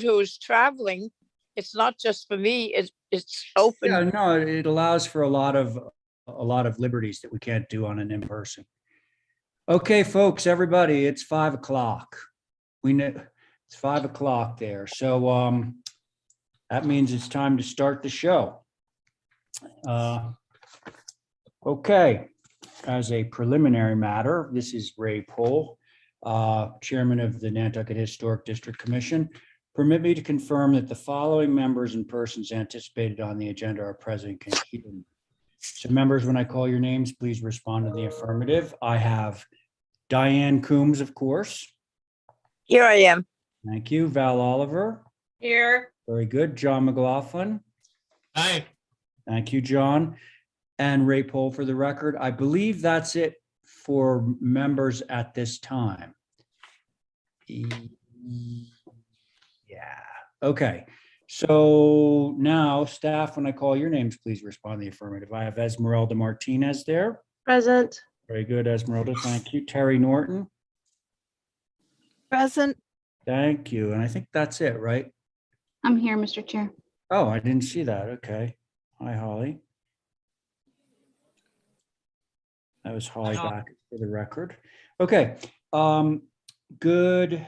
who's traveling, it's not just for me, it's open. Yeah, no, it allows for a lot of liberties that we can't do on an in-person. Okay, folks, everybody, it's 5 o'clock. We know it's 5 o'clock there. So that means it's time to start the show. Okay, as a preliminary matter, this is Ray Pohl, Chairman of the Nantucket Historic District Commission. Permit me to confirm that the following members and persons anticipated on the agenda are present and here. So members, when I call your names, please respond in the affirmative. I have Diane Coombs, of course. Here I am. Thank you. Val Oliver. Here. Very good. John McLaughlin. Hi. Thank you, John. And Ray Pohl for the record. I believe that's it for members at this time. Yeah. Okay. So now, staff, when I call your names, please respond in the affirmative. I have Esmeralda Martinez there. Present. Very good, Esmeralda. Thank you. Terry Norton. Present. Thank you. And I think that's it, right? I'm here, Mr. Chair. Oh, I didn't see that. Okay. Hi, Holly. That was Holly back for the record. Okay. Good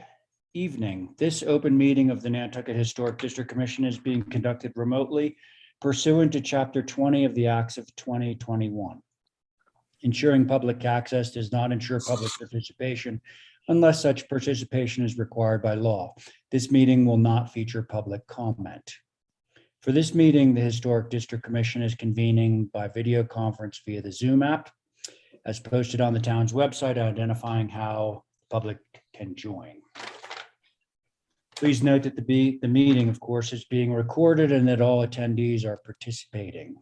evening. This open meeting of the Nantucket Historic District Commission is being conducted remotely pursuant to Chapter 20 of the Acts of 2021. Ensuring public access does not ensure public participation unless such participation is required by law. This meeting will not feature public comment. For this meeting, the Historic District Commission is convening by video conference via the Zoom app, as posted on the town's website, identifying how the public can join. Please note that the meeting, of course, is being recorded and that all attendees are participating.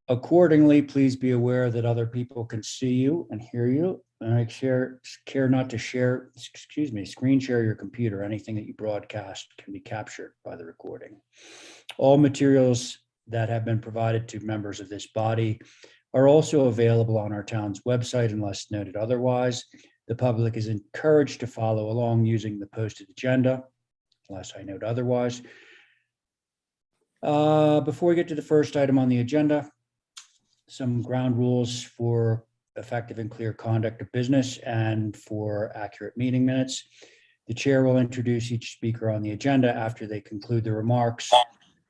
Accordingly, please be aware that other people can see you and hear you. And I care not to share, screen share your computer. Anything that you broadcast can be captured by the recording. All materials that have been provided to members of this body are also available on our town's website unless noted otherwise. The public is encouraged to follow along using the posted agenda, unless I note otherwise. Before we get to the first item on the agenda, some ground rules for effective and clear conduct of business and for accurate meeting minutes. The chair will introduce each speaker on the agenda. After they conclude their remarks,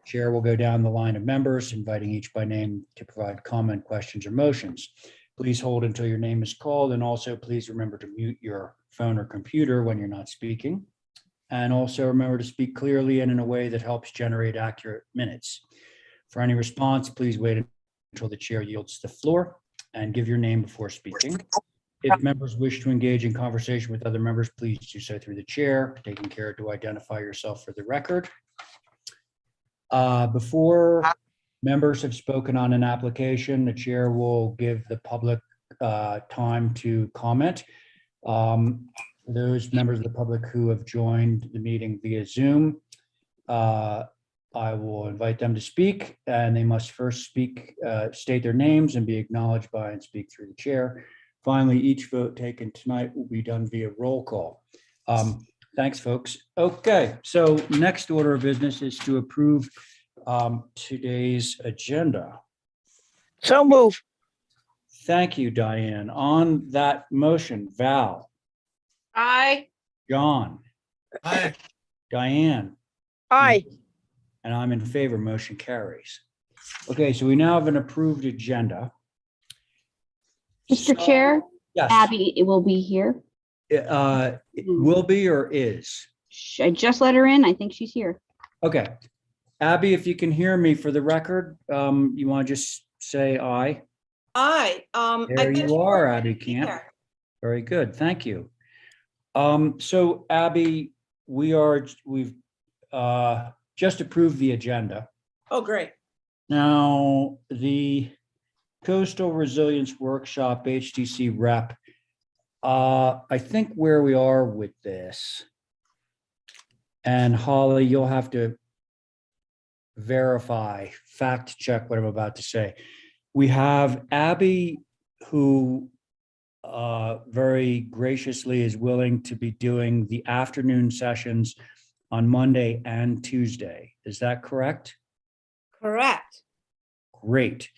chair will go down the line of members, inviting each by name to provide comment, questions, or motions. Please hold until your name is called, and also please remember to mute your phone or computer when you're not speaking. And also remember to speak clearly and in a way that helps generate accurate minutes. For any response, please wait until the chair yields the floor and give your name before speaking. If members wish to engage in conversation with other members, please do so through the chair, taking care to identify yourself for the record. Before members have spoken on an application, the chair will give the public time to comment. Those members of the public who have joined the meeting via Zoom, I will invite them to speak, and they must first state their names and be acknowledged by and speak through the chair. Finally, each vote taken tonight will be done via roll call. Thanks, folks. Okay, so next order of business is to approve today's agenda. So move. Thank you, Diane. On that motion, Val. Aye. John. Hi. Diane. Aye. And I'm in favor. Motion carries. Okay, so we now have an approved agenda. Mr. Chair, Yes. Abby, it will be here. It will be or is? I just let her in. I think she's here. Okay. Abby, if you can hear me for the record, you want to just say aye? Aye. There you are, Abby Camp. Very good. Thank you. So Abby, we've just approved the agenda. Oh, great. Now, the Coastal Resilience Workshop HTC rep, I think where we are with this, and Holly, you'll have to verify, fact check what I'm about to say. We have Abby, who very graciously is willing to be doing the afternoon sessions on Monday and Tuesday. Is that correct? Correct. Great.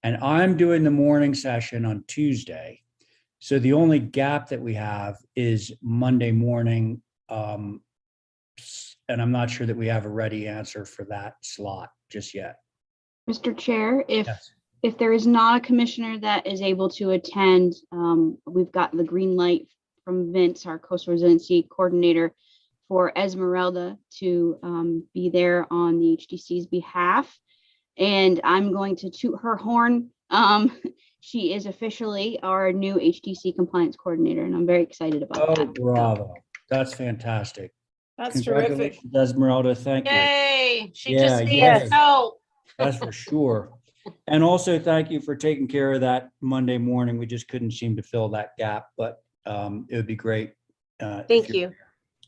And I'm doing the morning session on Tuesday. So the only gap that we have is Monday morning. And I'm not sure that we have a ready answer for that slot just yet. Mr. Chair, Yes. if there is not a commissioner that is able to attend, we've got the green light from Vince, our coastal residency coordinator, for Esmeralda to be there on the HDC's behalf. And I'm going to toot her horn. She is officially our new HDC compliance coordinator, and I'm very excited about Oh, that. bravo. That's fantastic. That's terrific. Congratulations, Esmeralda. Thank you. Yay. She Yeah, just yeah. needs help. That's for sure. And also thank you for taking care of that Monday morning. We just couldn't seem to fill that gap, but it would be great. Thank you.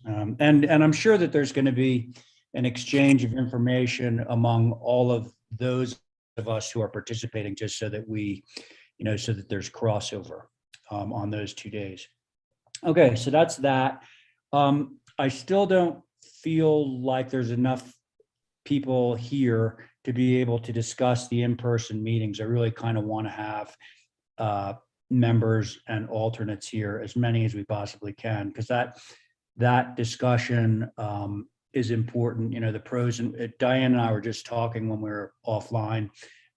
And I'm sure that there's going to be an exchange of information among all of those of us who are participating, just so that we, so that there's crossover on those 2 days. Okay, so that's that. I still don't feel like there's enough people here to be able to discuss the in-person meetings. I really kind of want to have members and alternates here, as many as we possibly can, because that discussion is important. The pros, and Diane and I were just talking when we were offline,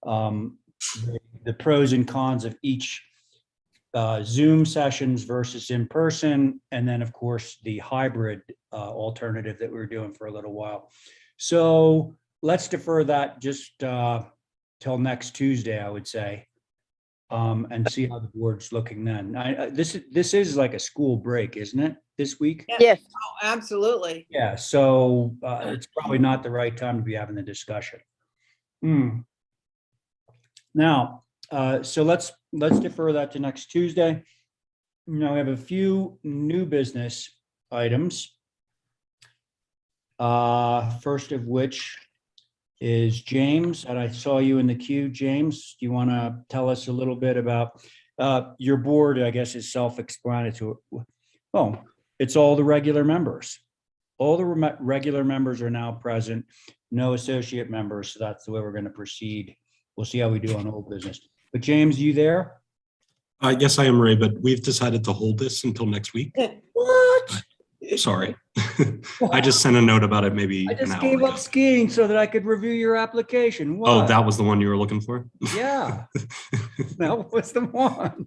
the pros and cons of each Zoom sessions versus in person, and then of course the hybrid alternative that we were doing for a little while. So let's defer that just till next Tuesday, I would say, and see how the board's looking then. This is like a school break, isn't it, this week? Yes, Oh, absolutely. Yeah, so it's probably not the right time to be having the discussion. Now, so let's defer that to next Tuesday. Now we have a few new business items. First of which is James, and I saw you in the queue. James, do you want to tell us a little bit about your board? I guess is self-explanatory. Oh, it's all the regular members. All the regular members are now present, no associate members. So that's the way we're going to proceed. We'll see how we do on old business. But James, you there? Yes, I am, Ray, but we've decided to hold this until next week. What? Sorry. I just sent a note about it maybe I an just hour gave ago. up skiing so that I could review your application. Oh, What? that was the one you were looking for? Yeah, that was the one.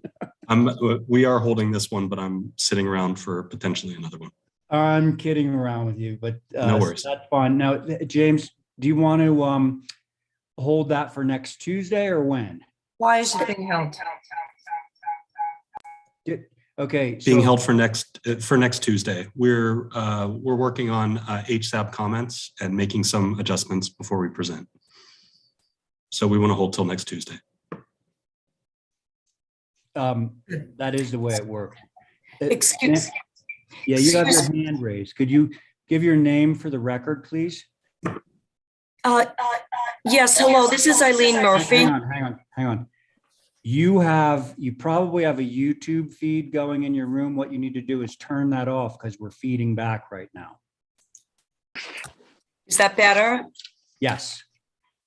We are holding this one, but I'm sitting around for potentially another one. I'm kidding around with you, but No worries. that's fine. Now, James, do you want to hold that for next Tuesday or when? Why is it being held? Okay. Being so- held for next Tuesday. We're working on HSAB comments and making some adjustments before we present. So we want to hold till next Tuesday. That is the way it works. Excuse. Yeah, you have your Excuse- hand raised. Could you give your name for the record, please? Yes, hello, this is Eileen Murphy. Hang on. You probably have a YouTube feed going in your room. What you need to do is turn that off because we're feeding back right now. Is that better? Yes.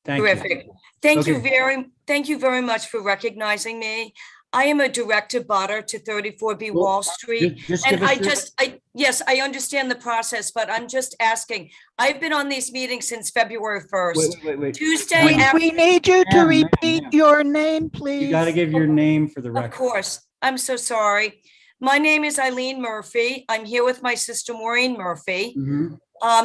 Thank you. Terrific. Thank you Okay. very much for recognizing me. I am a direct abutter to 34B Well, Wall Street. Just And give us yes, I understand the process, but I'm just asking. I've been on these meetings since February 1st. wait. Tuesday Hang on. after, we need you to Ma'am, repeat ma'am. your name, please. You got to give your name for the of record. course, I'm so sorry. My name is Eileen Murphy. I'm here with my sister Maureen Murphy. Mhm.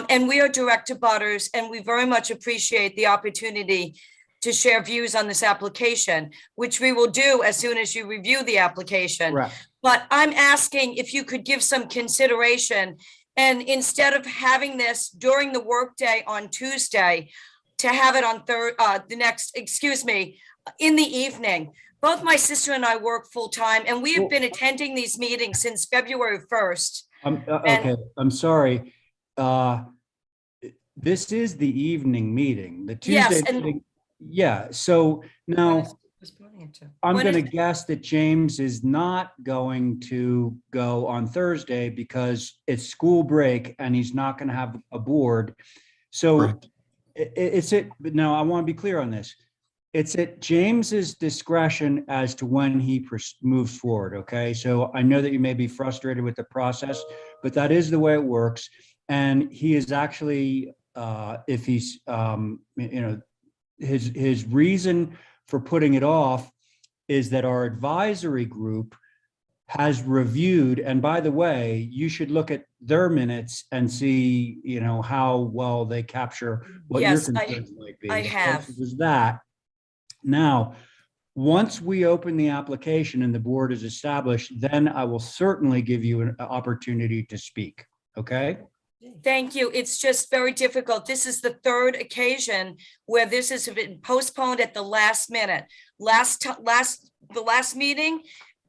And we are direct abutters, and we very much appreciate the opportunity to share views on this application, which we will do as soon as you review the application. Correct. But I'm asking if you could give some consideration, and instead of having this during the workday on Tuesday, to have it on in the evening. Both my sister and I work full time, and we have been attending these meetings since February 1st. Okay, I'm sorry. This is the evening meeting, the Yes, Tuesday and- meeting. Yeah, so now I'm When going to is- guess that James is not going to go on Thursday because it's school break and he's not going to have a board. So Correct. it's it, but now I want to be clear on this. It's at James's discretion as to when he moves forward, okay? So I know that you may be frustrated with the process, but that is the way it works. And he is actually, if he's, his reason for putting it off is that our advisory group has reviewed, and by the way, you should look at their minutes and see, how well they capture what your Yes, concerns might be. I Of course, have. it was that. Now, once we open the application and the board is established, then I will certainly give you an opportunity to speak, okay? Thank you. It's just very difficult. This is the third occasion where this has been postponed at the last minute. The last meeting,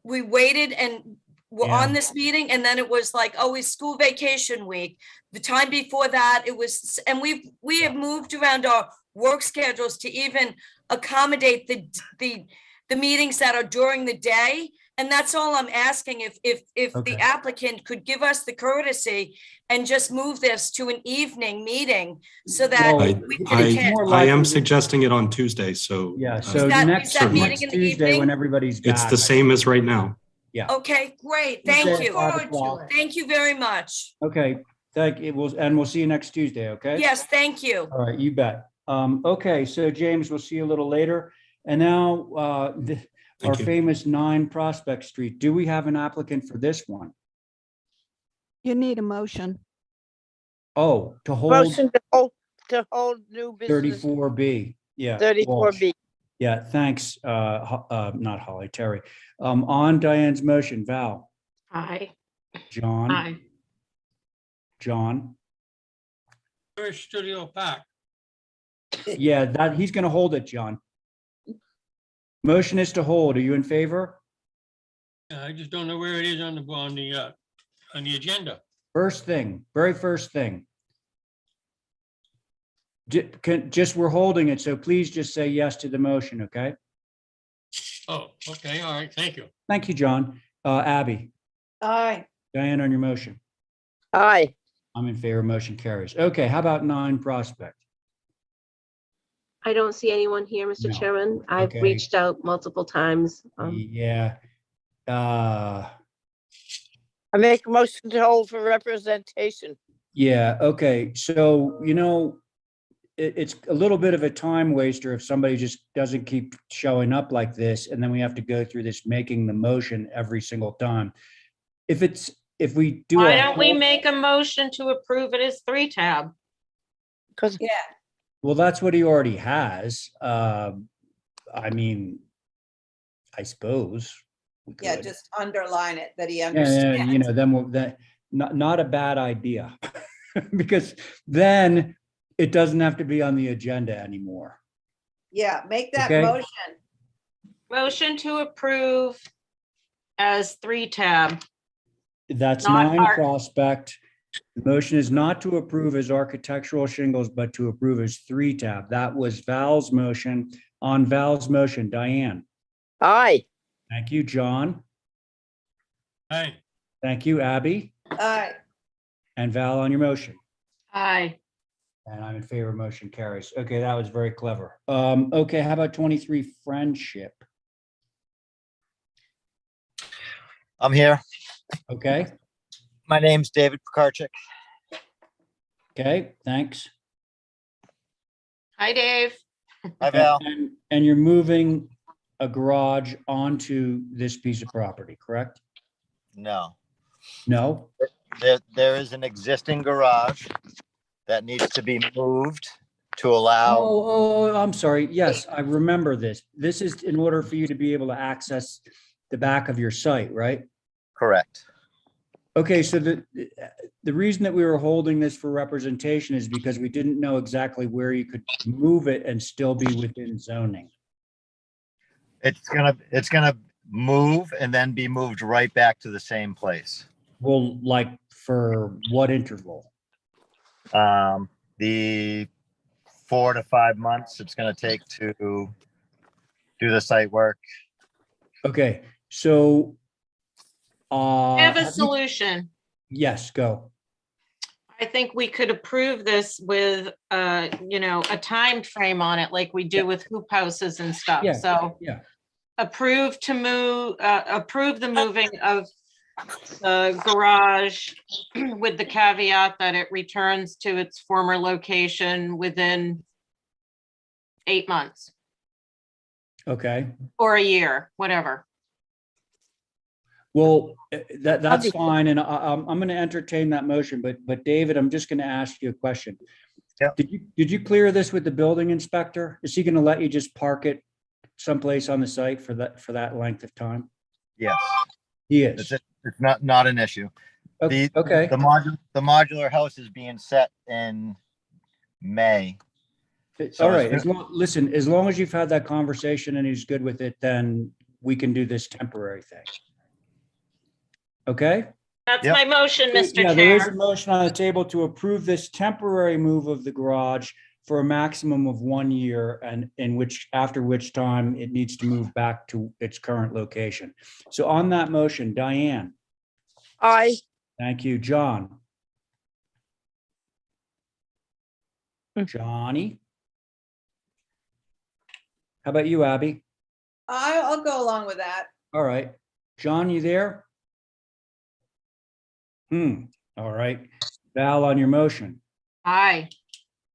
we waited and were Yeah. on this meeting, and then it was like, oh, it's school vacation week. The time before that, it was, and we have moved around our work schedules to even accommodate the meetings that are during the day. And that's all I'm asking, if Okay. the applicant could give us the courtesy and just move this to an evening meeting so that Well, we it's can attend. more I am likely- suggesting it on Tuesday, so. Yeah, so that- next is that meeting next in the Tuesday evening? when everybody's back. It's the same as right now. Okay, great. Tuesday Thank at you. 5 o'clock. Thank you very much. Okay, we'll see you next Tuesday, okay? Yes, thank you. All right, you bet. Okay, so James, we'll see you a little later. And now, our Thank you. famous 9 Prospect Street. Do we have an applicant for this one? You need a motion. Oh, to hold Motion to hold new business 34B. Yeah. 34B. Yeah, thanks, not Holly, Terry. On Diane's motion, Val, Aye. John, John. First Studio Park. Yeah, that, he's gonna hold it, John. Motion is to hold. Are you in favor? I just don't know where it is on the agenda. First thing, very first thing. Just, we're holding it, so please just say yes to the motion, okay? Oh, okay, all right, thank you. Thank you, John. Abby, Aye. Diane on your motion. Aye. I'm in favor, motion carries. Okay, how about 9 Prospect? I don't see anyone here, Mr. No. Chairman. I've Okay. reached out multiple times. Yeah. I make a motion to hold for representation. Yeah, okay, so, it's a little bit of a time waster if somebody just doesn't keep showing up like this, and then we have to go through this making the motion every single time. If we do. Why a don't we whole- make a motion to approve it as 3-tab? Because Yeah. Well, that's what he already has. I suppose. we Yeah, could. just underline it that he Yeah, understands. then not a bad idea. Because then it doesn't have to be on the agenda anymore. Yeah, make that Okay. motion. Motion to approve as 3-tab. That's Not 9 art. Prospect. The motion is not to approve as architectural shingles, but to approve as 3-tab. That was Val's motion. On Val's motion, Diane. aye. Thank you, John. Hi, Thank you, Abby. Aye. And Val on your motion. Aye. And I'm in favor, motion carries. Okay, that was very clever. Okay, how about 23 Friendship? I'm here. Okay, My name's David Pekarchik. okay, thanks. Hi, Dave. Hi, Val. And you're moving a garage onto this piece of property, correct? No, No? there is an existing garage that needs to be moved to allow. Oh, I'm sorry. Yes, I remember this. This is in order for you to be able to access the back of your site, right? Correct. Okay, so the reason that we were holding this for representation is because we didn't know exactly where you could move it and still be within zoning. It's gonna move and then be moved right back to the same place. Well, like for what interval? The 4 to 5 months it's gonna take to do the site work. Okay, so. I have a have you- solution. Yes, go. I think we could approve this with, a time frame on it like we do Yeah. with hoop houses and stuff. Yeah, So yeah. approve the moving of the garage with the caveat that it returns to its former location within 8 months Okay, or a year, whatever. well, that's be- fine, and I'm gonna entertain that motion, but David, I'm just gonna ask you a question. Yep. Did you clear this with the building inspector? Is he gonna let you just park it someplace on the site for that length of time? Yes, He it's, is. it's not an issue. Okay, The modular house is being set in May. So all right, it's- listen, as long as you've had that conversation and he's good with it, then we can do this temporary thing. Okay? That's Yep. my motion, Mr. Yeah, there is a Chair. motion on the table to approve this temporary move of the garage for a maximum of 1 year, and after which time it needs to move back to its current location. So on that motion, Diane, Aye. thank you. John? Hmm. Johnny? How about you, Abby? I'll go along with that. All right. John, you there? All right. Val, on your motion, Aye.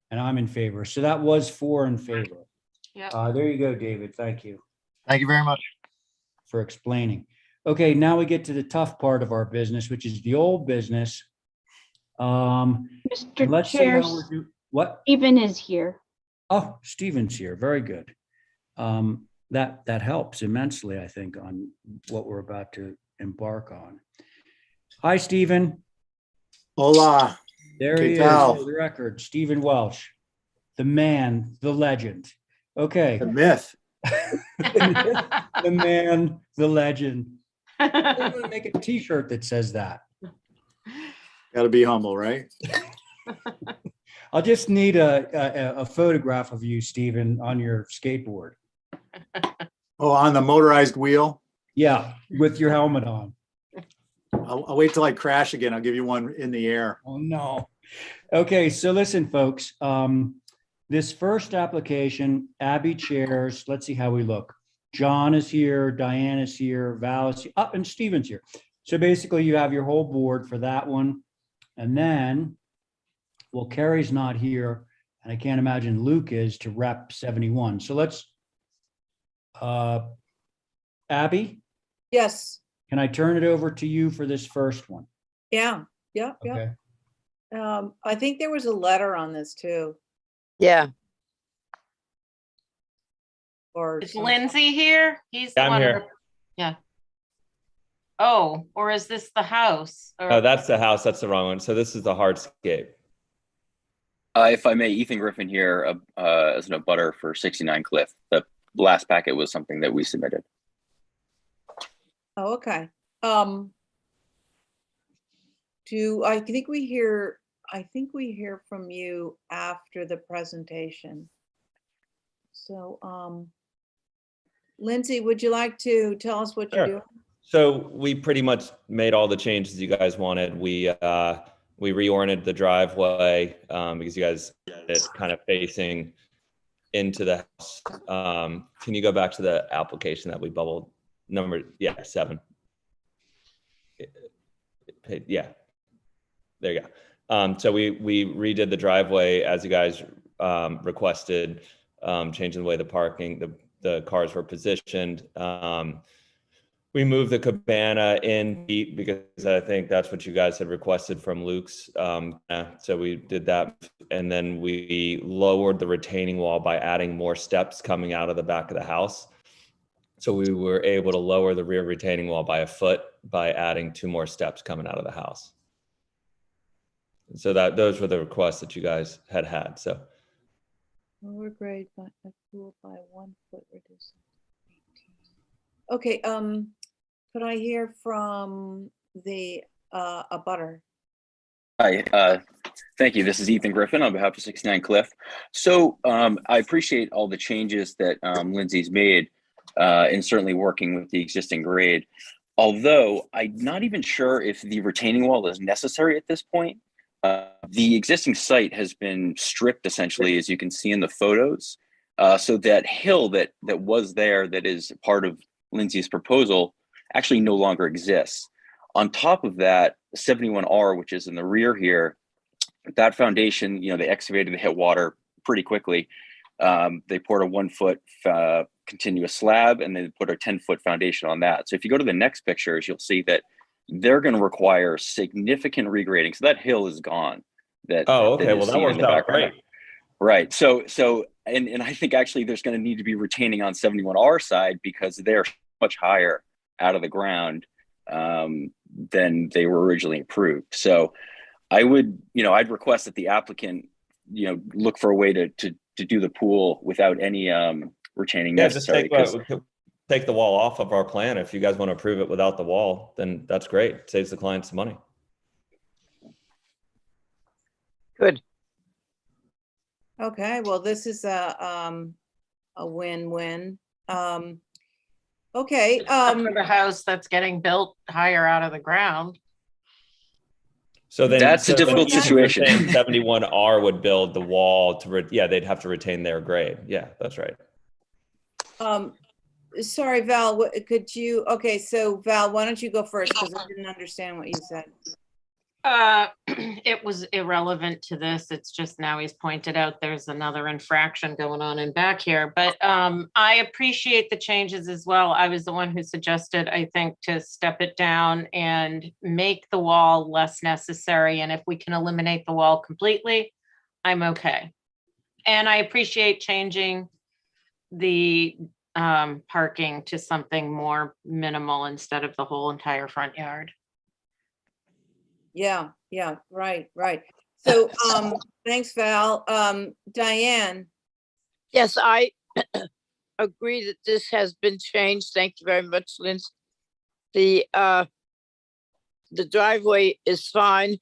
and I'm in favor. So that was 4 in favor. Yep. There you go, David. Thank you Thank you very much. for explaining. Okay, now we get to the tough part of our business, which is the old business. And Mr. let's see Chair, how we're doing. What? Stephen is here. Oh, Stephen's here. Very good. That helps immensely, I think, on what we're about to embark on. Hi, Stephen. Hola, There he ¿Qué is, tal? for the record, Stephen Welsh, the man, the legend. Okay. the myth. The man, the legend. I'm gonna make a T-shirt that says that. Got to be humble, right? I'll just need a photograph of you, Stephen, on your skateboard. Oh, on the motorized wheel. Yeah, with your helmet on. I'll wait till I crash again. I'll give you one in the air. Oh, no. Okay, so listen, folks. This first application, Abby chairs. Let's see how we look. John is here, Diane is here, Val is here, and Stephen's here. So basically, you have your whole board for that one. And then, well, Carrie's not here, and I can't imagine Luke is to rep 71. So let's, Abby, Yes, can I turn it over to you for this first one? yeah. Okay. I think there was a letter on this too, Yeah. or. Is some- Lindsay here? He's the I'm one. here. Yeah. Oh, or is this the house? Or- Oh, that's the house. That's the wrong one. So this is the hardscape. If I may, Ethan Griffin here, as an abutter for 69 Cliff. The last packet was something that we submitted. Oh, okay. I think we hear from you after the presentation. So, Lindsay, would you like to tell us what you're Sure. doing? So we pretty much made all the changes you guys wanted. We reoriented the driveway because you guys had it kind of facing into the house. Can you go back to the application that we bubbled? Number, 7. Yeah, there you go. So we redid the driveway as you guys requested, changing the way the cars were positioned. We moved the cabana in deep because I think that's what you guys had requested from Luke's. So we did that. And then we lowered the retaining wall by adding more steps coming out of the back of the house. So we were able to lower the rear retaining wall by 1 foot by adding 2 more steps coming out of the house. So those were the requests that you guys had. So Lower grade by a pool by 1 foot reduced. Okay, could I hear from the abutter? Hi, thank you. This is Ethan Griffin on behalf of 69 Cliff. So I appreciate all the changes that Lindsay's made. and certainly working with the existing grade. Although I'm not even sure if the retaining wall is necessary at this point. The existing site has been stripped essentially, as you can see in the photos. So that hill that was there, that is part of Lindsay's proposal, actually no longer exists. On top of that, 71R, which is in the rear here, that foundation, they excavated to hit water pretty quickly. They poured a 1 foot continuous slab and then put a 10-foot foundation on that. So if you go to the next pictures, you'll see that they're going to require significant regrading. So that hill is gone. Okay. Well, that worked out great. Right. So and I think actually there's going to need to be retaining on 71R side because they're much higher out of the ground than they were originally approved. So I would, I'd request that the applicant, look for a way to do the pool without any retaining necessary. Just take the wall off of our plan. If you guys want to approve it without the wall, then that's great. It saves the client some money. Good. Okay, well, this is a win-win. Okay, For the house that's getting built higher out of the ground. So then that's a difficult situation. 71R would build the wall they'd have to retain their grade. Yeah, that's right. sorry, Val, okay, so Val, why don't you go first? Because I didn't understand what you said. It was irrelevant to this. It's just now he's pointed out there's another infraction going on in back here. But I appreciate the changes as well. I was the one who suggested, I think, to step it down and make the wall less necessary. And if we can eliminate the wall completely, I'm okay. And I appreciate changing the parking to something more minimal instead of the whole entire front yard. Yeah, right. So, thanks, Val. Diane, Yes, I agree that this has been changed. Thank you very much, Linz. The driveway is fine.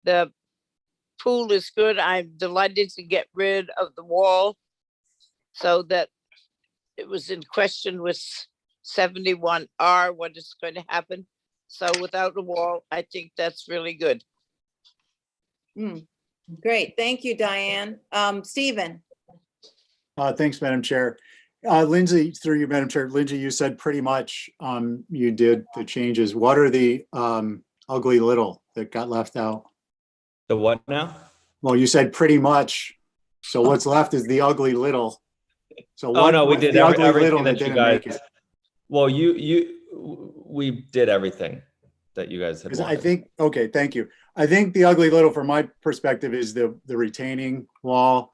The pool is good. I'm delighted to get rid of the wall so that it was in question with 71R, what is going to happen. So without a wall, I think that's really good. great. Thank you, Diane. Stephen. Thanks, Madam Chair. Lindsay, through you, Madam Chair. Lindsay, you said pretty much you did the changes. What are the ugly little that got left out? The what now? Well, you said pretty much. So what's left is the ugly little. So what? No, we did the ugly everything little that you didn't guys. make it? Well, we did everything that you guys had wanted. I think, okay, thank you. I think the ugly little from my perspective is the retaining wall.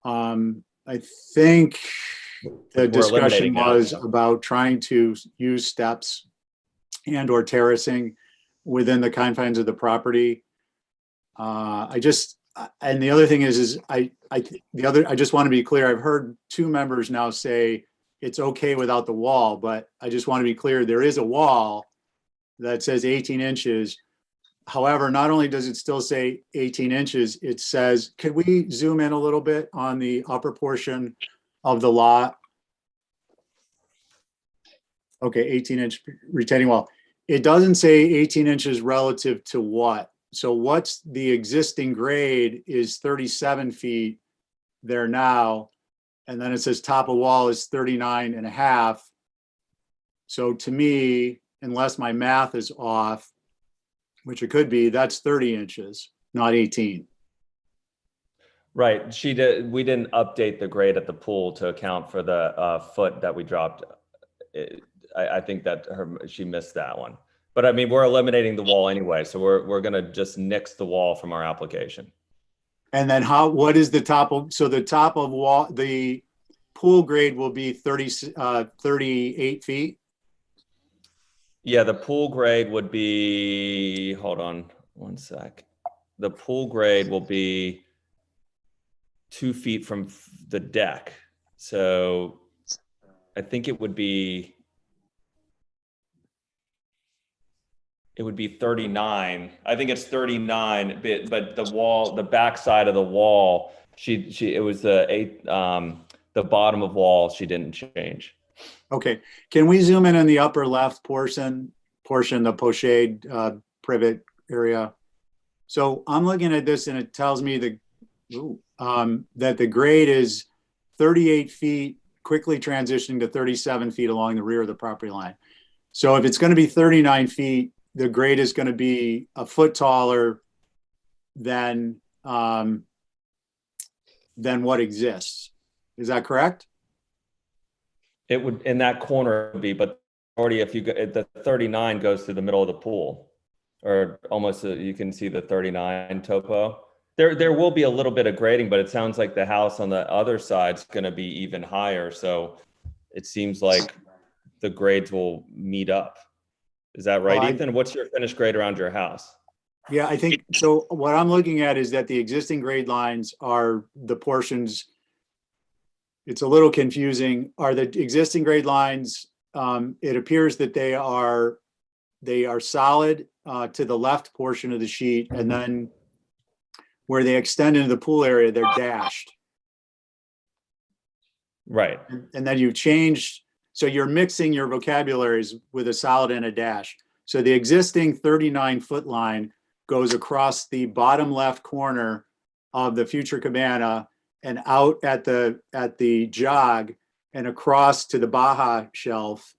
I think the discussion was about trying to use steps and or terracing within the confines of the property. And the other thing is I just want to be clear. I've heard two members now say it's okay without the wall, but I just want to be clear. There is a wall that says 18 inches. However, not only does it still say 18 inches, it says, could we zoom in a little bit on the upper portion of the lot? Okay, 18-inch retaining wall. It doesn't say 18 inches relative to what? So what's the existing grade is 37 feet there now. And then it says top of wall is 39 and a half. So to me, unless my math is off, which it could be, that's 30 inches, not 18. Right. We didn't update the grade at the pool to account for the foot that we dropped. I think that she missed that one. But I mean, we're eliminating the wall anyway, so we're gonna just nix the wall from our application. And then what is the top of, so the top of wall, the pool grade will be 38 feet? Yeah, the pool grade would be, hold on one sec. The pool grade will be 2 feet from the deck. So I think it would be 39. I think it's 39, but the back side of the wall, it was the bottom of wall she didn't change. Okay, can we zoom in on the upper left portion, the pochade privet area? So I'm looking at this and it tells me that the grade is 38 feet, quickly transitioning to 37 feet along the rear of the property line. So if it's going to be 39 feet, the grade is going to be a foot taller than what exists. Is that correct? It would, in that corner it would be, but already if you go, the 39 goes through the middle of the pool, or almost, you can see the 39 topo. There will be a little bit of grading, but it sounds like the house on the other side is going to be even higher. So it seems like the grades will meet up. Is that right, Ethan? What's your finished grade around your house? Yeah, I think so. What I'm looking at is that the existing grade lines are the portions. It's a little confusing. Are the existing grade lines? It appears that they are solid to the left portion of the sheet, and then where they extend into the pool area, they're dashed. Right. And then you changed, so you're mixing your vocabularies with a solid and a dash. So the existing 39-foot line goes across the bottom left corner of the future cabana and out at the jog and across to the Baja shelf.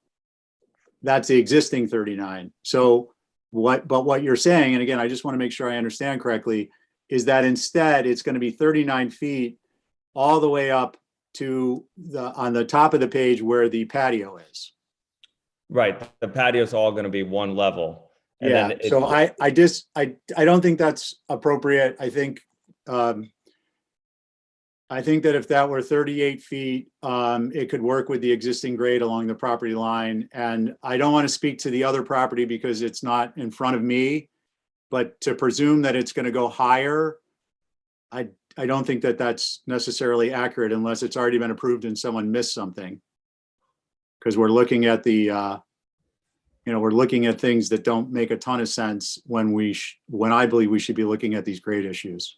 That's the existing 39. So what you're saying, and again, I just want to make sure I understand correctly, is that instead it's going to be 39 feet all the way up to on the top of the page where the patio is. Right. The patio is all going to be one level. And Yeah. then So I don't think that's appropriate. I think that if that were 38 feet, it could work with the existing grade along the property line. And I don't want to speak to the other property because it's not in front of me, but to presume that it's going to go higher, I don't think that that's necessarily accurate unless it's already been approved and someone missed something. Because we're looking at we're looking at things that don't make a ton of sense when I believe we should be looking at these grade issues.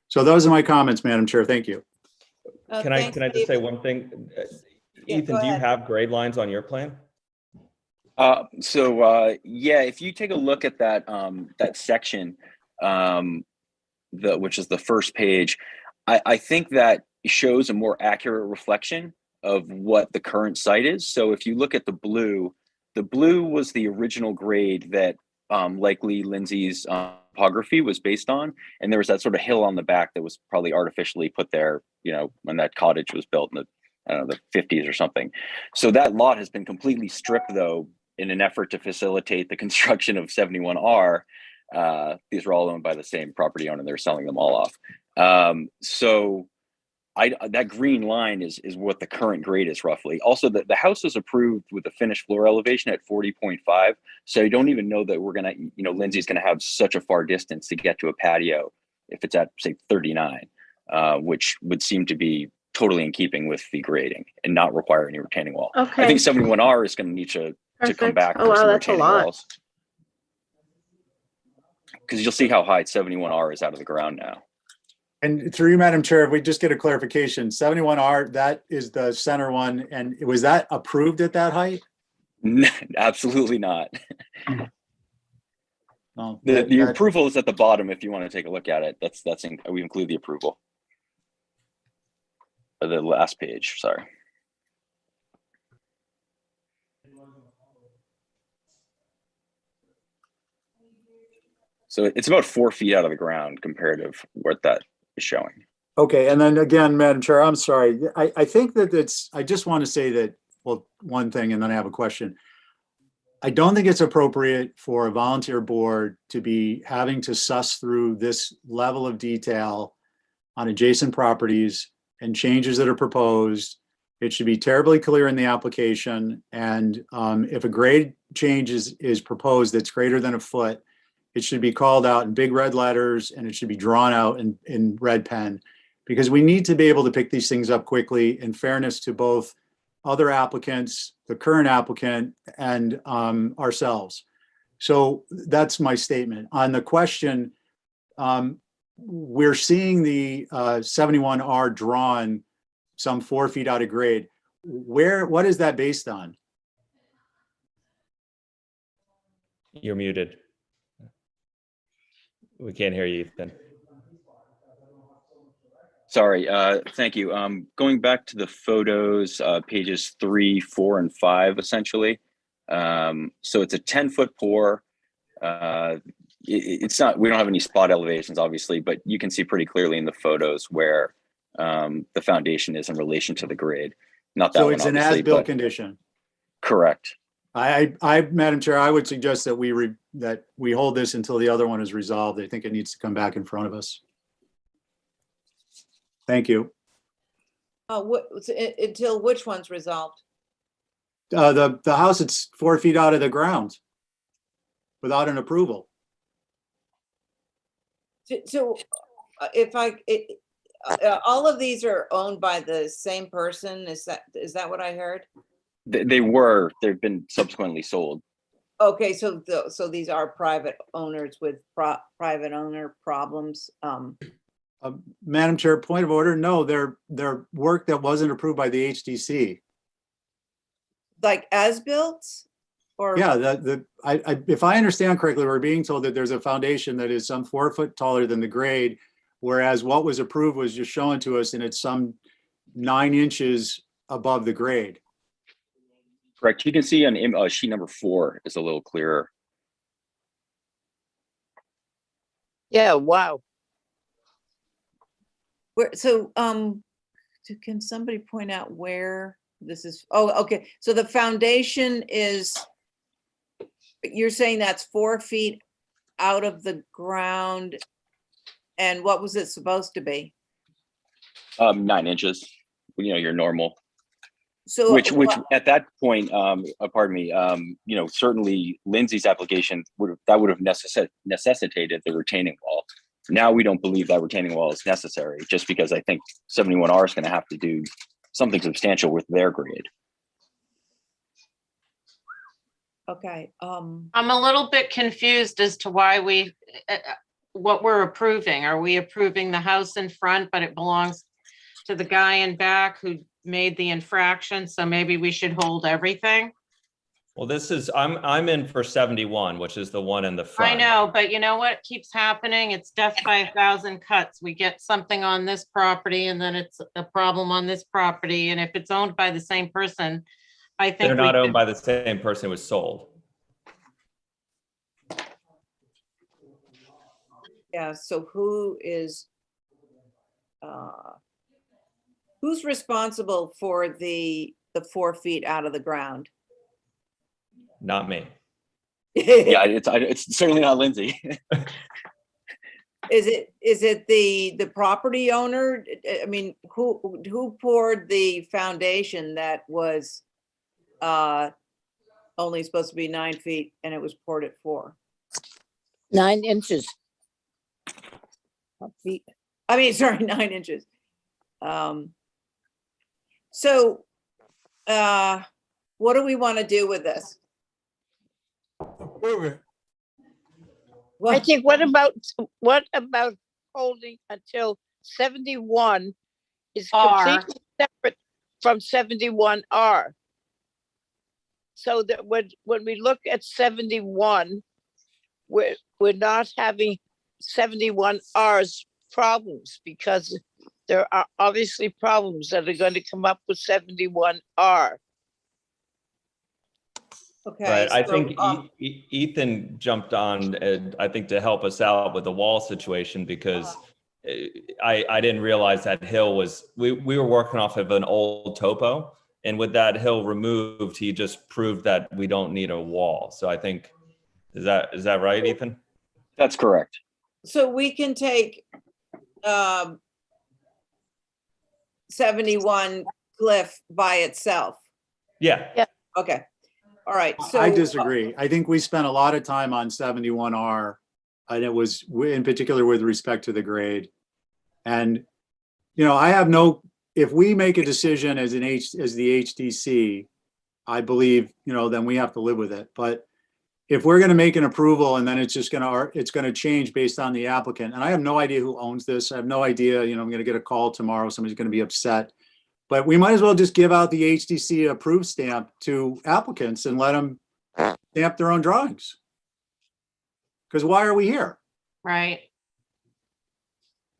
So those are my comments, Madam Chair. Thank you. Can I just say one thing? Yeah, Ethan, go do you ahead. have grade lines on your plan? Yeah, if you take a look at that that section, which is the first page, I think that shows a more accurate reflection of what the current site is. So if you look at the blue was the original grade that likely Lindsay's topography was based on, and there was that sort of hill on the back that was probably artificially put there, when that cottage was built in the 50s or something. So that lot has been completely stripped, though, in an effort to facilitate the construction of 71R. These are all owned by the same property owner. They're selling them all off. So that green line is what the current grade is roughly. Also, the house was approved with a finished floor elevation at 40.5. So I don't even know that we're gonna, Lindsay's gonna have such a far distance to get to a patio if it's at, say, 39, which would seem to be totally in keeping with the grading and not require any retaining wall. Okay. I think 71R is going to need to come Perfect. back Oh, for some wow, that's a retaining lot. walls. Because you'll see how high 71R is out of the ground now. And through you, Madam Chair, if we just get a clarification, 71R, that is the center one. And was that approved at that height? Absolutely not. No, The approval is at the bottom if you want to take a look at it. We include the approval. The last page, sorry. So it's about 4 feet out of the ground compared to what that is showing. Okay, and then again, Madam Chair, I'm sorry. I think that I just want to say that, well, one thing, and then I have a question. I don't think it's appropriate for a volunteer board to be having to suss through this level of detail on adjacent properties and changes that are proposed. It should be terribly clear in the application. And if a grade change is proposed that's greater than a foot, it should be called out in big red letters and it should be drawn out in red pen, because we need to be able to pick these things up quickly in fairness to both other applicants, the current applicant, and ourselves. So that's my statement. On the question, we're seeing the 71R drawn some 4 feet out of grade. what is that based on? You're muted. We can't hear you, Ethan. Sorry, thank you. Going back to the photos, pages 3, 4, and 5, essentially. So it's a 10-foot pour. It's not, we don't have any spot elevations, obviously, but you can see pretty clearly in the photos where the foundation is in relation to the grade. Not that So one, it's an obviously, as-built but condition. correct. Madam Chair, I would suggest that we hold this until the other one is resolved. I think it needs to come back in front of us. Thank you. Until which one's resolved? The house, it's 4 feet out of the ground without an approval. So all of these are owned by the same person? Is that what I heard? They've been subsequently sold. Okay, so these are private owners with private owner problems. Madam Chair, point of order. No, they're work that wasn't approved by the HDC. Like as built? Or Yeah, if I understand correctly, we're being told that there's a foundation that is some 4 foot taller than the grade, whereas what was approved was just shown to us and it's some 9 inches above the grade. Correct. You can see on sheet number 4 is a little clearer. Yeah, wow. Can somebody point out where this is? Oh, okay. So the foundation is, you're saying that's 4 feet out of the ground. And what was it supposed to be? 9 inches, your normal. So which at that point, pardon me, certainly Lindsay's application would have necessitated the retaining wall. Now we don't believe that retaining wall is necessary, just because I think 71R is going to have to do something substantial with their grade. Okay. I'm a little bit confused as to why what we're approving. Are we approving the house in front, but it belongs to the guy in back who made the infraction? So maybe we should hold everything? Well, I'm in for 71, which is the one in the front. I know, but you know what keeps happening? It's death by 1,000 cuts. We get something on this property and then it's a problem on this property. And if it's owned by the same person, I think they're not owned by the same person. It was sold. Yeah, so who's responsible for the 4 feet out of the ground? Not me. Yeah, it's certainly not Lindsay. Is it the property owner? I mean, who poured the foundation that was only supposed to be 9 feet and it was poured at 4? 9 inches. Feet. I mean, sorry, 9 inches. So what do we want to do with this? Approve it. I think, what about holding until 71 is completely separate from 71R? So that when we look at 71, we're not having 71R's problems, because there are obviously problems that are going to come up with 71R. Okay. Right. I think Ethan jumped on, I think, to help us out with the wall situation, because I didn't realize that hill was, we were working off of an old topo, and with that hill removed, he just proved that we don't need a wall. So I think, is that right, Ethan? That's correct. So we can take 71 Cliff by itself. Yeah. Okay. All right. So I disagree. I think we spent a lot of time on 71R, and it was in particular with respect to the grade. And, I have if we make a decision as the HDC, I believe, then we have to live with it. But if we're going to make an approval and then it's going to change based on the applicant, and I have no idea who owns this. I have no idea, I'm going to get a call tomorrow. Somebody's going to be upset. But we might as well just give out the HDC approved stamp to applicants and let them stamp their own drawings. Because why are we here? Right.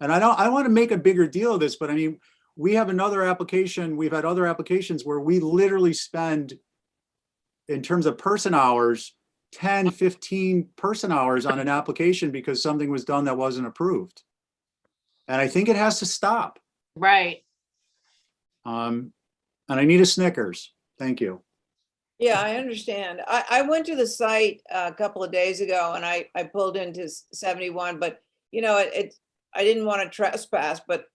And I want to make a bigger deal of this, but I mean, we have another application, we've had other applications where we literally spend, in terms of person hours, 10, 15 person hours on an application because something was done that wasn't approved. And I think it has to stop. Right. And I need a Snickers. Thank you. Yeah, I understand. I went to the site a couple of days ago and I pulled into 71, but you know, I didn't want to trespass, but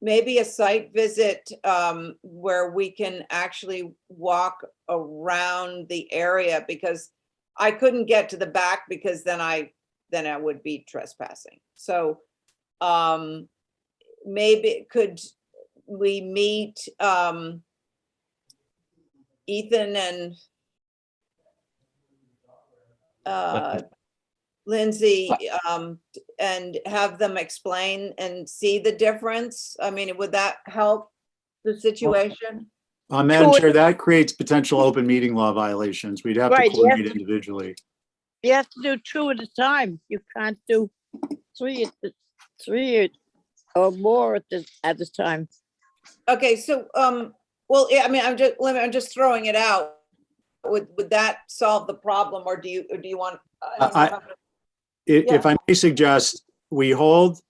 maybe a site visit where we can actually walk around the area, because I couldn't get to the back because then I would be trespassing. So maybe could we meet Ethan and Lindsay, and have them explain and see the difference? I mean, would that help the situation? Madam Chair, that creates potential open meeting law violations. We'd have to Right, coordinate individually. You have to do 2 at a time. You can't do 3 or more at a time. Okay, so well, yeah, I mean, I'm just throwing it out. Would that solve the problem, or do you want? If I may suggest, we hold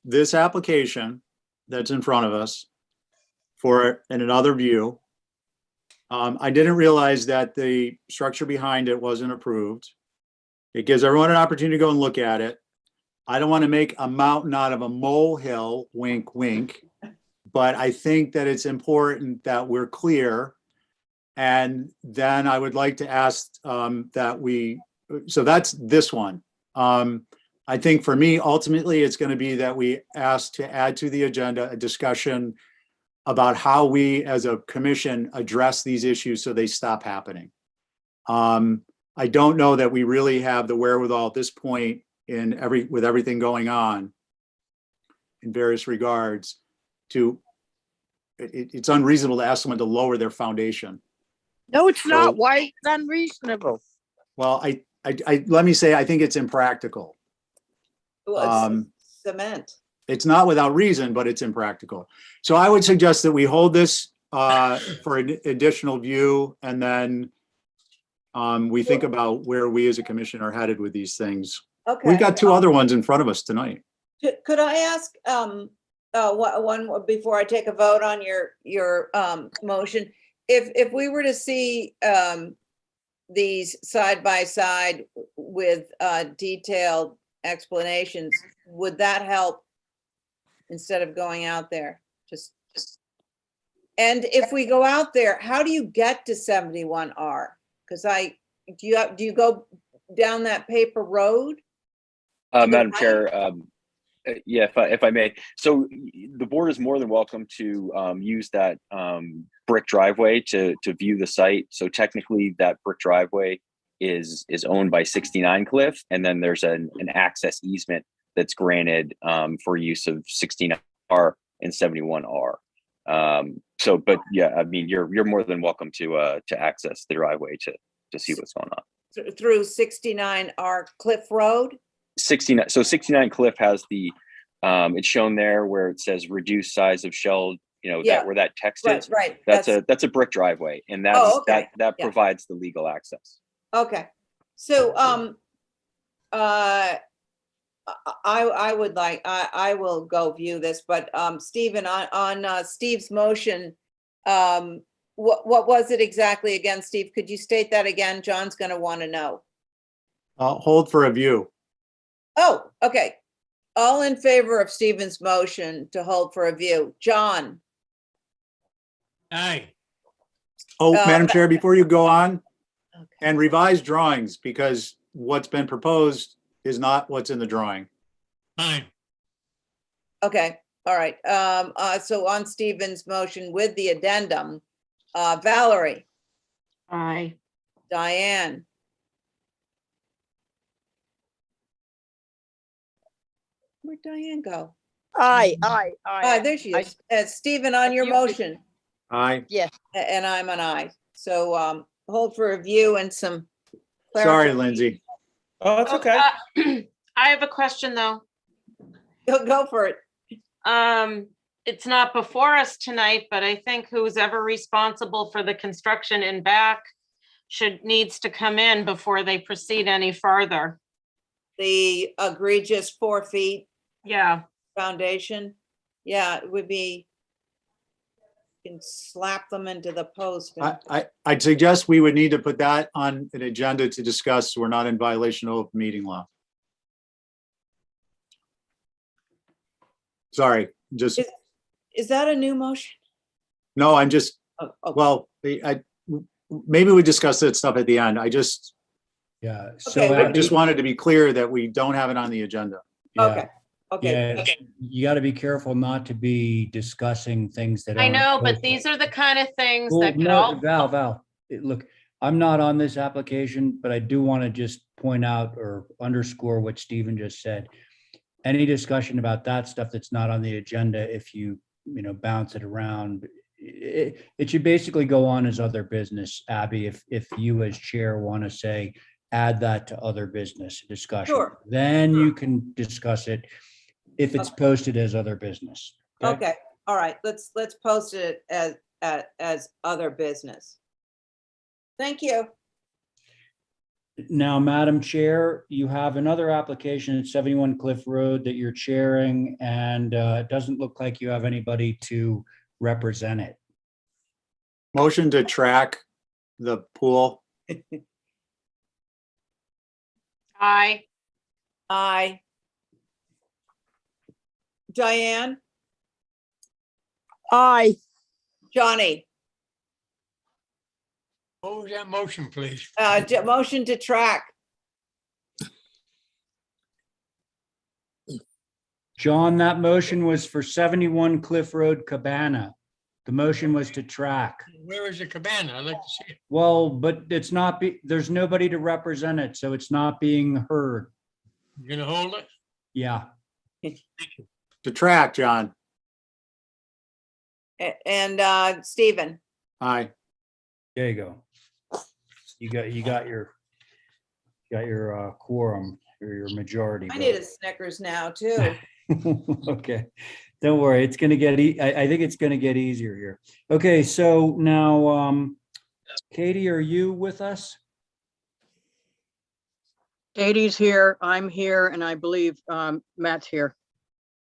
this application that's in front of us for another view. I didn't realize that the structure behind it wasn't approved. It gives everyone an opportunity to go and look at it. I don't want to make a mountain out of a molehill, wink, wink. But I think that it's important that we're clear. And then I would like to ask so that's this one. I think for me, ultimately, it's going to be that we ask to add to the agenda a discussion about how we as a commission address these issues so they stop happening. I don't know that we really have the wherewithal at this point with everything going on in various regards it's unreasonable to ask someone to lower their foundation. No, it's not. Why is it unreasonable? Well, let me say, I think it's impractical. Well, it's cement. It's not without reason, but it's impractical. So I would suggest that we hold this for an additional view, and then we think about where we as a commission are headed with these things. Okay. We've got 2 other ones in front of us tonight. Could I ask one before I take a vote on your motion? If we were to see these side by side with detailed explanations, would that help instead of going out there? And if we go out there, how do you get to 71R? Because do you go down that paper road? Madam Chair, yeah, if I may. So the board is more than welcome to use that brick driveway to view the site. So technically that brick driveway is owned by 69 Cliff, and then there's an access easement that's granted for use of 69R and 71R. But yeah, I mean, you're more than welcome to access the driveway to see what's going on. Through 69R Cliff Road? 69. So 69 Cliff has the, it's shown there where it says reduced size of shelled, that where that text is. Right. That's a brick driveway, and that provides the legal access. Okay. So, I would like, I will go view this, but, Stephen, on Steve's motion, what was it exactly again, Steve? Could you state that again? John's gonna want to know. Hold for a view. Oh, okay. All in favor of Stephen's motion to hold for a view? John? Aye. Oh, Madam Chair, before you go on, and revise drawings, because what's been proposed is not what's in the drawing. Fine. Okay, all right. So on Stephen's motion with the addendum, Valerie, Aye. Diane, where'd Diane go? Aye. There she I- is. Stephen, on your You- motion, Aye. Yeah, and I'm an aye. So hold for review and some. Sorry, clarification. Lindsay. Oh, that's okay. I have a question though. Go for it. It's not before us tonight, but I think who's ever responsible for the construction in back needs to come in before they proceed any farther. The egregious 4 feet Yeah, foundation. Yeah, it would be. You can slap them into the post. and- I'd suggest we would need to put that on an agenda to discuss. So we're not in violation of open meeting law. Sorry, just, Is that a new motion? no, I'm just, Oh, okay. well, maybe we discuss that stuff at the end. Yeah, so Okay, I Abby, just wanted to be clear that we don't have it on the agenda. yeah, Okay, okay. yeah, you got to be careful not to be discussing things that I aren't know, but posted. these are the kind of things Well, that could no, all, Val, look, I'm not on this application, but I do want to just point out or underscore what Stephen just said. Any discussion about that stuff that's not on the agenda, if you bounce it around, it should basically go on as other business, Abby, if you as chair want to say, add that to other business discussion. Sure. Then you can discuss it if it's posted as other business. Okay, all right, let's post it as other business. Thank you. Now, Madam Chair, you have another application at 71 Cliff Road that you're chairing, and it doesn't look like you have anybody to represent it. Motion to track the pool. I, Aye. Diane, aye. Johnny, What was that motion, please? motion to track. John, that motion was for 71 Cliff Road Cabana. The motion was to track. Where is the cabana? I'd like to see it. Well, but it's not, there's nobody to represent it, so it's not being heard. You gonna hold it? Yeah. To track, John. And Stephen, Aye. There you go. You got your quorum or your majority. I need a vote. Snickers now too. Okay, don't worry. It's gonna get, I think it's gonna get easier here. Okay, so now, Katie, are you with us? Katie's here, I'm here, and I believe Matt's here.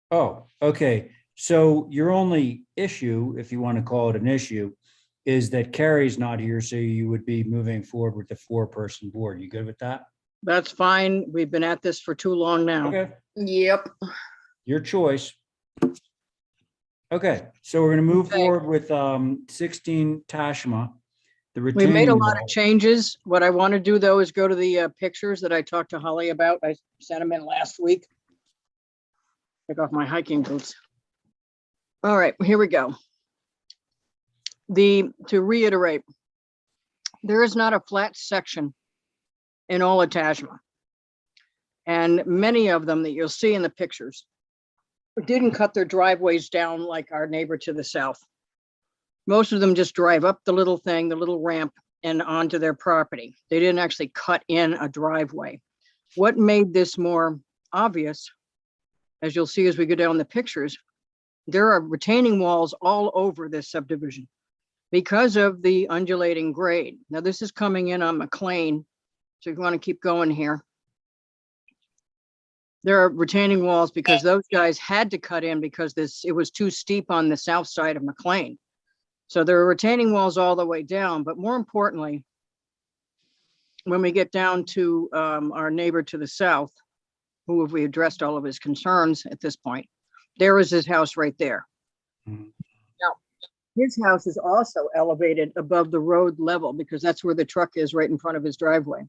Oh, okay. So your only issue, if you want to call it an issue, is that Carrie's not here, so you would be moving forward with the 4-person board. You good with that? That's fine. We've been at this for too long now. Okay, Yep. your choice. Okay, so we're gonna move Okay. forward with 16 Tashma. The We made a retaining lot wall. of changes. What I want to do though is go to the pictures that I talked to Holly about. I sent them in last week. Take off my hiking boots. All right, here we go. To reiterate, there is not a flat section in all of Tashma. And many of them that you'll see in the pictures didn't cut their driveways down like our neighbor to the south. Most of them just drive up the little thing, the little ramp, and onto their property. They didn't actually cut in a driveway. What made this more obvious, as you'll see as we go down the pictures, there are retaining walls all over this subdivision because of the undulating grade. Now this is coming in on McLean, so if you want to keep going here. There are retaining walls because those guys had to cut in because it was too steep on the south side of McLean. So there are retaining walls all the way down, but more importantly, when we get down to our neighbor to the south, who have we addressed all of his concerns at this point, there is his house right there. Mhm. Now, his house is also elevated above the road level because that's where the truck is right in front of his driveway.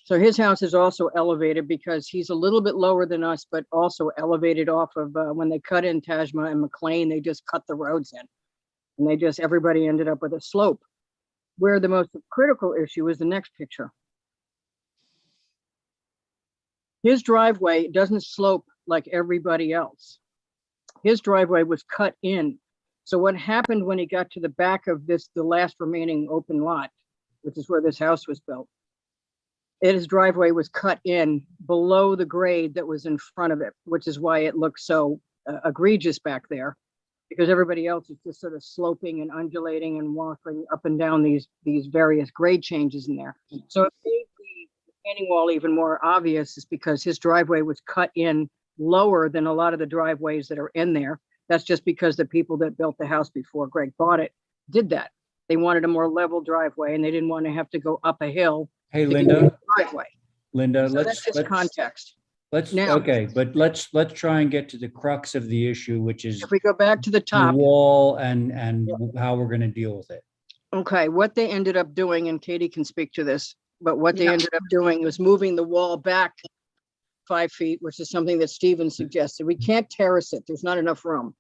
So his house is also elevated because he's a little bit lower than us, but also elevated off of when they cut in Tashma and McLean, they just cut the roads in. And everybody ended up with a slope. Where the most critical issue is the next picture. His driveway doesn't slope like everybody else. his driveway was cut in. So what happened when he got to the back of this, the last remaining open lot, which is where this house was built, his driveway was cut in below the grade that was in front of it, which is why it looks so egregious back there, because everybody else is just sort of sloping and undulating and walking up and down these various grade changes in there. So it made the retaining wall even more obvious, is because his driveway was cut in lower than a lot of the driveways that are in there. That's just because the people that built the house before Greg bought it did that. They wanted a more level driveway and they didn't want to have to go up a hill. Hey, to get Linda, to the Driveway. Linda, So that's just context. let's, Now- okay, but let's try and get to the crux of the issue, which is If we go back to the the top, wall and how we're gonna deal with it. okay, what they ended up doing, and Katie can speak to this, but what they Yeah. ended up doing was moving the wall back 5 feet, which is something that Steven suggested. We can't terrace it. There's not enough room.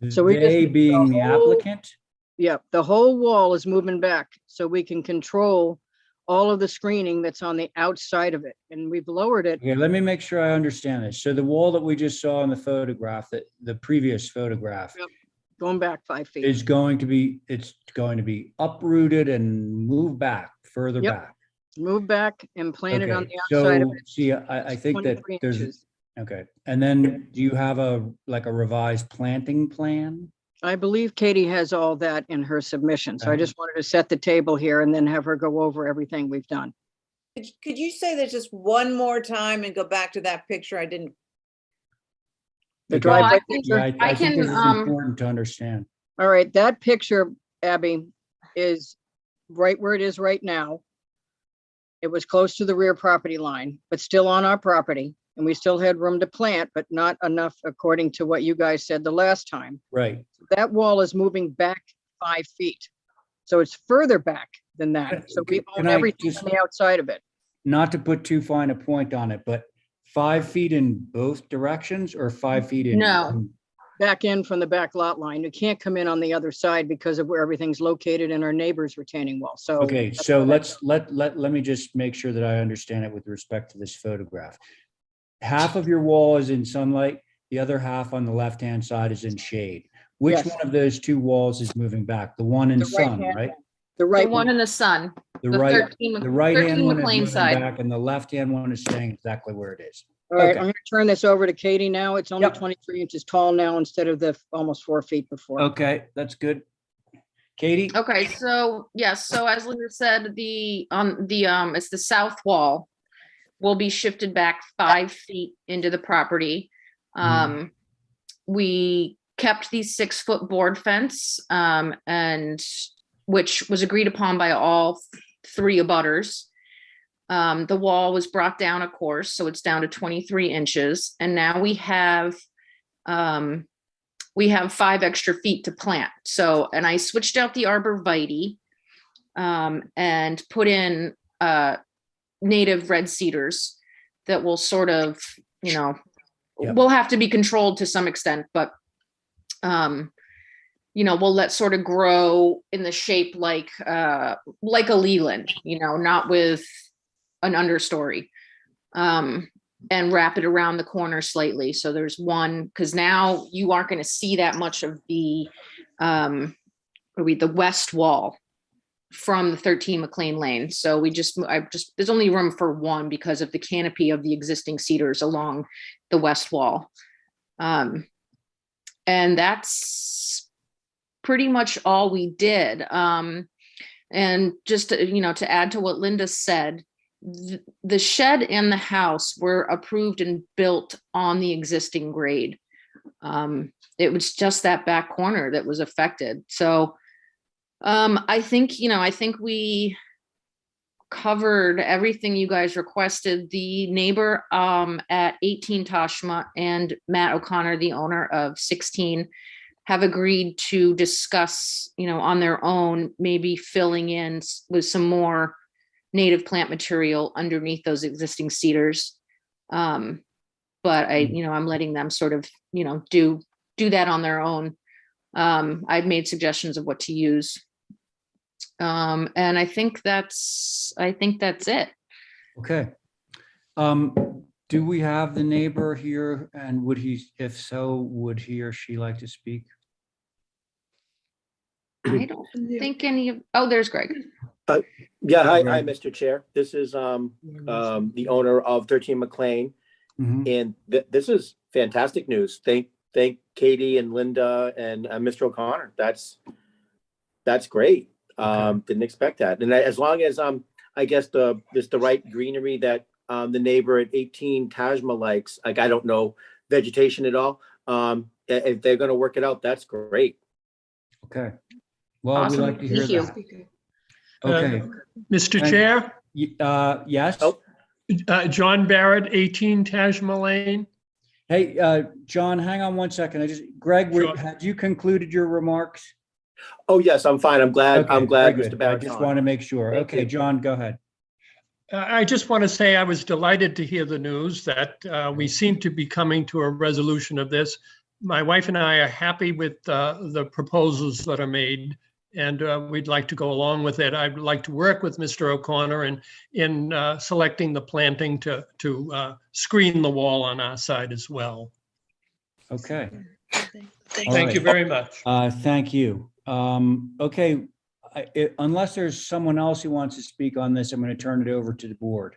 So we just They need the being the whole- applicant? Yep, the whole wall is moving back so we can control all of the screening that's on the outside of it. And we've lowered it. Okay, let me make sure I understand this. So the wall that we just saw in the photograph, that the previous photograph, Yep. Going back 5 feet. is going to be, it's going to be uprooted and moved back, further Yep. back. Move back and plant it on Okay, the outside of so it. see, I think that 23 there's, inches. okay. And then do you have a revised planting plan? I believe Katie has all that in her submission. So I Okay. just wanted to set the table here and then have her go over everything we've done. Could you say that just one more time and go back to that picture? I didn't. The Okay. driveway I can- picture? Yeah, I think can, this is important to understand. All right, that picture, Abby, is right where it is right now. It was close to the rear property line, but still on our property. And we still had room to plant, but not enough according to what you guys said the last time. Right. That wall is moving back 5 feet. So it's further back than that. So we Can own I everything just- on the outside of it. Not to put too fine a point on it, but 5 feet in both directions or 5 feet in? No. Back in from the back lot line. You can't come in on the other side because of where everything's located in our neighbor's retaining wall. So. Okay, so let me just make sure that I understand it with respect to this photograph. Half of your wall is in sunlight, the other half on the left-hand side is in shade. Which Yes. one of those two walls is moving back? The one in The sun, right-hand right? The The right one one. in the sun, The the right, 13 the right-hand 13 one is McLean moving side. back and the left-hand one is staying exactly where it is. All right, Okay. I'm gonna turn this over to Katie now. It's only Yep. 23 inches tall now instead of the almost 4 feet before. Okay, that's good. Katie? Okay, so yes, so as Linda said, it's the south wall will be shifted back 5 feet into the property. We kept the 6-foot board fence, and which was agreed upon by all 3 abutters. The wall was brought down, of course, so it's down to 23 inches, and now we have 5 extra feet to plant. So, and I switched out the arborvitae and put in native red cedars that will sort of, Yep. will have to be controlled to some extent, but we'll let sort of grow in the shape like a leland, not with an understory. And wrap it around the corner slightly. So there's one, because now you aren't going to see that much of the west wall from the 13 McLean Lane. So there's only room for one because of the canopy of the existing cedars along the west wall. And that's pretty much all we did. And just to add to what Linda said, the shed and the house were approved and built on the existing grade. It was just that back corner that was affected. So I think we covered everything you guys requested. The neighbor at 18 Tashma and Matt O'Connor, the owner of 16, have agreed to discuss, on their own, maybe filling in with some more native plant material underneath those existing cedars. But I'm letting them sort of, do that on their own. I've made suggestions of what to use. And I think that's it. Okay. Do we have the neighbor here, and would he, if so, would he or she like to speak? I don't think any of, oh, there's Greg. Yeah, hi, Right. Mr. Chair. This is the owner of 13 McLean, Mhm. and this is fantastic news. Thank Katie and Linda and Mr. O'Connor. That's great. Didn't expect that. And as long as I guess there's the right greenery that the neighbor at 18 Tajma likes. Like, I don't know vegetation at all. If they're going to work it out, that's great. Okay. Well, we Awesome. like to hear Thank you. that. Okay. Mr. And- Chair, Yes? Oh. John Barrett, 18 Tajma Lane. Hey, John, hang on one second. Greg, Sure. had you concluded your remarks? Oh, yes, I'm fine. I'm glad. Okay, I'm glad very Mr. good. I Barrett's just on. want to make sure. Thank Okay, you. John, go ahead. I just want to say I was delighted to hear the news that we seem to be coming to a resolution of this. My wife and I are happy with the proposals that are made, and we'd like to go along with it. I'd like to work with Mr. O'Connor in selecting the planting to screen the wall on our side as well. Okay. Thank you very much. Thank you. Okay, unless there's someone else who wants to speak on this, I'm going to turn it over to the board.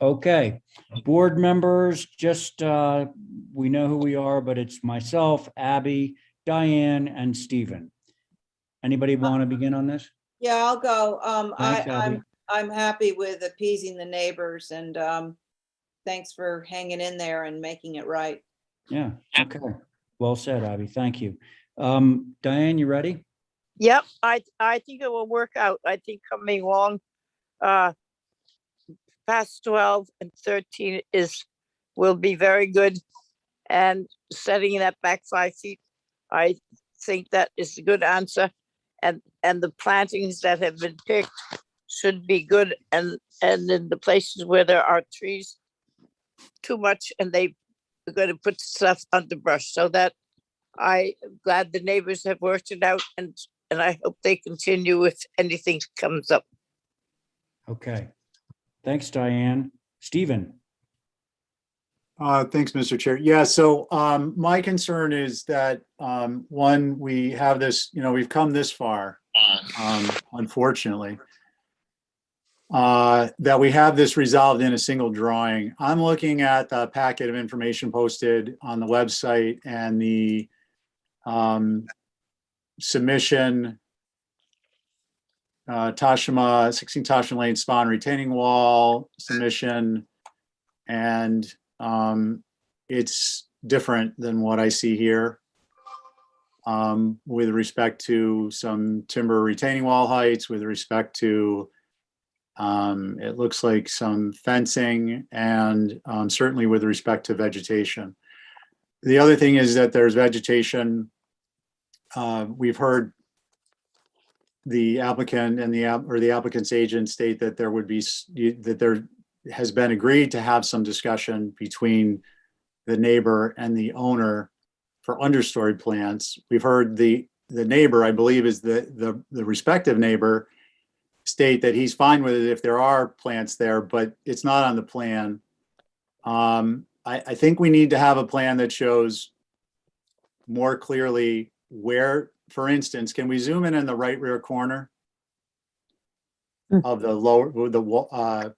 Okay, board members, just, we know who we are, but it's myself, Abby, Diane, and Stephen. Anybody want to begin on this? Yeah, I'll go. Thanks, Abby. I'm happy with appeasing the neighbors and thanks for hanging in there and making it right. Yeah, okay. Well said, Abby. Thank you. Diane, you ready? Yep, I think it will work out. I think coming along past 12 and 13 will be very good. And setting that back 5 feet, I think that is a good answer. And the plantings that have been picked should be good. And in the places where there are trees too much and they are going to put stuff underbrush, so that I'm glad the neighbors have worked it out, and I hope they continue if anything comes up. Okay. Thanks, Diane. Stephen? Thanks, Mr. Chair. Yeah, so my concern is that, one, we have this, we've come this far, unfortunately, that we have this resolved in a single drawing. I'm looking at the packet of information posted on the website and the submission, 16 Tashima Lane Spawn retaining wall submission, and it's different than what I see here with respect to some timber retaining wall heights, with respect to it looks like some fencing, and certainly with respect to vegetation. The other thing is that there's vegetation. We've heard the applicant and the applicant's agent state that there would be, that there has been agreed to have some discussion between the neighbor and the owner for understory plants. We've heard the neighbor, I believe is the respective neighbor, state that he's fine with it if there are plants there, but it's not on the plan. I think we need to have a plan that shows more clearly where, for instance, can we zoom in the right rear corner of the lower, the wall?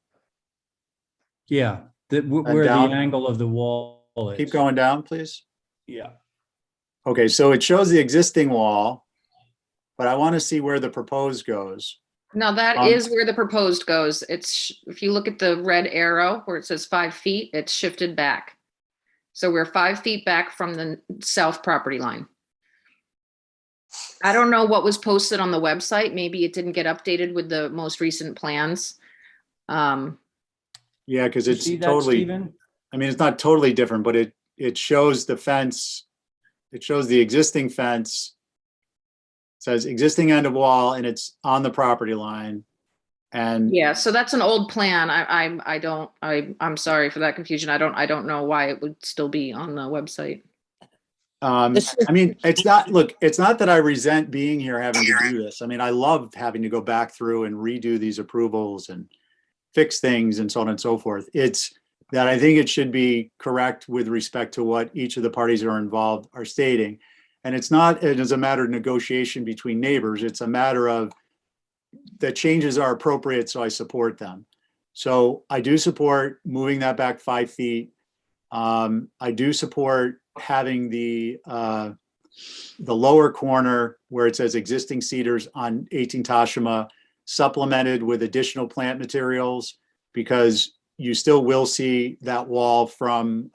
Yeah, where the down. angle of the wall is. Keep going down, please. Yeah. Okay, so it shows the existing wall, but I want to see where the proposed goes. Now that is where the proposed goes. It's, if you look at the red arrow where it says 5 feet, it's shifted back. So we're 5 feet back from the south property line. I don't know what was posted on the website. Maybe it didn't get updated with the most recent plans. Yeah, because You it's see that, totally, Stephen? I mean, it's not totally different, but it shows the fence. It shows the existing fence. It says existing end of wall, and it's on the property line. And Yeah, so that's an old plan. I'm sorry for that confusion. I don't know why it would still be on the website. I mean, it's not, look, it's not that I resent being here having to do this. I mean, I love having to go back through and redo these approvals and fix things and so on and so forth. It's that I think it should be correct with respect to what each of the parties that are involved are stating. And it's not as a matter of negotiation between neighbors. It's a matter of the changes are appropriate, so I support them. So I do support moving that back 5 feet. I do support having the lower corner where it says existing cedars on 18 Tashima supplemented with additional plant materials, because you still will see that wall from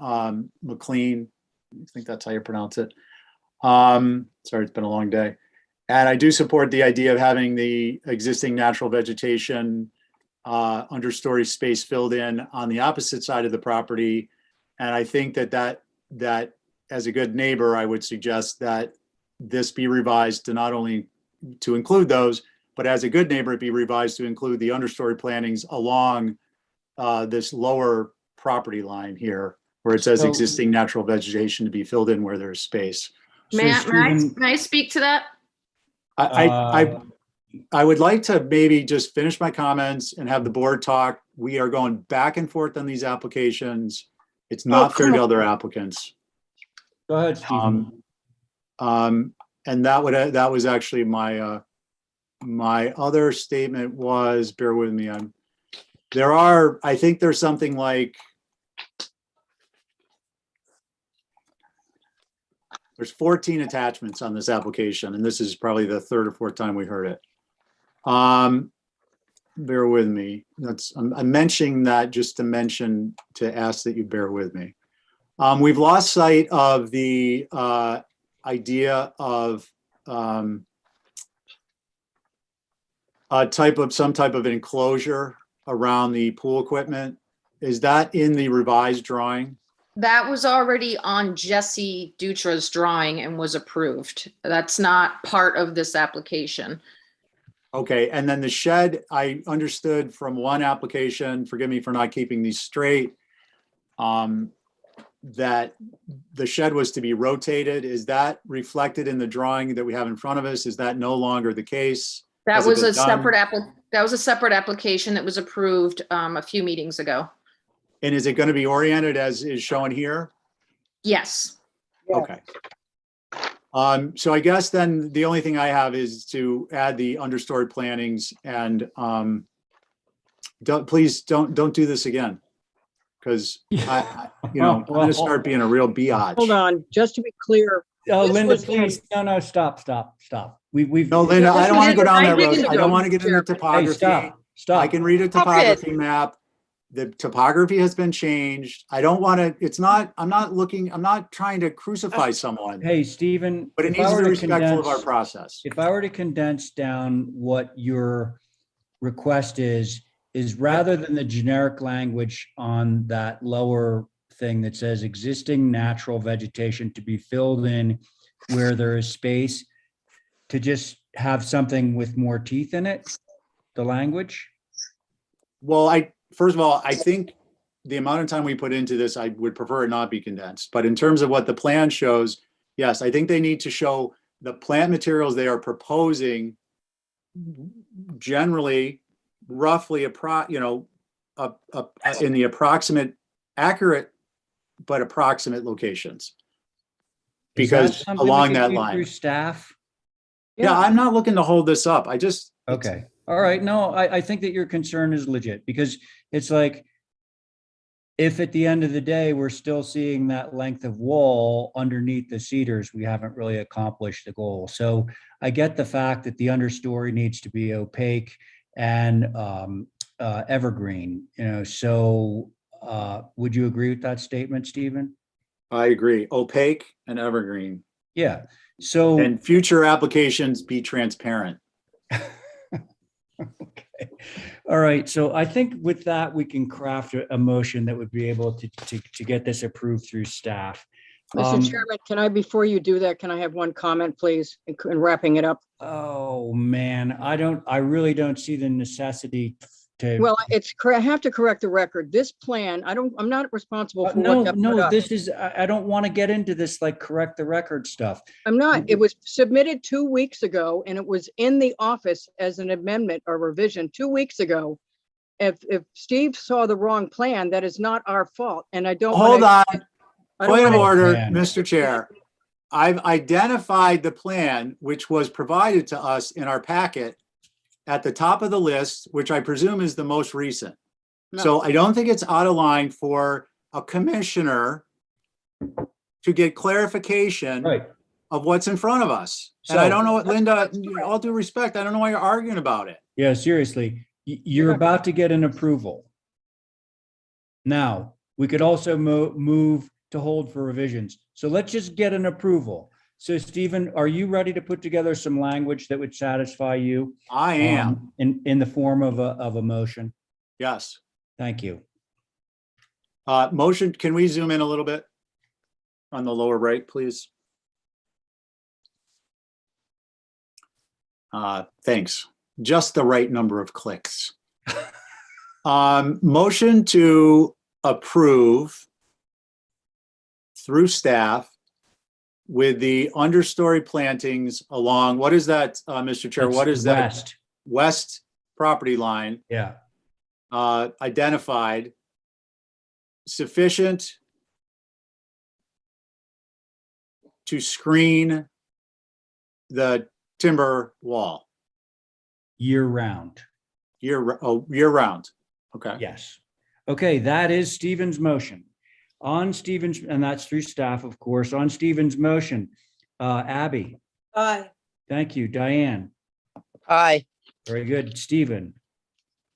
McLean. I think that's how you pronounce it. Sorry, it's been a long day. And I do support the idea of having the existing natural vegetation understory space filled in on the opposite side of the property. And I think that as a good neighbor, I would suggest that this be revised to not only to include those, but as a good neighbor, it be revised to include the understory plantings along this lower property line here, where it says So- existing natural vegetation to be filled in where there's space. May I, Stephen- may I speak to that? I would like to maybe just finish my comments and have the board talk. We are going back and forth on these applications. It's not fair to other applicants. Go ahead, Stephen. And that was actually my my other statement was, bear with me, I think there's something like, there's 14 attachments on this application, and this is probably the third or fourth time we heard it. Bear with me. I'm mentioning that just to ask that you bear with me. We've lost sight of the idea of some type of an enclosure around the pool equipment. Is that in the revised drawing? That was already on Jesse Dutra's drawing and was approved. That's not part of this application. Okay, and then the shed, I understood from one application, forgive me for not keeping these straight, that the shed was to be rotated. Is that reflected in the drawing that we have in front of us? Is that no longer the case? That Has it was been a done? separate application that was approved a few meetings ago. And is it going to be oriented as is shown here? Yes. Okay. So I guess then the only thing I have is to add the understory plantings and please don't do this again. Because I'm going to start being a real biatch. Hold on, just to be clear. Oh, this Linda, was- please, no, stop. We've. No, Linda, I don't want to go down that road. didn't I don't go, want to get into Chairman. topography. Hey, stop. I can read a topography map. The topography has been changed. I don't want to, I'm not trying to crucify someone, Hey, Stephen. but it if I needs to were be to respectful of our condense- process. If I were to condense down what your request is rather than the generic language on that lower thing that says existing natural vegetation to be filled in where there is space, to just have something with more teeth in it, the language? Well, first of all, I think the amount of time we put into this, I would prefer it not be condensed. But in terms of what the plan shows, yes, I think they need to show the plant materials they are proposing generally, roughly, in the approximate, accurate, but approximate locations. Is that Because something we along could that do line. through staff? Yeah, I'm not looking to hold this up. Okay. All right. No, I think that your concern is legit, because it's like, if at the end of the day, we're still seeing that length of wall underneath the cedars, we haven't really accomplished the goal. So I get the fact that the understory needs to be opaque and evergreen, so would you agree with that statement, Stephen? I agree. Opaque and evergreen. Yeah. So. And future applications be transparent. Okay. All right. So I think with that, we can craft a motion that would be able to get this approved through staff. Mr. Chairman, can I, before you do that, can I have one comment, please, in wrapping it up? Oh, man, I really don't see the necessity to. Well, I have to correct the record. This plan, I'm not responsible for what got put No, up. this is, I don't want to get into this, like, correct the record stuff. I'm not. It was submitted 2 weeks ago and it was in the office as an amendment or revision 2 weeks ago. if Steve saw the wrong plan, that is not our fault, and I don't. Hold wanna- on. I don't Point of wanna- order, Man. Mr. Chair. I've identified the plan which was provided to us in our packet at the top of the list, which I presume is the most recent. So I don't think it's out of line for a commissioner to get clarification Right. of what's in front of us. And I So- don't know what, Linda, all due respect, I don't know why you're arguing about it. Yeah, seriously, you're about to get an approval. Now, we could also move to hold for revisions. So let's just get an approval. So Stephen, are you ready to put together some language that would satisfy you? I am, In the form of a motion? yes. Thank you. Motion, can we zoom in a little bit on the lower right, please? Thanks. Just the right number of clicks. Motion to approve through staff with the understory plantings along, what is that, Mr. Chair? What is that? West. West property line, Yeah, identified, sufficient to screen the timber wall year round. year round. Okay. Yes. Okay, that is Stephen's motion. On Stephen's, and that's through staff, of course, on Stephen's motion, Abby, Aye. thank you. Diane, Aye. very good. Stephen,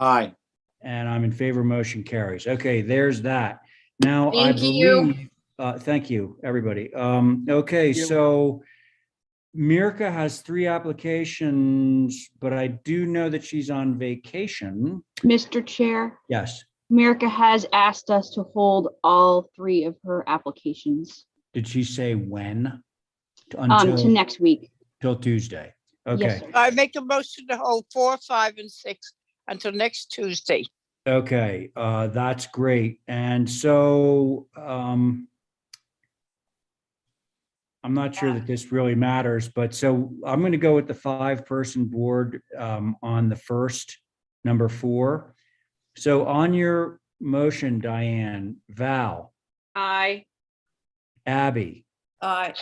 Aye. and I'm in favor, motion carries. Okay, there's that. Now, I Thank you. believe, thank you, everybody. Okay, so Mirka has 3 applications, but I do know that she's on vacation. Mr. Chair, Yes. Mirica has asked us to hold all 3 of her applications Did she say when? to Until, next week. till Tuesday. Yes, Okay, sir. I make a motion to hold 4, 5, and 6 until next Tuesday. okay, that's great. And so, I'm not sure that this really matters, but so I'm going to go with the 5-person board on the first, number 4. So on your motion, Diane, Val, Aye. Abby, Aye.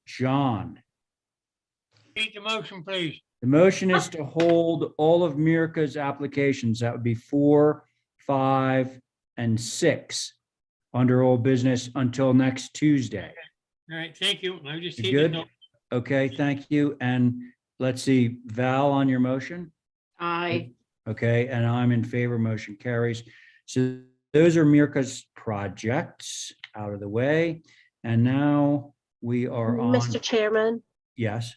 John. Repeat the motion, please. The motion is to hold all of Mirka's applications. That would be 4, 5, and 6 under old business until next Tuesday. All right, thank you. I just You hit the good? note. Okay, thank you. And let's see, Val on your motion? Aye. Okay, and I'm in favor, motion carries. So those are Mirka's projects out of the way. And now we are on, Mr. Chairman, yes,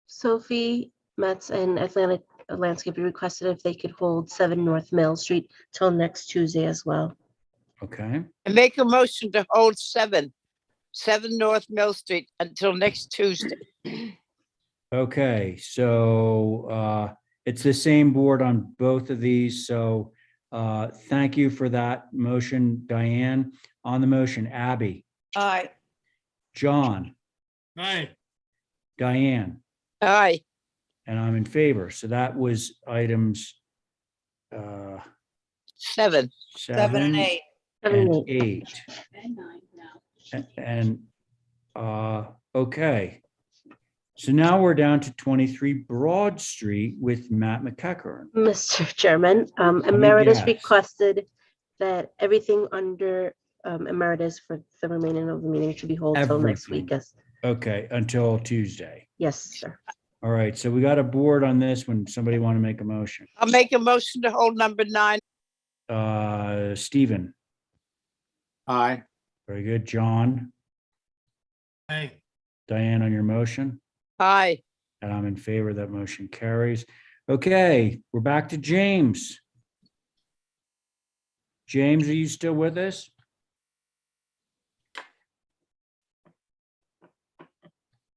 Sophie Metz and Atlantic Landscaping requested if they could hold 7 North Mill Street till next Tuesday as well. okay. I make a motion to hold 7 North Mill Street until next Tuesday. Okay, so it's the same board on both of these, so thank you for that motion, Diane. On the motion, Abby, Aye. John, Aye. Diane, Aye. and I'm in favor. So that was items 7. 7 and 8. 7 and and 8. 8. And okay. So now we're down to 23 Broad Street with Matt McEachern. Mr. Chairman, Emeritus yes. requested that everything under Emeritus for the remaining of the meeting should be held till next Everything. week. Yes, Okay, until Tuesday. yes, sir. All right, so we got a board on this one. Somebody want to make a motion? I'll make a motion to hold number 9. Stephen, Aye. very good. John, Aye. Diane on your motion, Aye. and I'm in favor. That motion carries. Okay, we're back to James. James, are you still with us?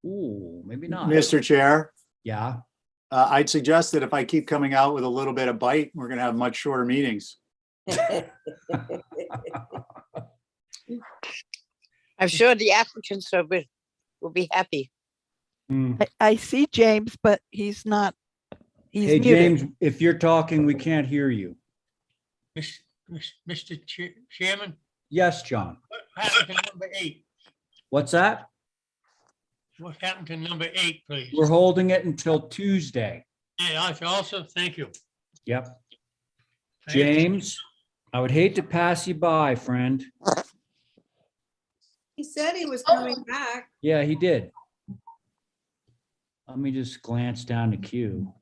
Ooh, maybe not. Mr. Chair, Yeah, I'd suggest that if I keep coming out with a little bit of bite, we're gonna have much shorter meetings. I'm sure the applicants will be happy. Hmm, I see James, but he's not He's Hey, muted. James, if you're talking, we can't hear you. Mr. Chairman, Yes, John. what happened to number 8? What's that? What happened to number 8, please? We're holding it until Tuesday. Yeah, also, thank you. Yep. James, I would hate to pass you by, friend. He said he was coming back. Yeah, he did. Let me just glance down the queue.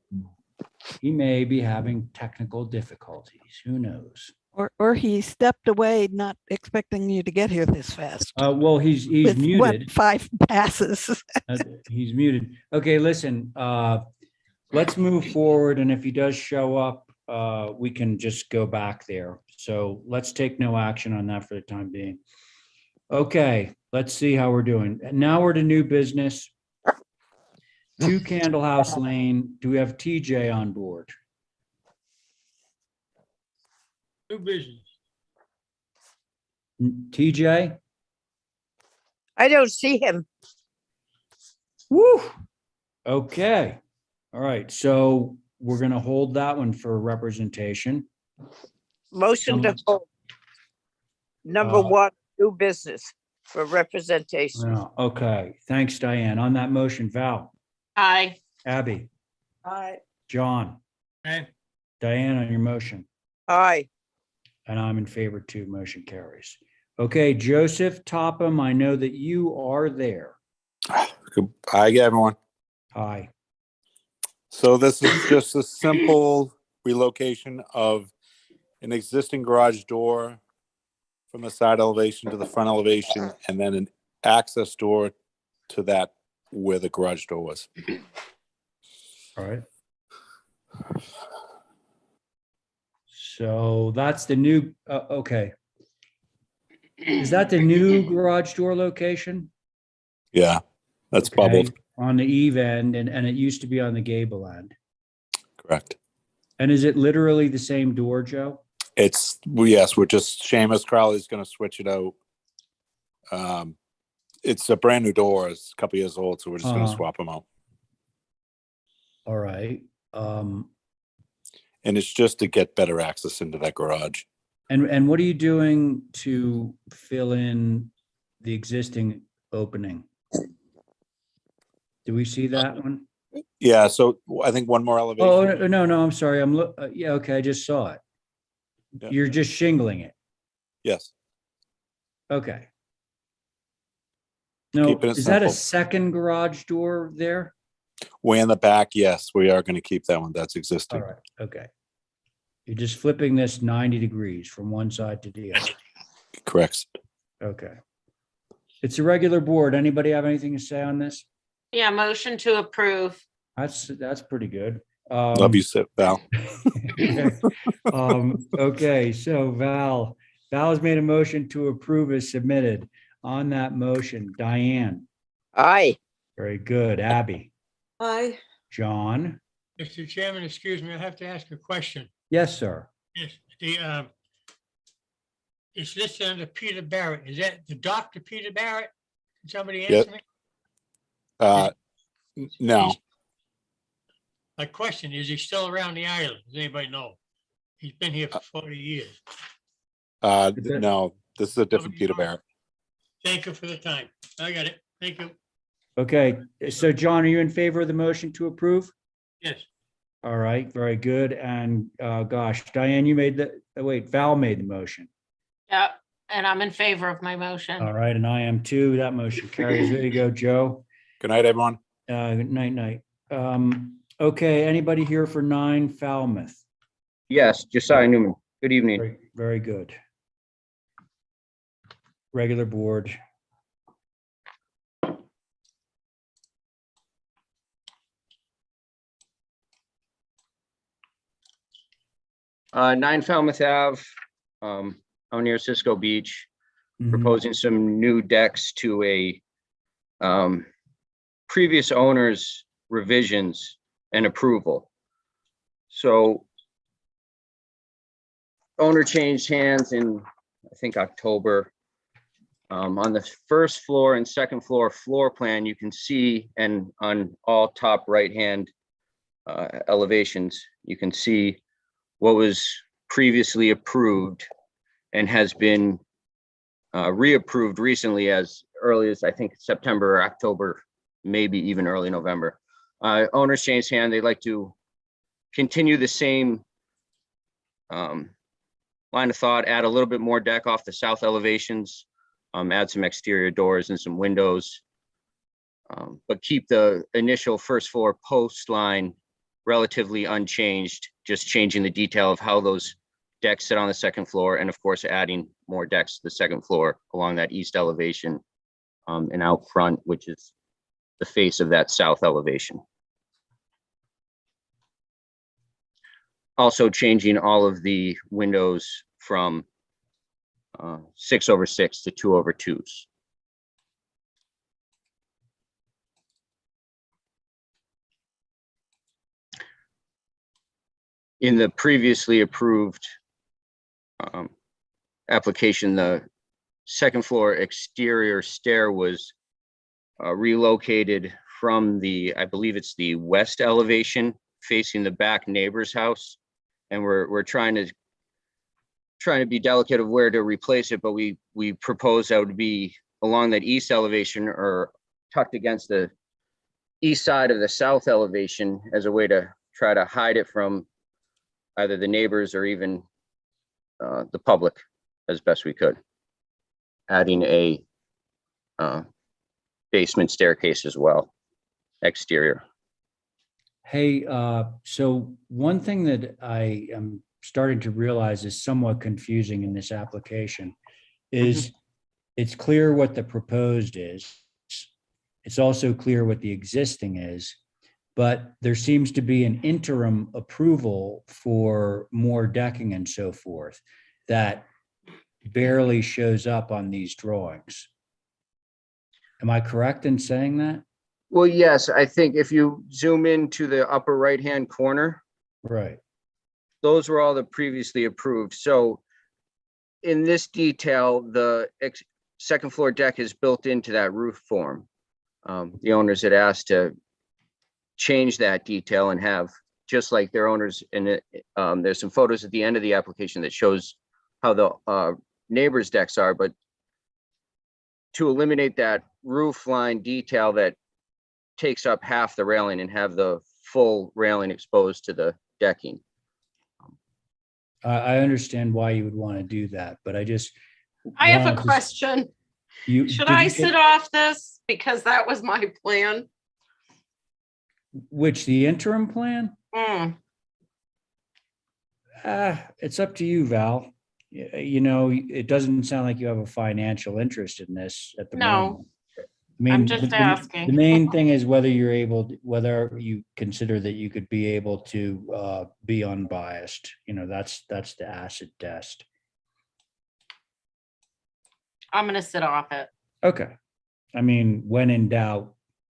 He may be having technical difficulties. Who knows? Or he stepped away, not expecting you to get here this fast. Well, he's With what, muted. 5 passes? He's muted. Okay, listen, let's move forward. And if he does show up, we can just go back there. So let's take no action on that for the time being. Okay, let's see how we're doing. Now we're to new business. 2 Candlehouse Lane. Do we have TJ on board? New business. TJ? I don't see him. Woo. Okay. All right. So we're going to hold that one for representation. Motion to hold. Number 1, new business for representation. Yeah, okay. Thanks, Diane. On that motion, Val, Aye. Abby, Aye. John, Aye. Diane on your motion, Aye. and I'm in favor too. Motion carries. Okay, Joseph Topham, I know that you are there. Hi, everyone. Hi. So this is just a simple relocation of an existing garage door from the side elevation to the front elevation, and then an access door to that where the garage door was. All right. So that's the new, okay. Is that the new garage door location? Yeah, that's Okay, bubbled. on the eve end, and it used to be on the gable end. Correct. And is it literally the same door, Joe? Yes, we're just, Seamus Crowley's going to switch it out. It's a brand new door. It's a couple years old, so we're just going to swap them out. All right. And it's just to get better access into that garage. And what are you doing to fill in the existing opening? Do we see that one? Yeah, so I think one more elevation. Oh, no, I'm sorry. Yeah, okay, I just saw it. Yeah. You're just shingling it. Yes. Okay. No, Keeping it is that a simple. second garage door there? Way in the back, yes, we are going to keep that one. That's All existing. right, okay. You're just flipping this 90 degrees from one side to the other. Correct. Okay. It's a regular board. Anybody have anything to say on this? Yeah, motion to approve. That's pretty good. Love you, Val. Okay, so Val has made a motion to approve as submitted. On that motion, Diane. Aye. Very good. Abby. Aye. John. Mr. Chairman, excuse me, I have to ask a question. Yes, sir. Yes, it's listed under Peter Barrett. Is that the Dr. Peter Barrett? Can somebody answer me? No, My question is, he still around the island? Does anybody know? He's been here for 40 years. no, this is a different Peter Barrett. Thank you for the time. I got it. Thank you. Okay, so John, are you in favor of the motion to approve? Yes. All right, very good. And gosh, Diane, you made Val made the motion. Yeah, and I'm in favor of my motion. All right, and I am too. That motion carries. There you go, Joe. Good night, everyone. Good night. Okay, anybody here for 9 Falmouth? Yes, Josiah Newman. Good evening. Very, very good. Regular board. Nine Falmouth Ave, out near Cisco Beach, Mhm. proposing some new decks to a previous owner's revisions and approval. So owner changed hands in, I think, October. On the first floor and second floor plan, you can see, and on all top right-hand elevations, you can see what was previously approved and has been reapproved recently as early as I think September or October, maybe even early November. Owners changed hand. They'd like to continue the same line of thought, add a little bit more deck off the south elevations, add some exterior doors and some windows, but keep the initial first floor post line relatively unchanged, just changing the detail of how those decks sit on the second floor, and of course, adding more decks to the second floor along that east elevation and out front, which is the face of that south elevation. Also changing all of the windows from 6/6 to 2/2s. In the previously approved application, the second floor exterior stair was relocated from the, I believe it's the west elevation facing the back neighbor's house. And we're trying to be delicate of where to replace it, but we propose that would be along that east elevation or tucked against the east side of the south elevation as a way to try to hide it from either the neighbors or even the public as best we could. Adding a basement staircase as well, exterior. Hey, so one thing that I am starting to realize is somewhat confusing in this application is it's clear what the proposed is. It's also clear what the existing is, but there seems to be an interim approval for more decking and so forth that barely shows up on these drawings. Am I correct in saying that? Well, yes, I think if you zoom into the upper right-hand corner, right, those were all the previously approved. So in this detail, the second floor deck is built into that roof form. The owners had asked to change that detail and have, just like their owners, and there's some photos at the end of the application that shows how the neighbors' decks are, but to eliminate that roof line detail that takes up half the railing and have the full railing exposed to the decking. I understand why you would want to do that, but I have a question. Should I sit off this? Because that was my plan. Which, the interim plan? It's up to you, Val. You know, it doesn't sound like you have a financial interest in this at the moment. I mean, I'm just asking. The main thing is whether you consider that you could be able to be unbiased. You know, that's the acid test. I'm going to sit off it. Okay. I mean, when in doubt,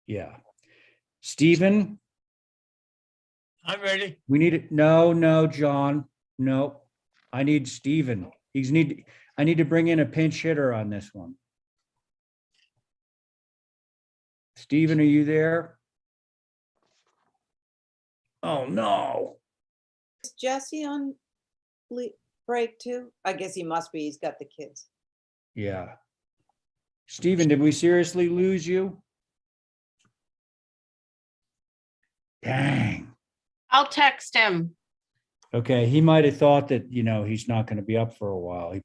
yeah. Stephen? I'm ready. We need it. No, John. No, I need Stephen. I need to bring in a pinch hitter on this one. Stephen, are you there? Oh, no. Is Jesse on break too? I guess he must be. He's got the kids. Yeah. Stephen, did we seriously lose you? Dang. I'll text him. Okay, he might have thought that, you know, he's not going to be up for a while.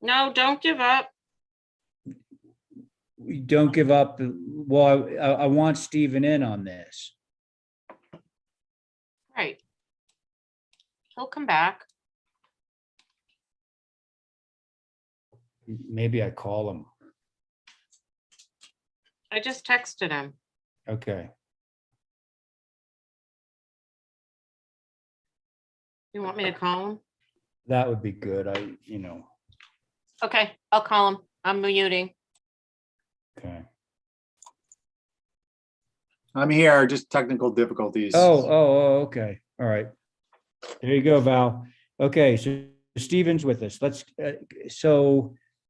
No, don't give up. Don't give up. Well, I want Stephen in on this. Right. He'll come back. Maybe I call him. I just texted him. Okay. You want me to call him? That would be good. Okay, I'll call him. I'm muting. Okay. I'm here, just technical difficulties. Oh, okay. All right. There you go, Val. Okay, so Stephen's with us.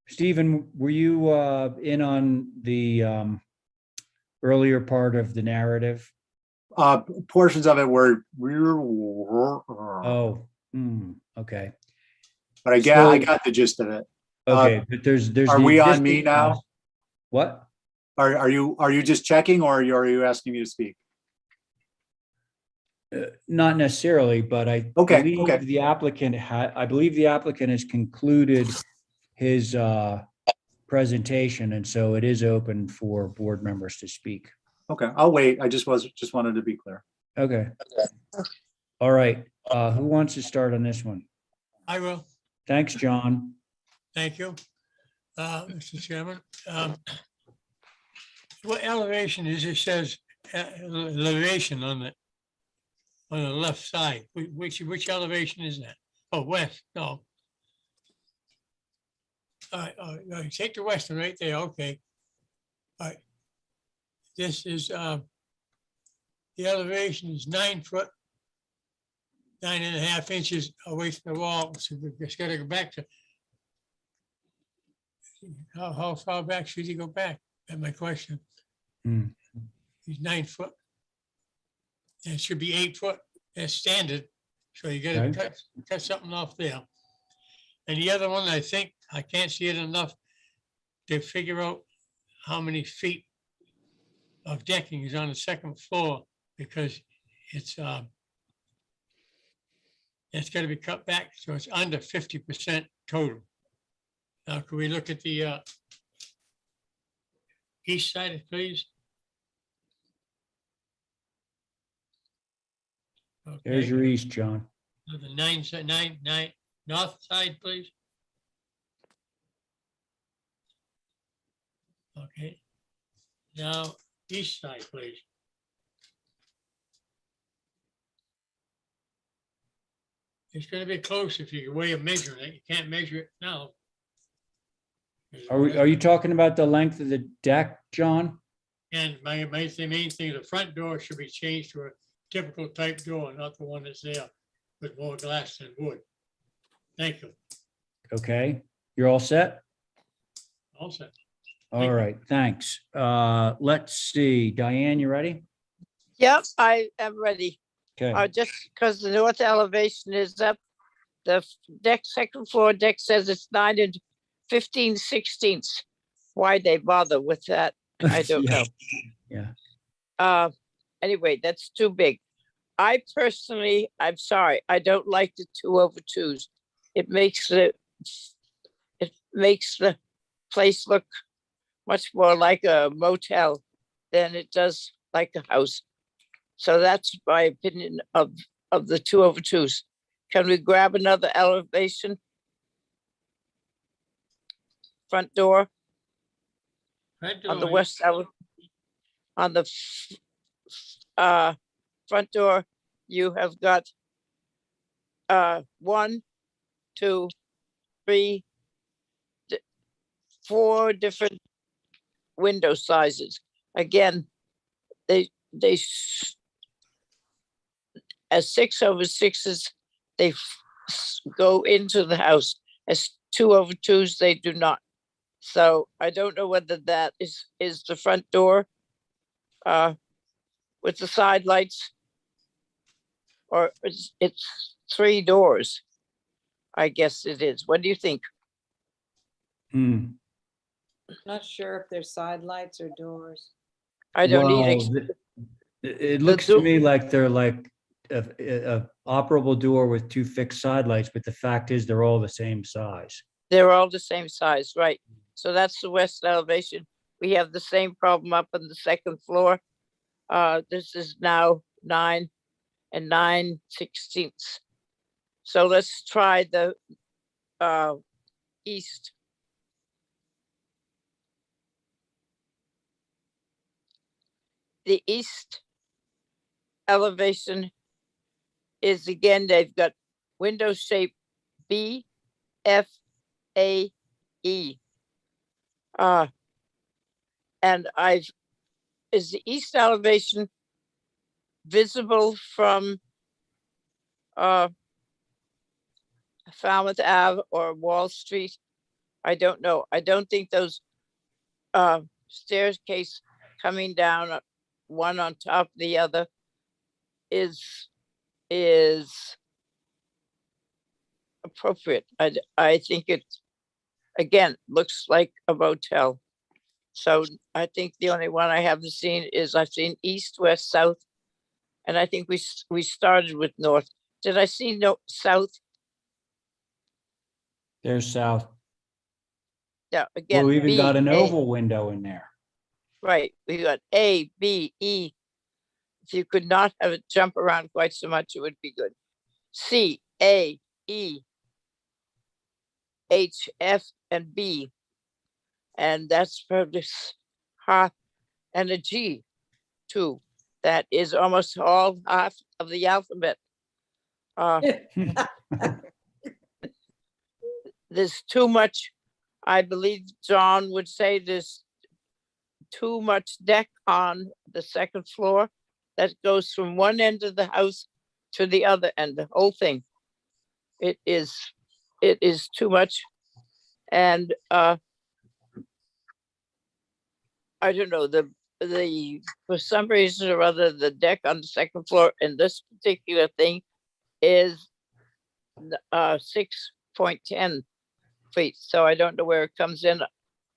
Stephen, were you in on the earlier part of the narrative? Portions of it were, Oh, okay. but I got the gist of it. Okay, but there's Are the we on me existing now? house. What? Are you just checking, or are you asking me to speak? Not necessarily, but I Okay, believe okay. the applicant I believe the applicant has concluded his presentation, and so it is open for board members to speak. Okay, I'll wait. I just wanted to be clear. Okay. All right. Who wants to start on this one? I will. Thanks, John. Thank you. Mr. Chairman. What elevation is it? Says elevation on the left side. Which elevation is that? Oh, west. No. All right, take the western right there. Okay. All right. This is the elevation is 9 foot, 9.5 inches away from the wall. So we just got to go back to how far back should he go back? That's my question. He's 9 foot. And it should be 8 foot. That's standard. So you got to cut something off there. And the other one, I think I can't see it enough to figure out how many feet of decking is on the second floor, because it's got to be cut back, so it's under 50% total. Now, can we look at the east side, please? There's Okay, your east, John. the nine north side, please. Okay, now east side, please. It's going to be close if you way of measuring it. You can't measure it now. Are you talking about the length of the deck, John? And the main thing, the front door should be changed to a typical type door, not the one that's there with more glass than wood. Thank you. Okay, you're all set? All set. All right, thanks. Let's see. Diane, you ready? Yep, I am ready. Okay. Just because the north elevation is up, the deck, second floor deck says it's 9 15/16. Why they bother with that, I don't Yeah. know. Yeah. Anyway, that's too big. I personally, I'm sorry, I don't like the 2/2s. It makes the place look much more like a motel than it does like a house. So that's my opinion of the 2/2s. Can we grab another elevation? Front door on the west, on the front door, you have got 1, 2, 3, 4 different window sizes. Again, they as 6/6s, they go into the house. As 2/2s, they do not. So I don't know whether that is the front door with the side lights, or it's 3 doors. I guess it is. What do you think? Not sure if they're side lights or doors. I don't need It looks to me like they're like a operable door with 2 fixed side lights, but the fact is they're all the same size. They're all the same size, right? So that's the west elevation. We have the same problem up on the second floor. This is now 9 9/16. So let's try the east. The east elevation is, again, they've got window shape B, F, A, E. And is the east elevation visible from Falmouth Ave or Wall Street? I don't know. I don't think those staircase coming down, one on top of the other, is appropriate. I think it, again, looks like a motel. So I think the only one I haven't seen is I've seen east, west, south, and I think we started with north. Did I see no south? There's south. Yeah, again, Well, we even got B, an A. oval window in there. Right, we got A, B, E. If you could not have it jump around quite so much, it would be good. C, A, E, H, F, and B. And that's for this half, and a G too. That is almost all half of the alphabet. There's too much, I believe John would say there's too much deck on the second floor that goes from one end of the house to the other end, the whole thing. It is too much. And I don't know, the for some reason or other, the deck on the second floor in this particular thing is 6.10 feet. So I don't know where it comes in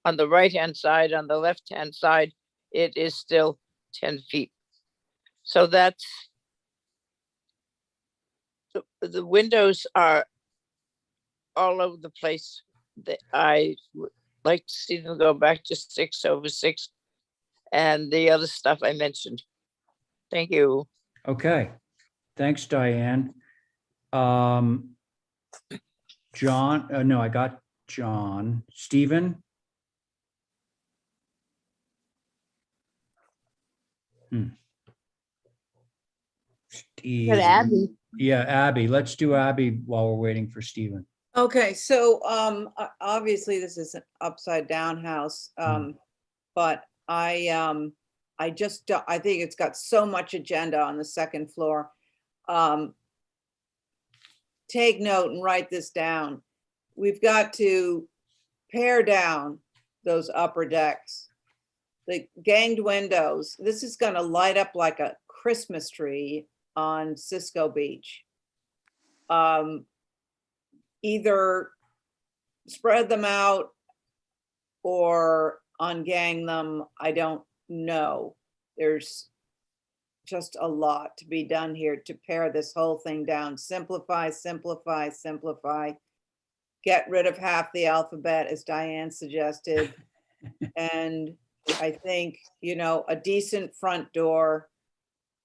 on the right-hand side. On the left-hand side, it is still 10 feet. So that's, the windows are all over the place. I would like to see them go back to 6/6 and the other stuff I mentioned. Thank you. Okay, thanks, Diane. John, no, I got John. Stephen? Got Abby. Yeah, Abby. Let's do Abby while we're waiting for Stephen. Okay, so obviously this is an upside down house, but I think it's got so much agenda on the second floor. Take note and write this down. We've got to pare down those upper decks. The ganged windows, this is gonna light up like a Christmas tree on Cisco Beach. Either spread them out or ungang them. I don't know. There's just a lot to be done here to pare this whole thing down. Simplify, simplify, simplify. Get rid of half the alphabet, as Diane suggested. And I think, a decent front door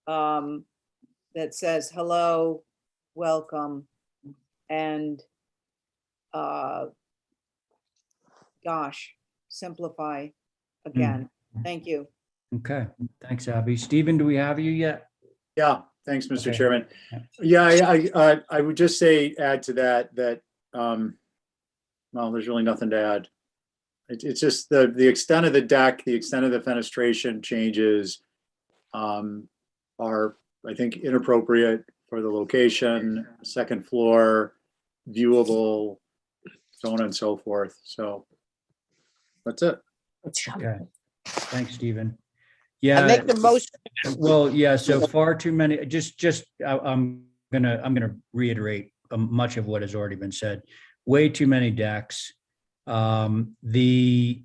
that says hello, welcome, and gosh, simplify again. Thank you. Okay, thanks, Abby. Stephen, do we have you yet? Yeah, thanks, Mr. Okay. Chairman. Yeah, I would just say, add to that, well, there's really nothing to add. It's just the extent of the deck, the extent of the fenestration changes are, I think, inappropriate for the location, second floor, viewable, so on and so forth. So that's it. Okay, thanks, Stephen. I Yeah. make the motion. Well, yeah, so far too many, I'm gonna reiterate much of what has already been said. Way too many decks. The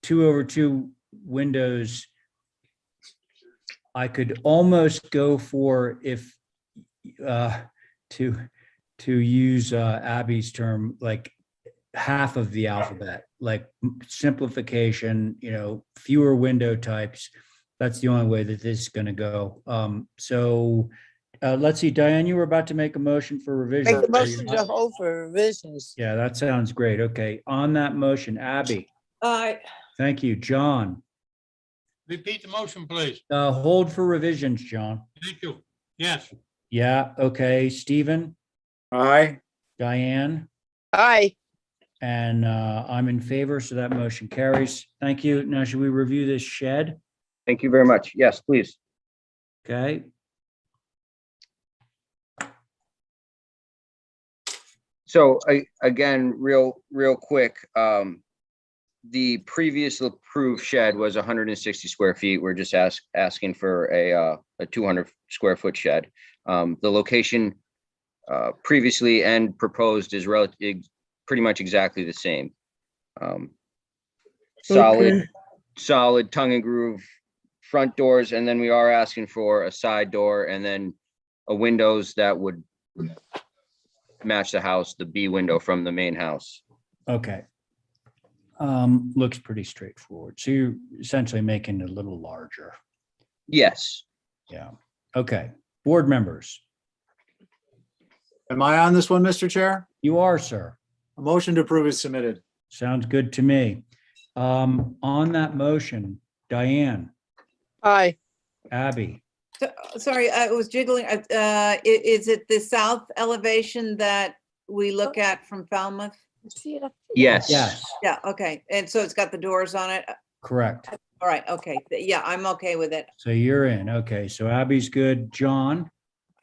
2/2 windows, I could almost go for, if to use Abby's term, like half of the alphabet, like simplification, fewer window types. That's the only way that this is going to go. Let's see, Diane, you were about to make a motion for revision. Make the motion to hold for revisions. Yeah, that sounds great. Okay, on that motion, Abby. Aye. Thank you. John? Repeat the motion, please. Hold for revisions, John. Thank you. Yes. Yeah, okay. Stephen? Aye. Diane? Aye. And I'm in favor, so that motion carries. Thank you. Now, should we review this shed? Thank you very much. Yes, please. Okay. So again, real quick, the previously approved shed was 160 square feet. We're just asking for a 200 square foot shed. The location previously and proposed is pretty much exactly the same. Solid tongue and groove front doors, and then we are asking for a side door and then a windows that would match the house, the B window from the main house. Okay. Looks pretty straightforward. So you're essentially making it a little larger. Yes. Yeah. Okay. Board members. Am I on this one, Mr. Chair? You are, sir. A motion to approve is submitted. Sounds good to me. On that motion, Diane, Aye. Abby, Sorry, I was jiggling. Is it the south elevation that we look at from Falmouth? Yes. yes, Yeah, okay. And so it's got the doors on it? correct. All right, okay. Yeah, I'm okay with it. So you're in. Okay. So Abby's good. John,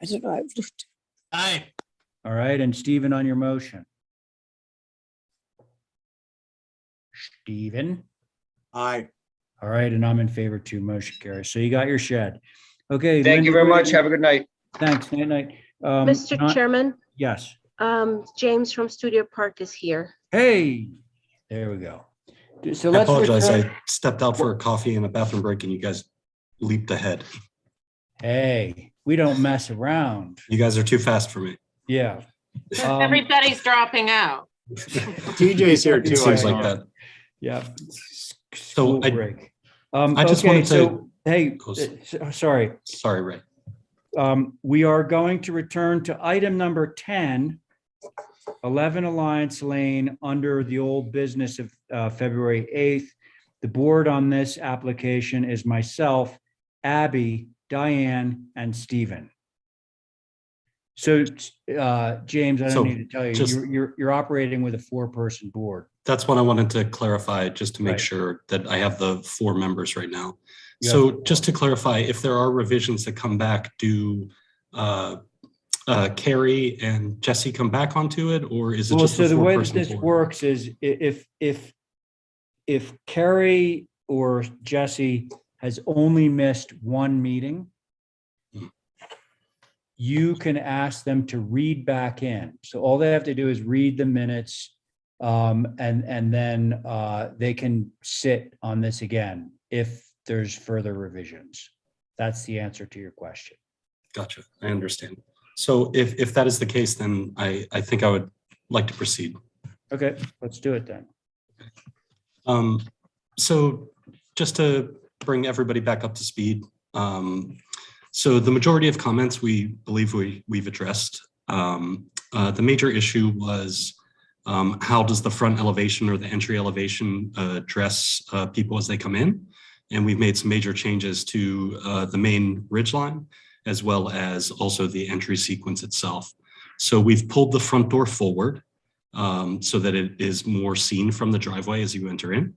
I don't know. I've looked. Aye. all right. And Stephen on your motion. Stephen. Aye. All right. And I'm in favor too. Motion carries. So you got your shed. Okay. Thank you Linda, very much. Have a good night. Thanks. Night night. Mr. Chairman, Yes. James from Studio Park is here. Hey, there we go. So I let's apologize. return- I stepped out for a coffee and a bathroom break and you guys leaped ahead. Hey, we don't mess around. You guys are too fast for me. Yeah. Everybody's dropping out. TJ's here too. It seems I like saw. that. Yeah. So I, break. I just Okay, wanted to. so, hey, sorry. Sorry, Ray. We are going to return to item number 10, 11 Alliance Lane under the old business of February 8th. The board on this application is myself, Abby, Diane, and Stephen. So, James, I don't So, need to tell you, just- you're operating with a 4-person board. That's what I wanted to clarify, just to make Right. sure that I have the 4 members right now. You So just to clarify, if there are revisions that come back, do Carrie and Jesse come back onto it, or is it Well, just so a the way that 4-person this board? works is if Carrie or Jesse has only missed one meeting, you can ask them to read back in. So all they have to do is read the minutes, and then they can sit on this again if there's further revisions. That's the answer to your question. Gotcha. I understand. So if that is the case, then I think I would like to proceed. Okay, let's do it then. So just to bring everybody back up to speed. So the majority of comments we believe we've addressed. The major issue was how does the front elevation or the entry elevation address people as they come in? And we've made some major changes to the main ridgeline, as well as also the entry sequence itself. So we've pulled the front door forward so that it is more seen from the driveway as you enter in.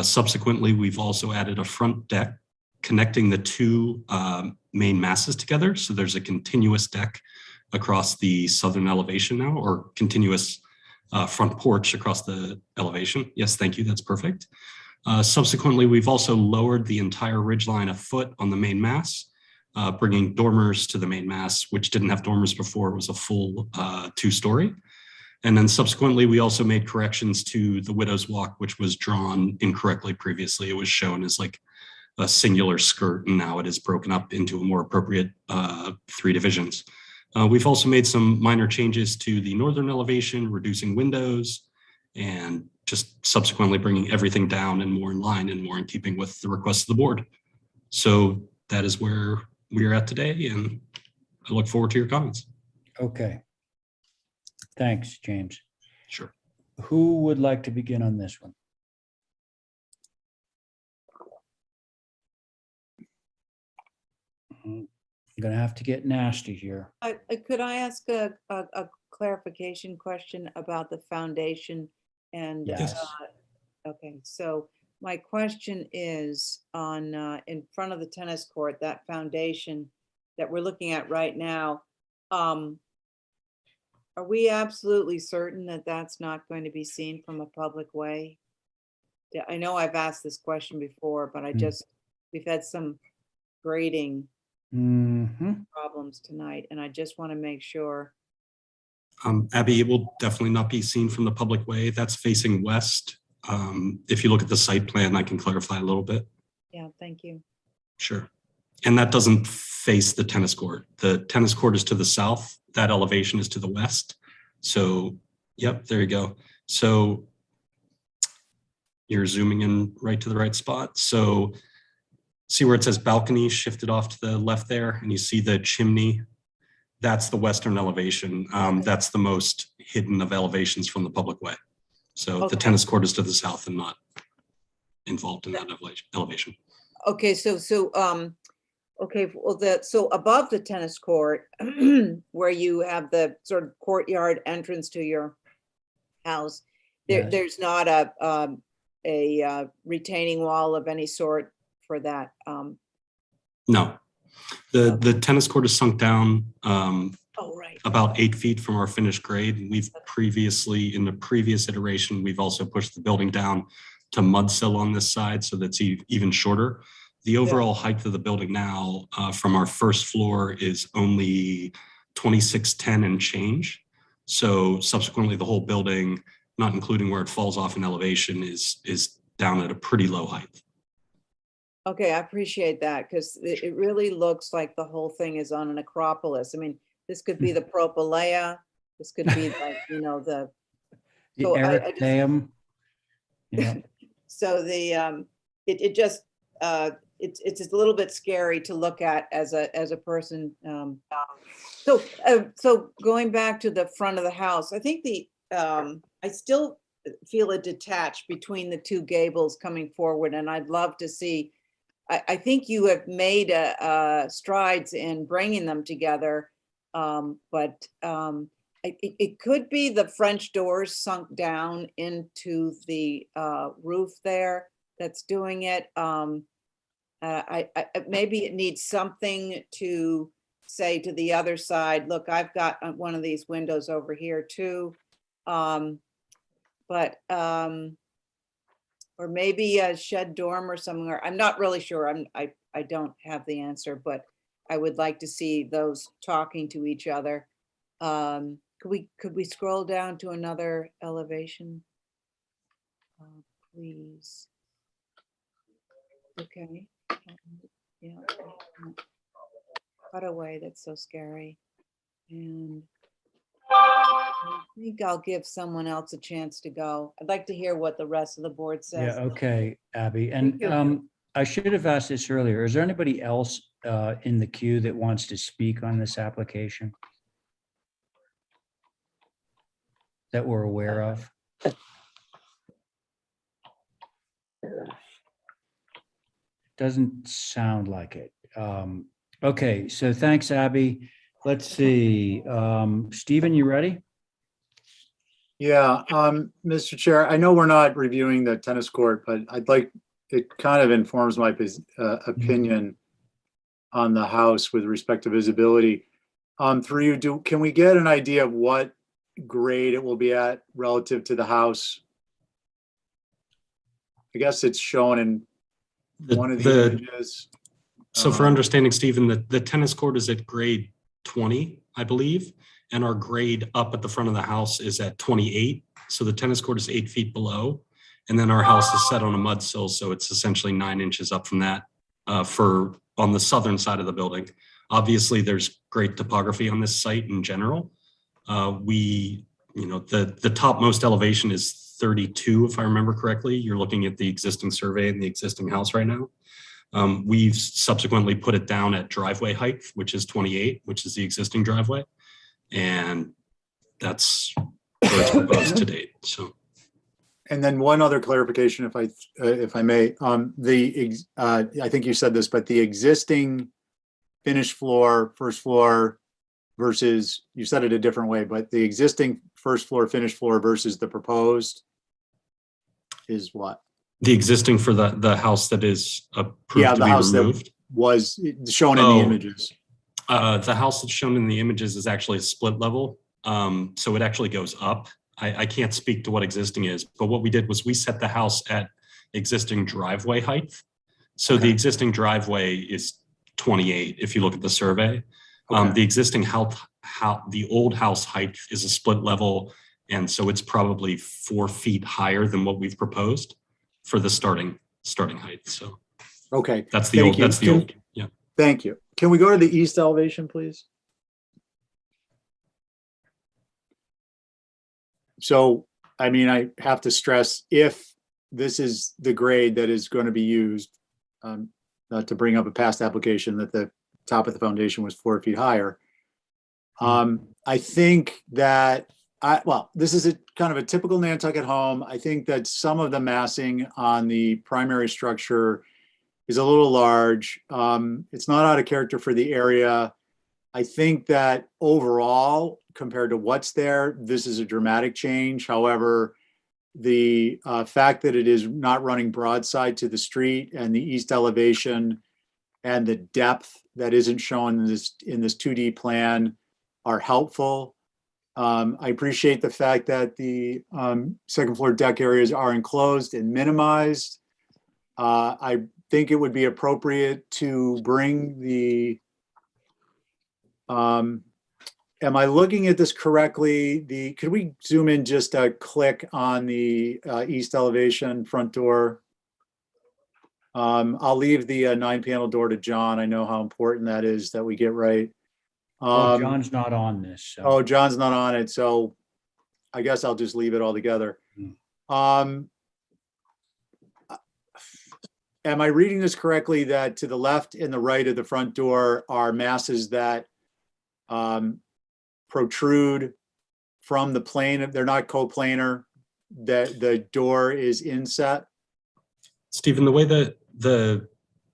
Subsequently, we've also added a front deck connecting the two main masses together. So there's a continuous deck across the southern elevation now, or continuous front porch across the elevation. Yes, thank you, that's perfect. Subsequently, we've also lowered the entire ridgeline a foot on the main mass, bringing dormers to the main mass, which didn't have dormers before. It was a full 2-story. And then subsequently, we also made corrections to the Widow's Walk, which was drawn incorrectly previously. It was shown as like a singular skirt, and now it is broken up into a more appropriate 3 divisions. We've also made some minor changes to the northern elevation, reducing windows, and just subsequently bringing everything down and more in line and more in keeping with the request of the board. So that is where we are at today, and I look forward to your comments. Okay. Thanks, James. Sure. Who would like to begin on this one? I'm gonna have to get nasty here. Could I ask a clarification question about the foundation? And, Yes. okay, so my question is on, in front of the tennis court, that foundation that we're looking at right now, Are we absolutely certain that that's not going to be seen from a public way? Yeah, I know I've asked this question before, but we've had some grading problems tonight, and I just want to make sure. Abby, it will definitely not be seen from the public way. That's facing west. If you look at the site plan, I can clarify a little bit. Yeah, thank you. Sure. And that doesn't face the tennis court. The tennis court is to the south. That elevation is to the west. So, yep, there you go. So you're zooming in right to the right spot. So see where it says balcony shifted off to the left there, and you see the chimney. That's the western elevation. That's the most hidden of elevations from the public way. So the tennis court is to the south and not involved in that elevation. Okay, so so above the tennis court, where you have the sort of courtyard entrance to your house, there's not a retaining wall of any sort for that. No, the tennis court is sunk down about 8 feet from our finished grade. We've previously, in the previous iteration, we've also pushed the building down to mud sill on this side, so that's even shorter. The overall height of the building now from our first floor is only 2610 and change. So subsequently, the whole building, not including where it falls off in elevation, is down at a pretty low height. Okay, I appreciate that, because it really looks like the whole thing is on an acropolis. I mean, this could be the Propylaea. This could be like, the Erechteum. Yeah. So it's a little bit scary to look at as a person. So going back to the front of the house, I think I still feel it detached between the two gables coming forward, and I'd love to see. I think you have made strides in bringing them together, but it could be the French doors sunk down into the roof there that's doing it. Maybe it needs something to say to the other side, look, I've got one of these windows over here too. Or maybe a shed dorm or somewhere. I'm not really sure. I don't have the answer, but I would like to see those talking to each other. Could we scroll down to another elevation? Please. Okay. Yeah. Cut away. That's so scary. And I think I'll give someone else a chance to go. I'd like to hear what the rest of the board says. Yeah, okay, Abby. And Thank you. I should have asked this earlier. Is there anybody else in the queue that wants to speak on this application that we're aware of? Doesn't sound like it. Okay, so thanks, Abby. Let's see. Stephen, you ready? Yeah, Mr. Chair, I know we're not reviewing the tennis court, but it kind of informs my opinion on the house with respect to visibility. Through you, can we get an idea of what grade it will be at relative to the house? I guess it's shown in one of the images. So for understanding, Stephen, the tennis court is at grade 20, I believe, and our grade up at the front of the house is at 28. So the tennis court is 8 feet below, and then our house is set on a mud sill, so it's essentially 9 inches up from that on the southern side of the building. Obviously, there's great topography on this site in general. The topmost elevation is 32, if I remember correctly. You're looking at the existing survey and the existing house right now. We've subsequently put it down at driveway height, which is 28, which is the existing driveway. And that's where it's proposed to date. So. And then one other clarification, if I may, I think you said this, but the existing finished floor, first floor versus, you said it a different way, but the existing first floor, finished floor versus the proposed is what? The existing for the house that is approved to be removed? That was shown in the images. The house that's shown in the images is actually a split level. So it actually goes up. I can't speak to what existing is, but what we did was we set the house at existing driveway height. So the existing driveway is 28, if you look at the survey. The existing the old house height is a split level, and so it's probably 4 feet higher than what we've proposed for the starting height. So Okay. that's the old. That's the old. Yeah. Thank you. Can we go to the east elevation, please? So, I mean, I have to stress, if this is the grade that is going to be used, not to bring up a past application that the top of the foundation was 4 feet higher. I think that well, this is a kind of a typical Nantucket home. I think that some of the massing on the primary structure is a little large. It's not out of character for the area. I think that overall, compared to what's there, this is a dramatic change. However, the fact that it is not running broadside to the street and the east elevation and the depth that isn't shown in this 2D plan are helpful. I appreciate the fact that the second floor deck areas are enclosed and minimized. I think it would be appropriate to bring the am I looking at this correctly? Could we zoom in just a click on the east elevation front door? I'll leave the 9-panel door to John. I know how important that is that we get right. John's not on this. So. Oh, John's not on it. So I guess I'll just leave it all together. Am I reading this correctly that to the left and the right of the front door are masses that protrude from the plane? They're not coplanar, that the door is inset? Stephen, the way that the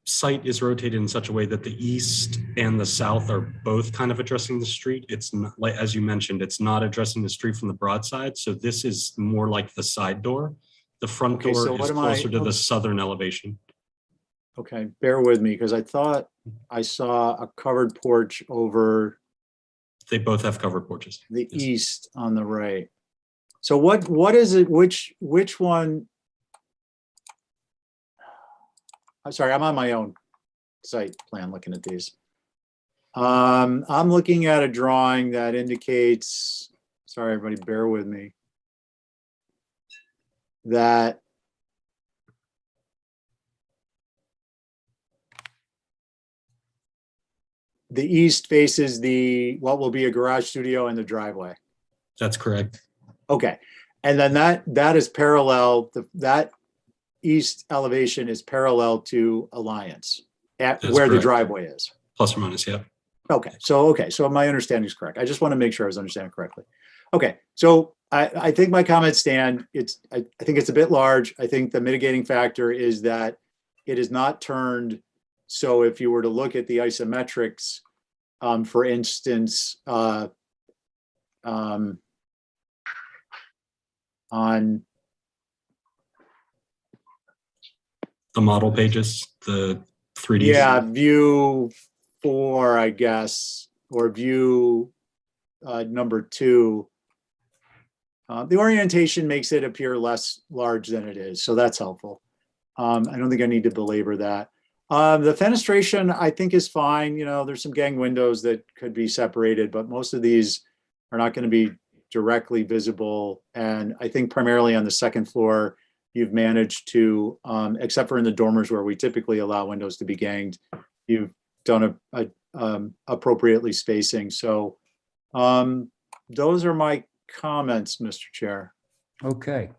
site is rotated in such a way that the east and the south are both kind of addressing the street. It's not, like, as you mentioned, it's not addressing the street from the broadside. So this is more like the side door. The front door is closer to the southern elevation. Okay, bear with me, because I thought I saw a covered porch over. They both have covered porches. The east on the right. So what is it? Which one? I'm sorry, I'm on my own site plan looking at these. I'm looking at a drawing that indicates, sorry, everybody, bear with me, that the east faces what will be a garage studio and the driveway. That's correct. Okay. And then that is parallel, that east elevation is parallel to Alliance at That's where the correct. driveway is. Plus or minus, yeah. Okay. So my understanding is correct. I just want to make sure I was understanding correctly. Okay. So I think my comments stand. I think it's a bit large. I think the mitigating factor is that it is not turned. So if you were to look at the isometrics, for instance, on the model pages, the 3D. Yeah, view 4, I guess, or view number 2. The orientation makes it appear less large than it is, so that's helpful. I don't think I need to belabor that. The fenestration, I think, is fine. You know, there's some gang windows that could be separated, but most of these are not going to be directly visible. And I think primarily on the second floor, you've managed to, except for in the dormers where we typically allow windows to be ganged, you've done appropriately spacing. So those are my comments, Mr. Chair. Okay.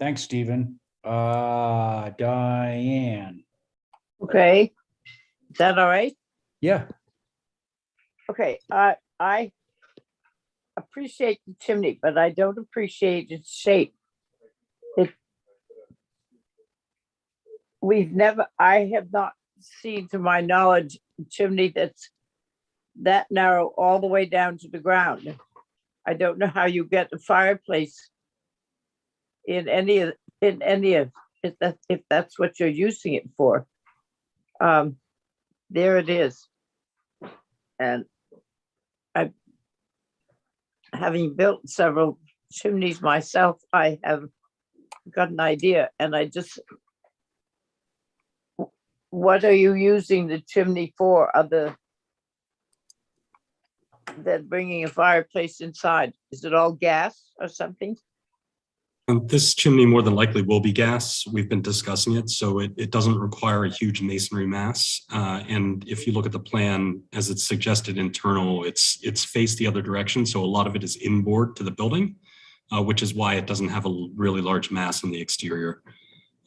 Thanks, Stephen. Diane. Okay, is that all right? Yeah. Okay, I appreciate the chimney, but I don't appreciate its shape. I have not seen, to my knowledge, a chimney that's that narrow all the way down to the ground. I don't know how you get the fireplace in any of if that's what you're using it for. There it is. And having built several chimneys myself, I have got an idea, and I just, what are you using the chimney for other than bringing a fireplace inside? Is it all gas or something? This chimney more than likely will be gas. We've been discussing it, so it doesn't require a huge masonry mass. And if you look at the plan, as it's suggested internal, it's faced the other direction. So a lot of it is inboard to the building, which is why it doesn't have a really large mass on the exterior.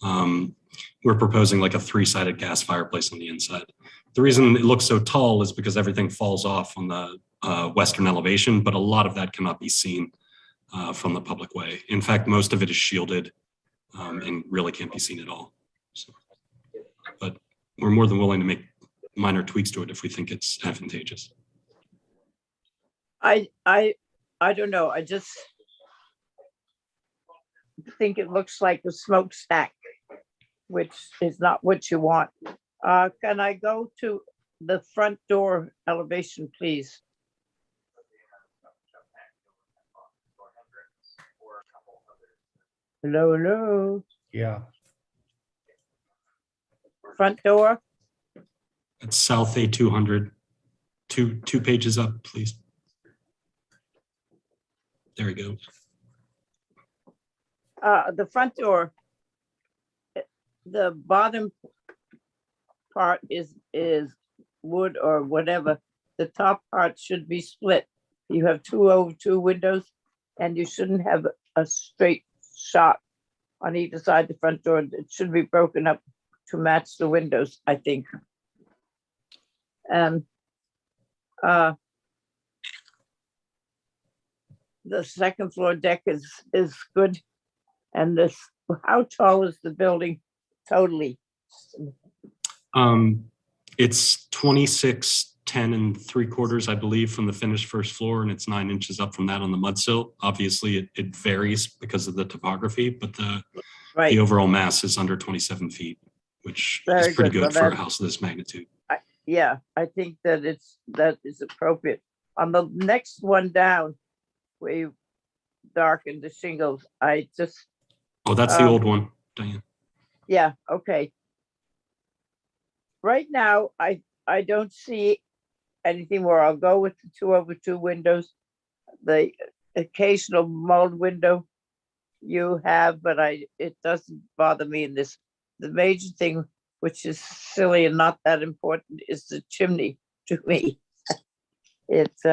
We're proposing like a 3-sided gas fireplace on the inside. The reason it looks so tall is because everything falls off on the western elevation, but a lot of that cannot be seen from the public way. In fact, most of it is shielded and really can't be seen at all. So, but we're more than willing to make minor tweaks to it if we think it's advantageous. I don't know. I just think it looks like a smokestack, which is not what you want. Can I go to the front door elevation, please? Hello, hello. Yeah. Front door. It's South A200. Two pages up, please. There we go. The front door, the bottom part is wood or whatever. The top part should be split. You have 2 over 2 windows, and you shouldn't have a straight shot on either side of the front door. It should be broken up to match the windows, I think. And the second floor deck is good. And this, how tall is the building totally? It's 26, 10 3/4, I believe, from the finished first floor, and it's 9 inches up from that on the mud sill. Obviously, it varies because of the topography, but the overall mass is under 27 feet, which is pretty good for a house of this magnitude. Yeah, I think that that is appropriate. On the next one down, where you darken the shingles, I just. Oh, that's the old one, Diane. Yeah, okay. Right now, I don't see anything where I'll go with the 2 over 2 windows. The occasional mulled window you have, but it doesn't bother me in this. The major thing, which is silly and not that important, is the chimney to me. It's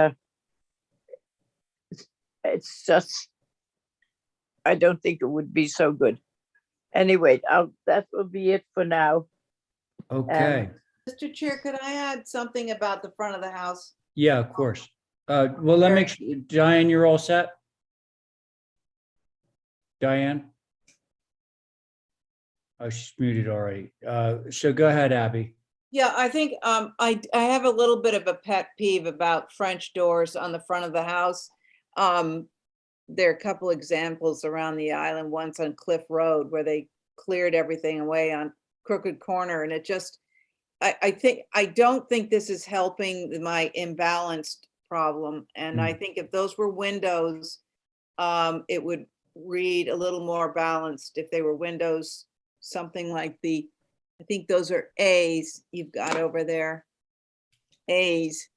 just, I don't think it would be so good. Anyway, that will be it for now. Okay. Mr. Chair, could I add something about the front of the house? Yeah, of course. Well, let me, Diane, you're all set? Diane? Oh, she's muted already. So go ahead, Abby. Yeah, I think I have a little bit of a pet peeve about French doors on the front of the house. There are a couple examples around the island, once on Cliff Road where they cleared everything away on Crooked Corner, and it just, I don't think this is helping my imbalanced problem. And I think if those were windows, it would read a little more balanced if they were windows, something like I think those are A's you've got over there, A's,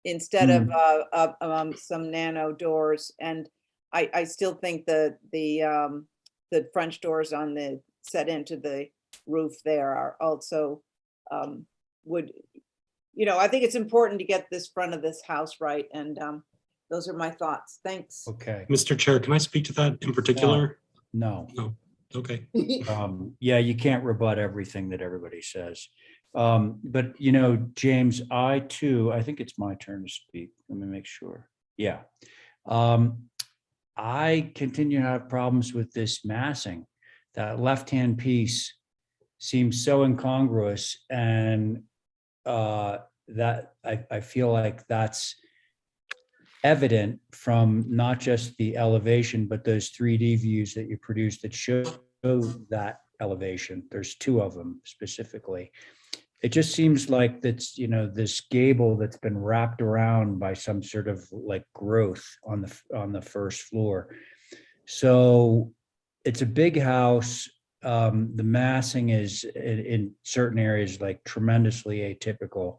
instead of some nano doors. And I still think the French doors on the set into the roof there are also I think it's important to get this front of this house right. And those are my thoughts. Thanks. Okay. Mr. Chair, can I speak to that in particular? No. No. Okay. Yeah, you can't rebut everything that everybody says. But James, I think it's my turn to speak. Let me make sure. Yeah. I continue to have problems with this massing. That left-hand piece seems so incongruous, and that I feel like that's evident from not just the elevation, but those 3D views that you produced that show that elevation. There's 2 of them specifically. it just seems like that's, this gable that's been wrapped around by some sort of like growth on the first floor. So it's a big house. The massing is in certain areas like tremendously atypical.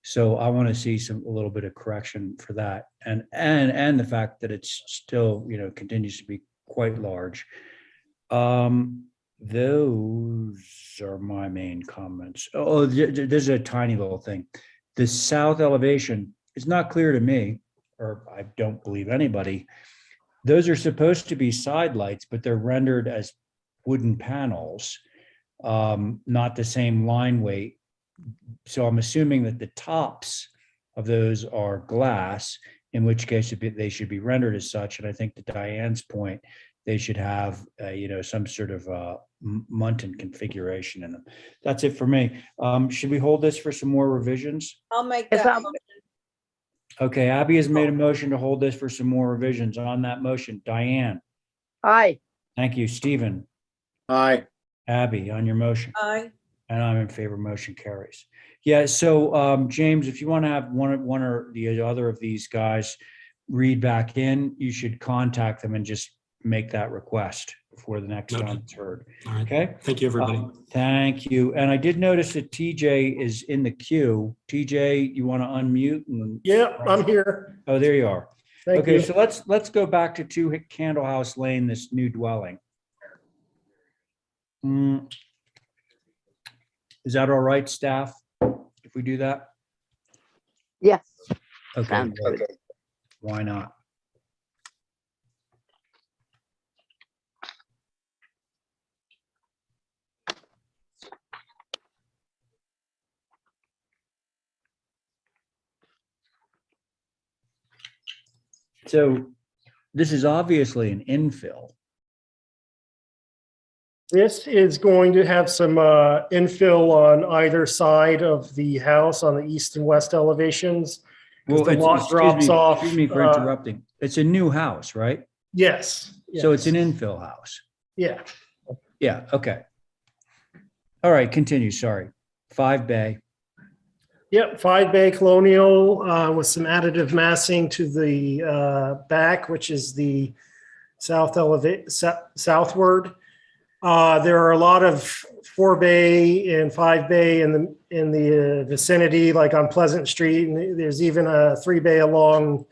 So I want to see a little bit of correction for that, and the fact that it's still, continues to be quite large. Those are my main comments. Oh, there's a tiny little thing. The south elevation is not clear to me, or I don't believe anybody. Those are supposed to be side lights, but they're rendered as wooden panels, not the same line weight. So I'm assuming that the tops of those are glass, in which case they should be rendered as such. And I think to Diane's point, they should have, some sort of Muntin configuration in them. That's it for me. Should we hold this for some more revisions? I'll make that. Okay, Abby has made a motion to hold this for some more revisions. On that motion, Diane. Aye. Thank you, Stephen. Aye. Abby, on your motion. Aye. And I'm in favor, motion carries. Yeah, so James, if you want to have one or the other of these guys read back in, you should contact them and just make that request before the next time it's heard. All right. Okay? Thank you, everybody. Thank you. And I did notice that TJ is in the queue. TJ, you want to unmute? Yeah, I'm here. Oh, there you are. Thank Okay, you. so let's go back to 2 Candle House Lane, this new dwelling. Is that all right, staff, if we do that? Yes. Okay. Sounds good. Why not? So this is obviously an infill. This is going to have some infill on either side of the house on the east and west elevations. 'Cause Well, the lot drops off. excuse me for interrupting. It's a new house, right? Yes. So it's an yes. infill house. Yeah. Yeah, okay. All right, continue, sorry. 5 bay. Yep, 5-bay colonial with some additive massing to the back, which is the southward. There are a lot of 4-bay and 5-bay in the vicinity, like on Pleasant Street, and there's even a 3-bay along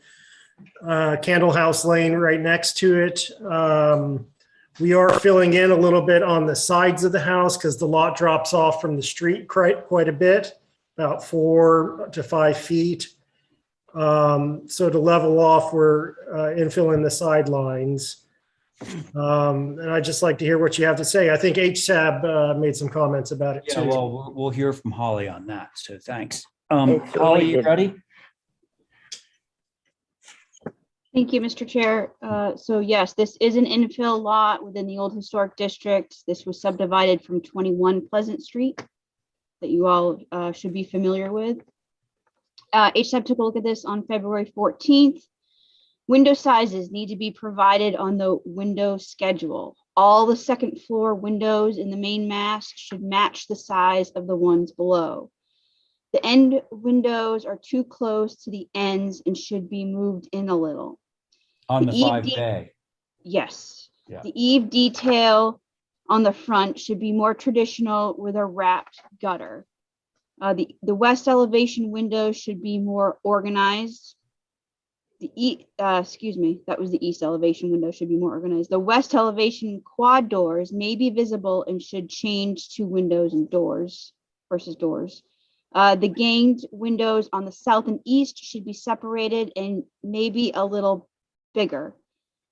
Candle House Lane right next to it. We are filling in a little bit on the sides of the house because the lot drops off from the street quite a bit, about 4 to 5 feet. So to level off, we're infilling the sidelines. And I'd just like to hear what you have to say. I think HSAB made some comments about it Yeah, too. well, we'll hear from Holly on that, so thanks. Thanks, Holly, you Lincoln. ready? Thank you, Mr. Chair. So yes, this is an infill lot within the old historic district. This was subdivided from 21 Pleasant Street that you all should be familiar with. HSAB took a look at this on February 14th. Window sizes need to be provided on the window schedule. All the second floor windows in the main mast should match the size of the ones below. The end windows are too close to the ends and should be moved in a little. On the eve 5 bay. Yes. Yeah. The eave detail on the front should be more traditional with a wrapped gutter. The west elevation windows should be more organized. That was the east elevation window should be more organized. The west elevation quad doors may be visible and should change to windows and doors versus doors. The ganged windows on the south and east should be separated and maybe a little bigger.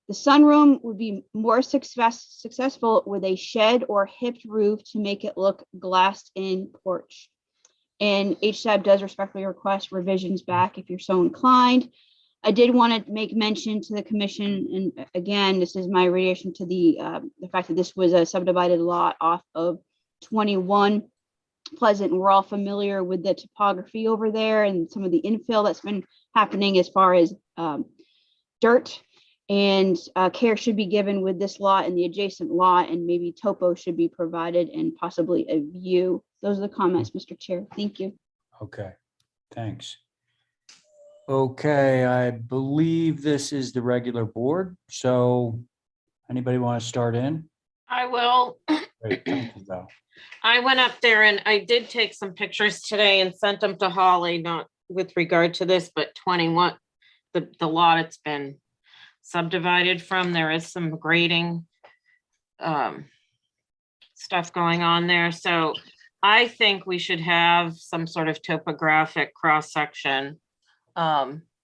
The sunroom would be more successful with a shed or hipped roof to make it look glassed in porch. And HSAB does respectfully request revisions back if you're so inclined. I did want to make mention to the commission, and again, this is my relation to the fact that this was a subdivided lot off of 21 Pleasant, and we're all familiar with the topography over there and some of the infill that's been happening as far as dirt, and care should be given with this lot and the adjacent lot, and maybe topo should be provided and possibly a view Those are the comments, Mr. Chair. Thank you. Okay, thanks. Okay, I believe this is the regular board. So anybody want to start in? I will. Great, thank you, Val. I went up there and I did take some pictures today and sent them to Holly, not with regard to this, but 21, the lot it's been subdivided from. There is some grading stuff going on there. So I think we should have some sort of topographic cross-section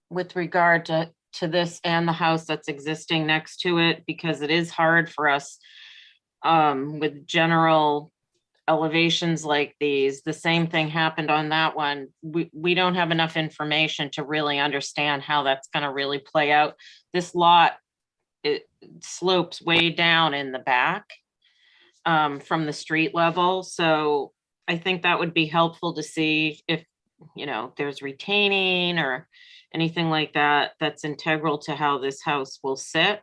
with regard to this and the house that's existing next to it, because it is hard for us with general elevations like these. The same thing happened on that one. We don't have enough information to really understand how that's going to really play out. This lot, it slopes way down in the back from the street level. So I think that would be helpful to see if, you know, there's retaining or anything like that that's integral to how this house will sit.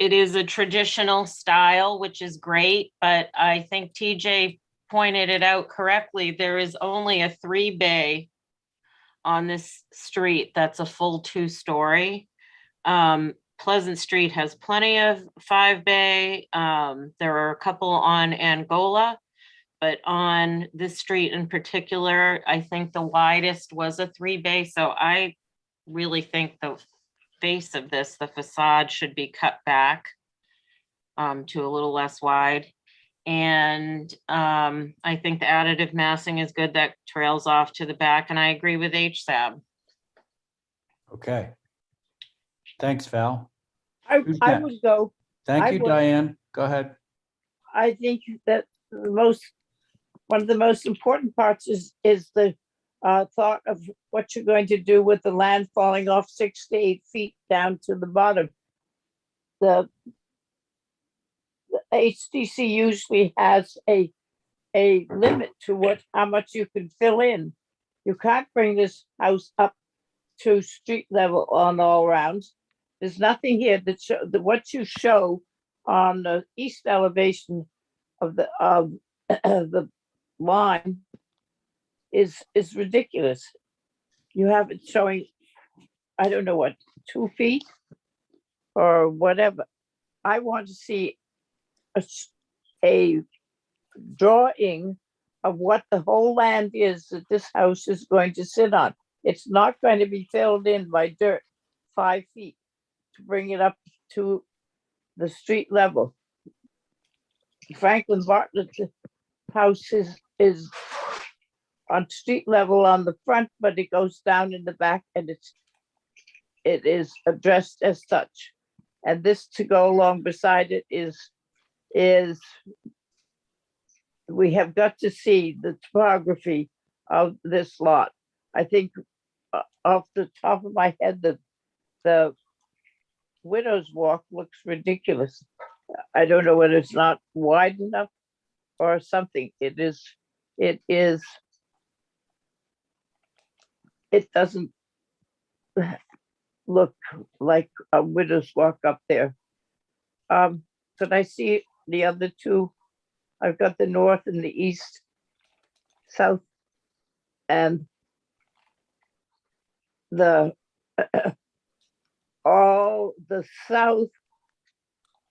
It is a traditional style, which is great, but I think TJ pointed it out correctly. There is only a 3-bay on this street that's a full 2-story. Pleasant Street has plenty of 5-bay. There are a couple on Angola, but on this street in particular, I think the widest was a 3-bay. So I really think the face of this, the facade, should be cut back to a little less wide. And I think the additive massing is good. That trails off to the back, and I agree with HSAB. Okay. Thanks, Val. I Who's I next? would go. Thank I you, would- Diane. Go ahead. I think that one of the most important parts is the thought of what you're going to do with the land falling off 6 to 8 feet down to the bottom. The HDC usually has a limit to how much you can fill in. You can't bring this house up to street level on all rounds. There's nothing here that show that what you show on the east elevation of the line is ridiculous. You have it showing, I don't know what, 2 feet or whatever. I want to see a drawing of what the whole land is that this house is going to sit on. It's not going to be filled in by dirt 5 feet to bring it up to the street level. Franklin Bartlett's house is on street level on the front, but it goes down in the back, and it is addressed as such. And this to go along beside it is we have got to see the topography of this lot. I think off the top of my head, the Widow's Walk looks ridiculous. I don't know whether it's not wide enough or something. It doesn't look like a Widow's Walk up there. Could I see the other two? I've got the north and the east, south, and all the south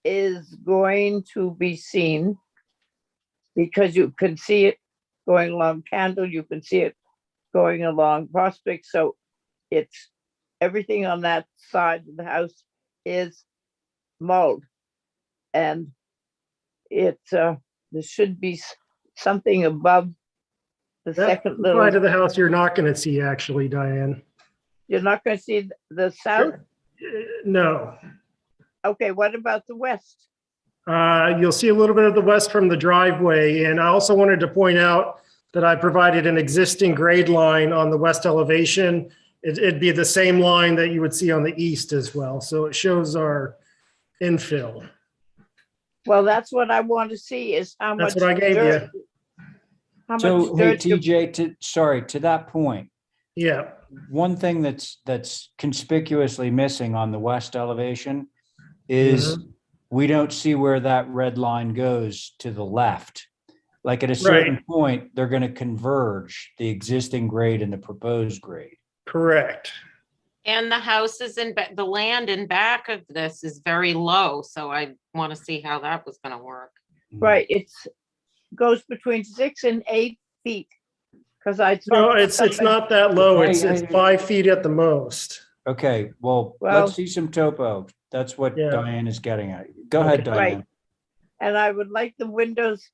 is going to be seen because you can see it going along Candle, you can see it going along Prospect. So it's everything on that side of the house is mulled, and it's there should be something above the second That little. side of the house you're not going to see, actually, Diane. You're not going to see the south? No. Okay, what about the west? You'll see a little bit of the west from the driveway. And I also wanted to point out that I provided an existing grade line on the west elevation. It'd be the same line that you would see on the east as well. So it shows our infill. Well, that's what I want to see is how much. That's what I gave dirt- you. How So, much hey, dirt you- TJ, to that point, Yeah. one thing that's conspicuously missing on the west elevation is we don't see where that red line goes to the left. Like at a certain point, they're going to converge the existing grade and the proposed grade. Correct. And the houses in, the land in back of this is very low, so I want to see how that was gonna work. Right, goes between 6 and 8 feet. Because No, it's not that low. It's 5 feet at the most. Okay, well, let's see some topo. That's what Diane is getting at. Go ahead, Diane. Right. And I would like the windows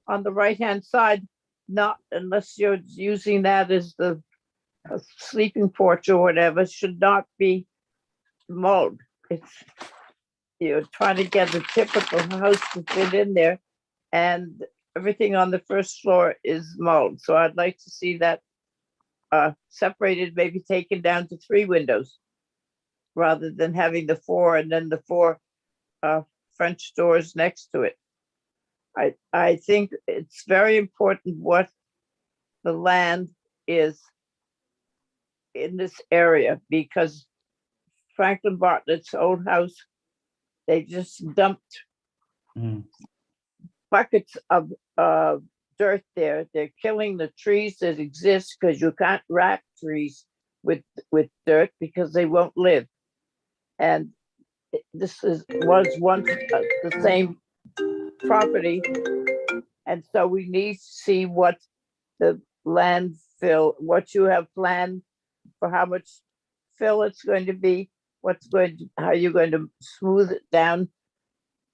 on the right-hand side, not unless you're using that as the sleeping porch or whatever, should not be mulled. It's, you're trying to get the typical house to fit in there, and everything on the first floor is mulled. So I'd like to see that separated, maybe taken down to 3 windows, rather than having the 4 and then the 4 French doors next to it. I think it's very important what the land is in this area, because Franklin Bartlett's old house, they just dumped buckets of dirt there. They're killing the trees that exist, because you can't wrap trees with dirt because they won't live. And this was once the same property, and so we need to see what the landfill, what you have planned for, how much fill it's going to be, how you're going to smooth it down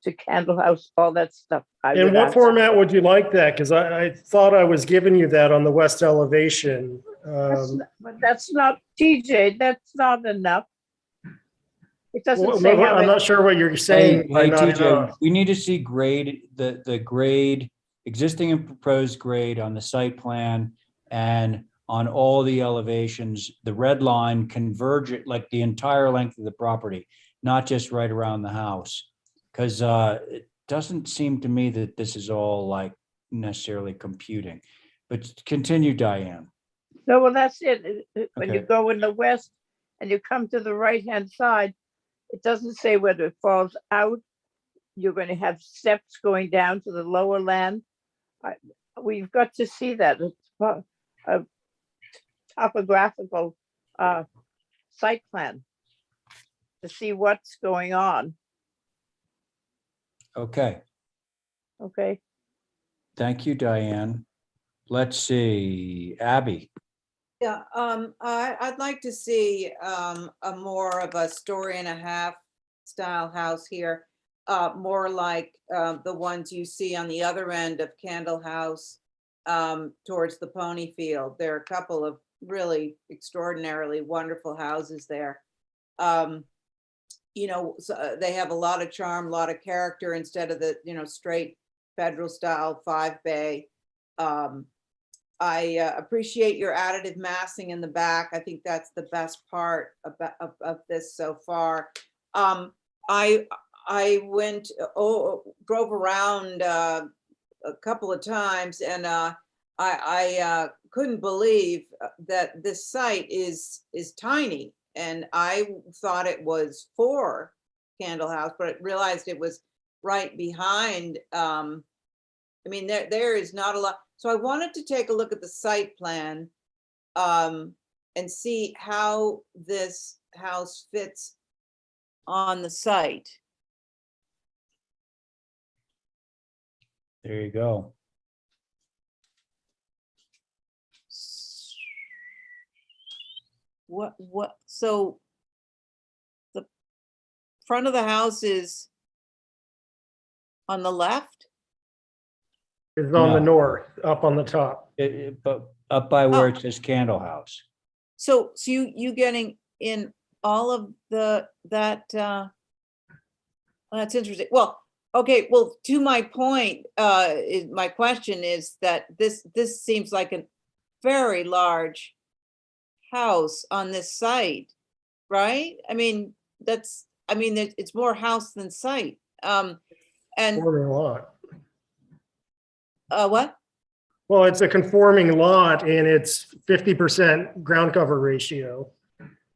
to Candle House, all that stuff. In what format would you like that? Because I thought I was giving you that on the west elevation. But that's not, TJ, that's not enough. It doesn't say how I'm not sure what you're saying. Hey, TJ, we need to see grade, the grade, existing and proposed grade on the site plan and on all the elevations, the red line converge it like the entire length of the property, not just right around the house. Because it doesn't seem to me that this is all like necessarily computing. But continue, Diane. No, well, that's it. When you go in the west and you come to the right-hand side, it doesn't say whether it falls out. You're going to have steps going down to the lower land. We've got to see that. It's a topographical site plan to see what's going on. Okay. Okay. Thank you, Diane. Let's see, Abby. Yeah, I'd like to see a more of a story and a half style house here, more like the ones you see on the other end of Candle House towards the Pony Field. There are a couple of really extraordinarily wonderful houses there. You know, so they have a lot of charm, a lot of character instead of the, you know, straight federal style 5-bay. I appreciate your additive massing in the back. I think that's the best part of this so far. I drove around a couple of times, and I couldn't believe that this site is tiny. And I thought it was for Candle House, but I realized it was right behind. I mean, there is not a lot. So I wanted to take a look at the site plan and see how this house fits on the site. There you go. So the front of the house is on the left? It's on the north, up on the top. But up by where it says Candle House. So you getting in all of that's interesting. Well, okay, well, to my point, my question is that this seems like a very large house on this site, right? I mean, it's more house than site. And Conforming lot. What? Well, it's a conforming lot and it's 50% ground cover ratio.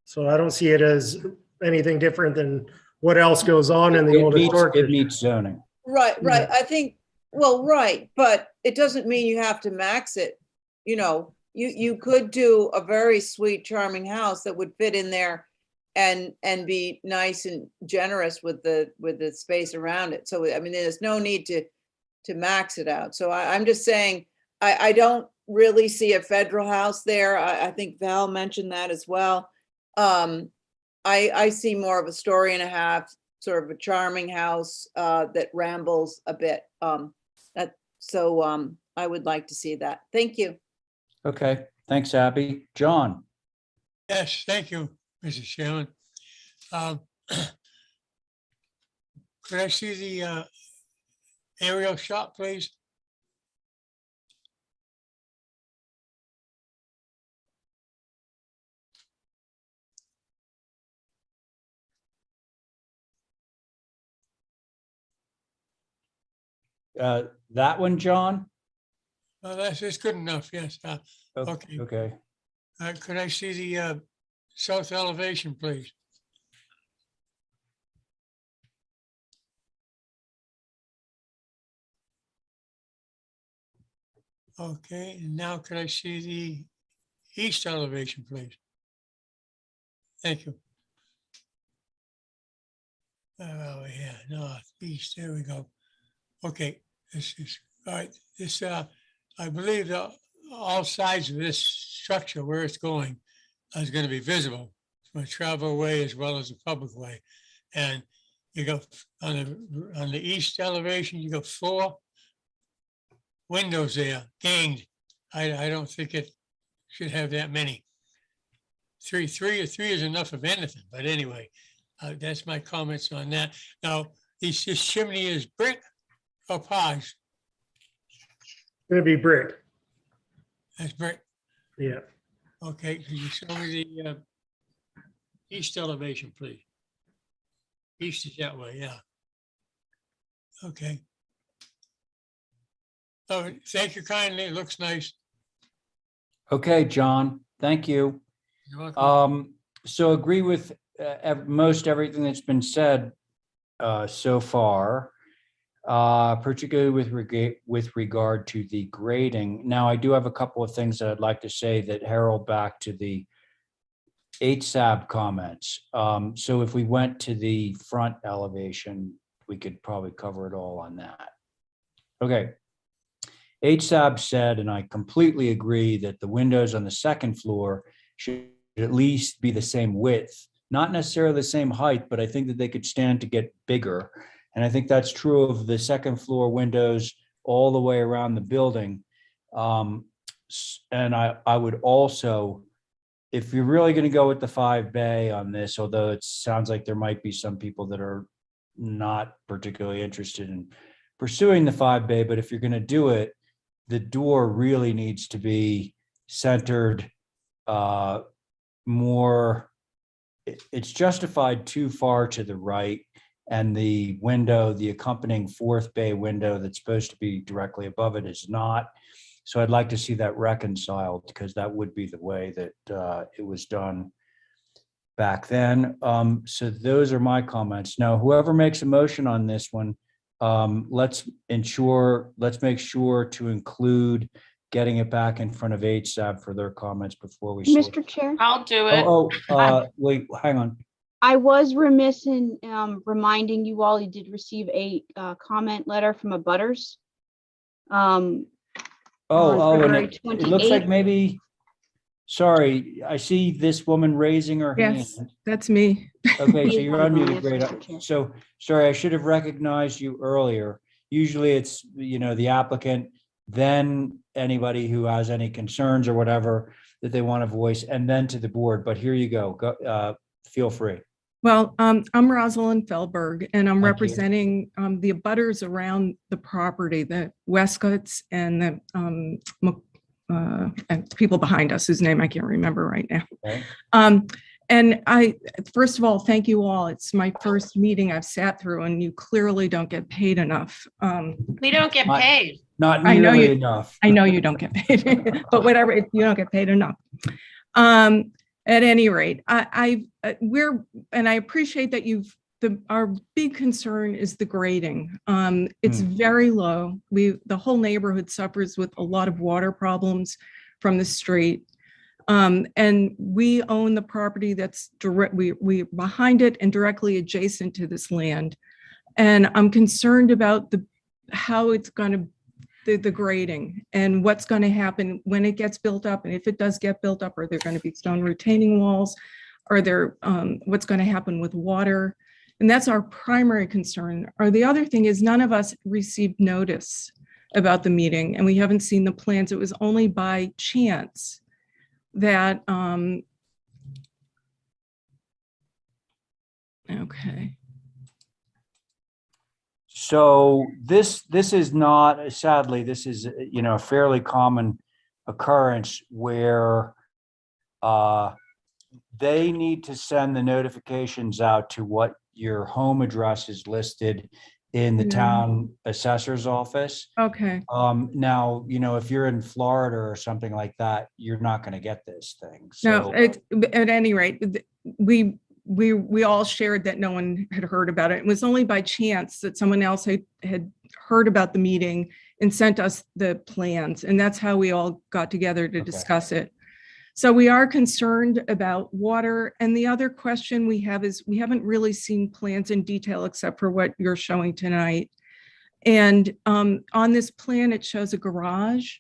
So I don't see it as anything different than what else goes on in the old historic. It meets zoning. Right. I think Well, right, but it doesn't mean you have to max it. You know, you could do a very sweet, charming house that would fit in there and be nice and generous with the space around it. So, I mean, there's no need to max it out. So I'm just saying, I don't really see a federal house there. I think Val mentioned that as well. I see more of a story and a half, sort of a charming house that rambles a bit. I would like to see that. Thank you. Okay, thanks, Abby. John? Yes, thank you, Mrs. Chairman. Could I see the aerial shot, please? That one, John? That's good enough, yes. Okay. Okay. Okay. Could I see the south elevation, please? Okay, and now could I see the east elevation, please? Thank you. Oh, yeah, north, east, there we go. Okay, this is, all right, this, I believe all sides of this structure, where it's going, is going to be visible from a travel way as well as a public way. And you go on the east elevation, you got 4 windows there, ganged. I don't think it should have that many. Three is enough of anything, but anyway, that's my comments on that. Now, this chimney is brick or pies? Gonna be brick. That's brick. Yeah. Okay, could you show me the east elevation, please? East is that way, yeah. Okay. Oh, thank you kindly. It looks nice. Okay, John, thank you. You're welcome. So agree with most everything that's been said so far, particularly with regard to the grading. Now, I do have a couple of things that I'd like to say that herald back to the HSAB comments. So if we went to the front elevation, we could probably cover it all on that. Okay. HSAB said, and I completely agree, that the windows on the second floor should at least be the same width, not necessarily the same height, but I think that they could stand to get bigger. And I think that's true of the second floor windows all the way around the building. And I would also, if you're really going to go with the 5 bay on this, although it sounds like there might be some people that are not particularly interested in pursuing the 5 bay, but if you're going to do it, the door really needs to be centered more. It's justified too far to the right, and the window, the accompanying 4th bay window that's supposed to be directly above it, is not. So I'd like to see that reconciled, because that would be the way that it was done back then. So those are my comments. Now, whoever makes a motion on this one, let's make sure to include getting it back in front of HSAB for their comments before we. Mr. Chair? I'll do it. Wait, hang on. I was remiss in reminding you all, you did receive a comment letter from abutters. On February And it looks like 28th. maybe, sorry, I see this woman raising her hand. Yes, that's me. Okay, so you're unmuted, great. So, sorry, I should have recognized you earlier. Usually it's, the applicant, then anybody who has any concerns or whatever that they want to voice, and then to the board. But here you go, feel free. Well, I'm Rosalind Feldberg, and I'm Thank you. representing the abutters around the property, the Westcotts and the and people behind us, whose name I can't remember right now. Okay. And I, first of all, thank you all. It's my first meeting I've sat through, and you clearly don't get paid enough. We don't get paid. Not I know nearly you, enough. I know you don't get paid, but whatever, you don't get paid enough. At any rate, I appreciate that our big concern is the grading. It's very low. The whole neighborhood suffers with a lot of water problems from the street. And we own the property that's we behind it and directly adjacent to this land. And I'm concerned about how it's going to, the grading and what's going to happen when it gets built up. And if it does get built up, are there going to be stone retaining walls? Are there, what's going to happen with water? And that's our primary concern. Or the other thing is none of us received notice about the meeting and we haven't seen the plans. It was only by chance that, okay. So this is not, sadly, this is, a fairly common occurrence where they need to send the notifications out to what your home address is listed in the town assessor's office. Okay. Now, if you're in Florida or something like that, you're not going to get this thing. No, at any rate, we all shared that no one had heard about it. It was only by chance that someone else had heard about the meeting and sent us the plans. And that's how we all got together to discuss it. So we are concerned about water. And the other question we have is we haven't really seen plans in detail except for what you're showing tonight. And on this plan, it shows a garage.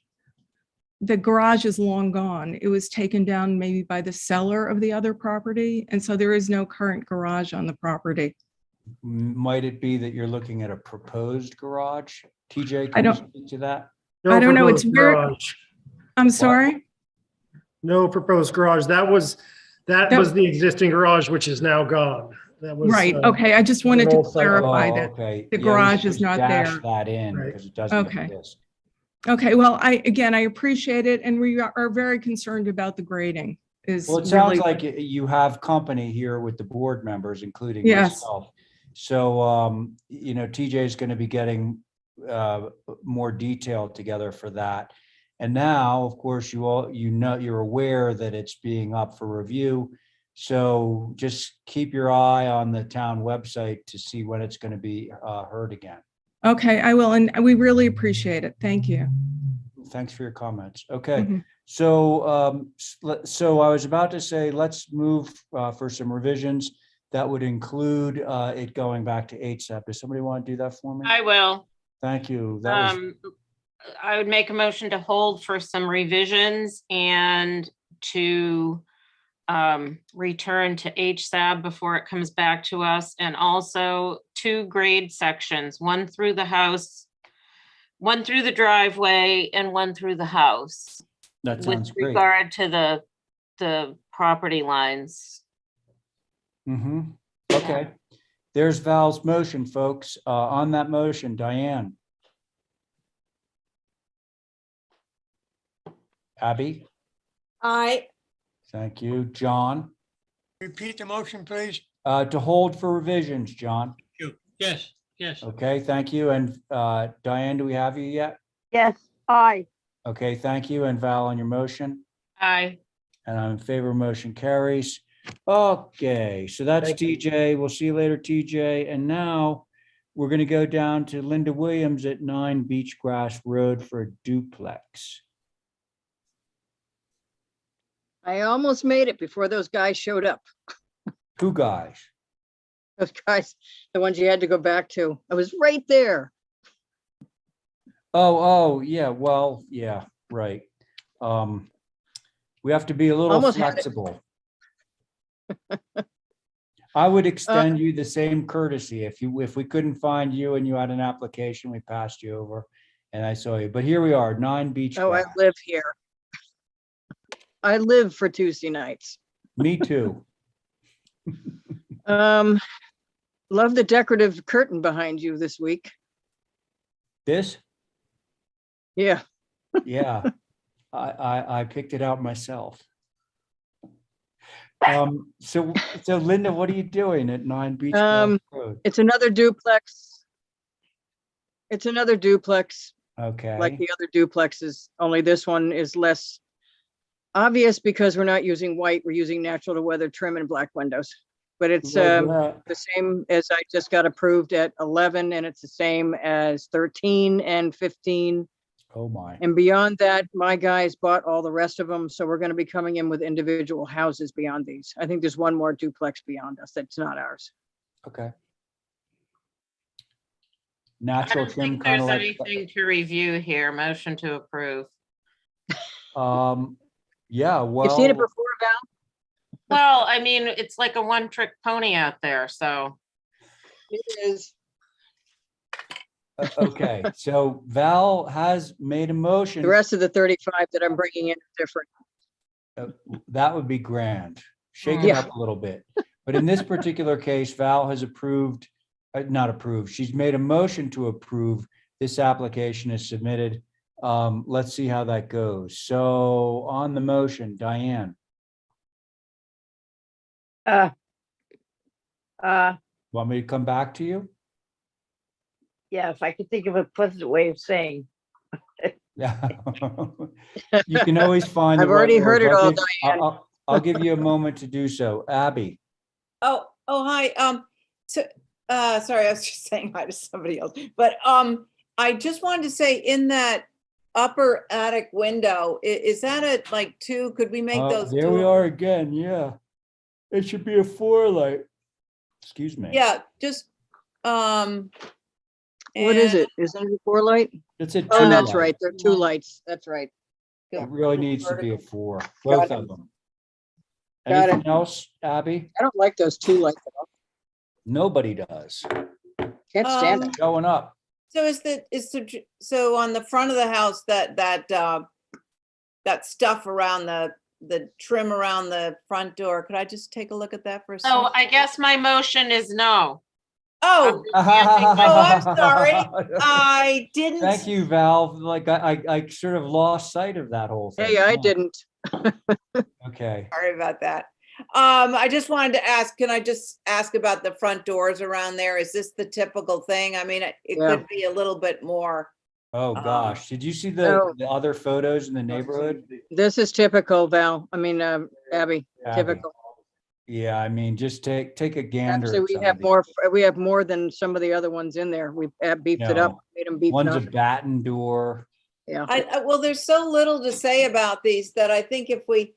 The garage is long gone. It was taken down maybe by the seller of the other property. And so there is no current garage on the property. Might it be that you're looking at a proposed garage? TJ, can you speak to that? No I don't know. proposed It's very, garage. I'm sorry. No proposed garage. That was the existing garage, which is now gone. That was Right. Okay. I just wanted to clarify Oh, that okay. the Yeah, we garage should is not dash there. that in because it doesn't Okay. exist. Okay. Well, I appreciate it. And we are very concerned about the grading. Well, it sounds like you have company here with the board members, including myself. So, TJ is going to be getting more detail together for that. And now, of course, you're aware that it's being up for review. So just keep your eye on the town website to see when it's going to be heard again. Okay, I will. And we really appreciate it. Thank you. Thanks for your comments. Okay. So, so I was about to say, let's move for some revisions that would include it going back to HSAP. Does somebody want to do that for me? I will. Thank you. I would make a motion to hold for some revisions and to return to HSAB before it comes back to us, and also 2 grade sections, one through the house, one through the driveway, and one through the house. That sounds with great. regard to the property lines. Okay. There's Val's motion, folks. On that motion, Diane. Abby? Aye. Thank you. John? Repeat the motion, please. To hold for revisions, John. Yes, yes. Okay, thank you. And Diane, do we have you yet? Yes, aye. Okay, thank you. And Val on your motion? Aye. And I'm in favor, motion carries. Okay, so that's TJ. We'll see you later, TJ. And now we're going to go down to Linda Williams at 9 Beachgrass Road for a duplex. I almost made it before those guys showed up. Two guys. Those guys, the ones you had to go back to. I was right there. Oh, yeah. Well, yeah, right. We have to be a little Almost had it. flexible. I would extend you the same courtesy. If we couldn't find you and you had an application, we passed you over and I saw you. But here we are, 9 Beach. Oh, I live here. I live for Tuesday nights. Me too. Love the decorative curtain behind you this week. This? Yeah. Yeah. I picked it out myself. So Linda, what are you doing at 9 Beach Road? It's another duplex. It's another duplex. Okay. Like the other duplexes, only this one is less obvious because we're not using white, we're using natural to weather trim and black windows. but it's Roger that. the same as I just got approved at 11, and it's the same as 13 and 15. Oh my. And beyond that, my guys bought all the rest of them, so we're going to be coming in with individual houses beyond these. I think there's one more duplex beyond us that's not ours. Okay. I Natural don't trim think kind there's of like, anything to review here. Motion to approve. yeah, You've seen it well, before, Val? Well, I mean, it's like a one-trick pony out there, so. It is. okay, so Val has made a motion. The rest of the 35 that I'm bringing in are different. That would be grand. Shake it Yeah. up a little bit. But in this particular case, Val has approved, not approved, she's made a motion to approve. This application is submitted. Let's see how that goes. So on the motion, Diane, want me to come back to you? Yeah, if I could think of a pleasant way of saying. Yeah. You can always find. I've the right already heard words. it all, Diane. I'll give you a moment to do so. Abby. Oh, hi. So, sorry, I was just saying hi to somebody else, but, I just wanted to say in that upper attic window, is that at like 2? Could we make those? There we are again. Yeah. It should be a 4 light. Excuse me. Yeah, just, What is it? Is that a 4 light? It's a 2 Oh, that's light. right. They're 2 lights. That's right. It really needs to be a 4, Got both it. of them. Got Anything it. else, Abby? I don't like those 2 lights at all. Nobody does. Can't stand it. Showing up. so so on the front of the house, that stuff around the trim around the front door, could I just take a look at that for a second? So I guess my motion is no. Oh, I'm sorry. I didn't. Thank you, Val. Like I sort of lost sight of that whole thing. Hey, I didn't. Okay. Sorry about that. I just wanted to ask, can I just ask about the front doors around there? Is this the typical thing? I mean, it Yeah. could be a little bit more. Oh gosh, did you see No. the other photos in the neighborhood? This is typical, Val. I mean, Abby, typical. Yeah, I mean, just take a gander. Actually, at we some have of more. We have more than some of the other ones in there. We've beefed it up, No. made them beefed One's a up. batten door. Yeah. Well, there's so little to say about these that I think if we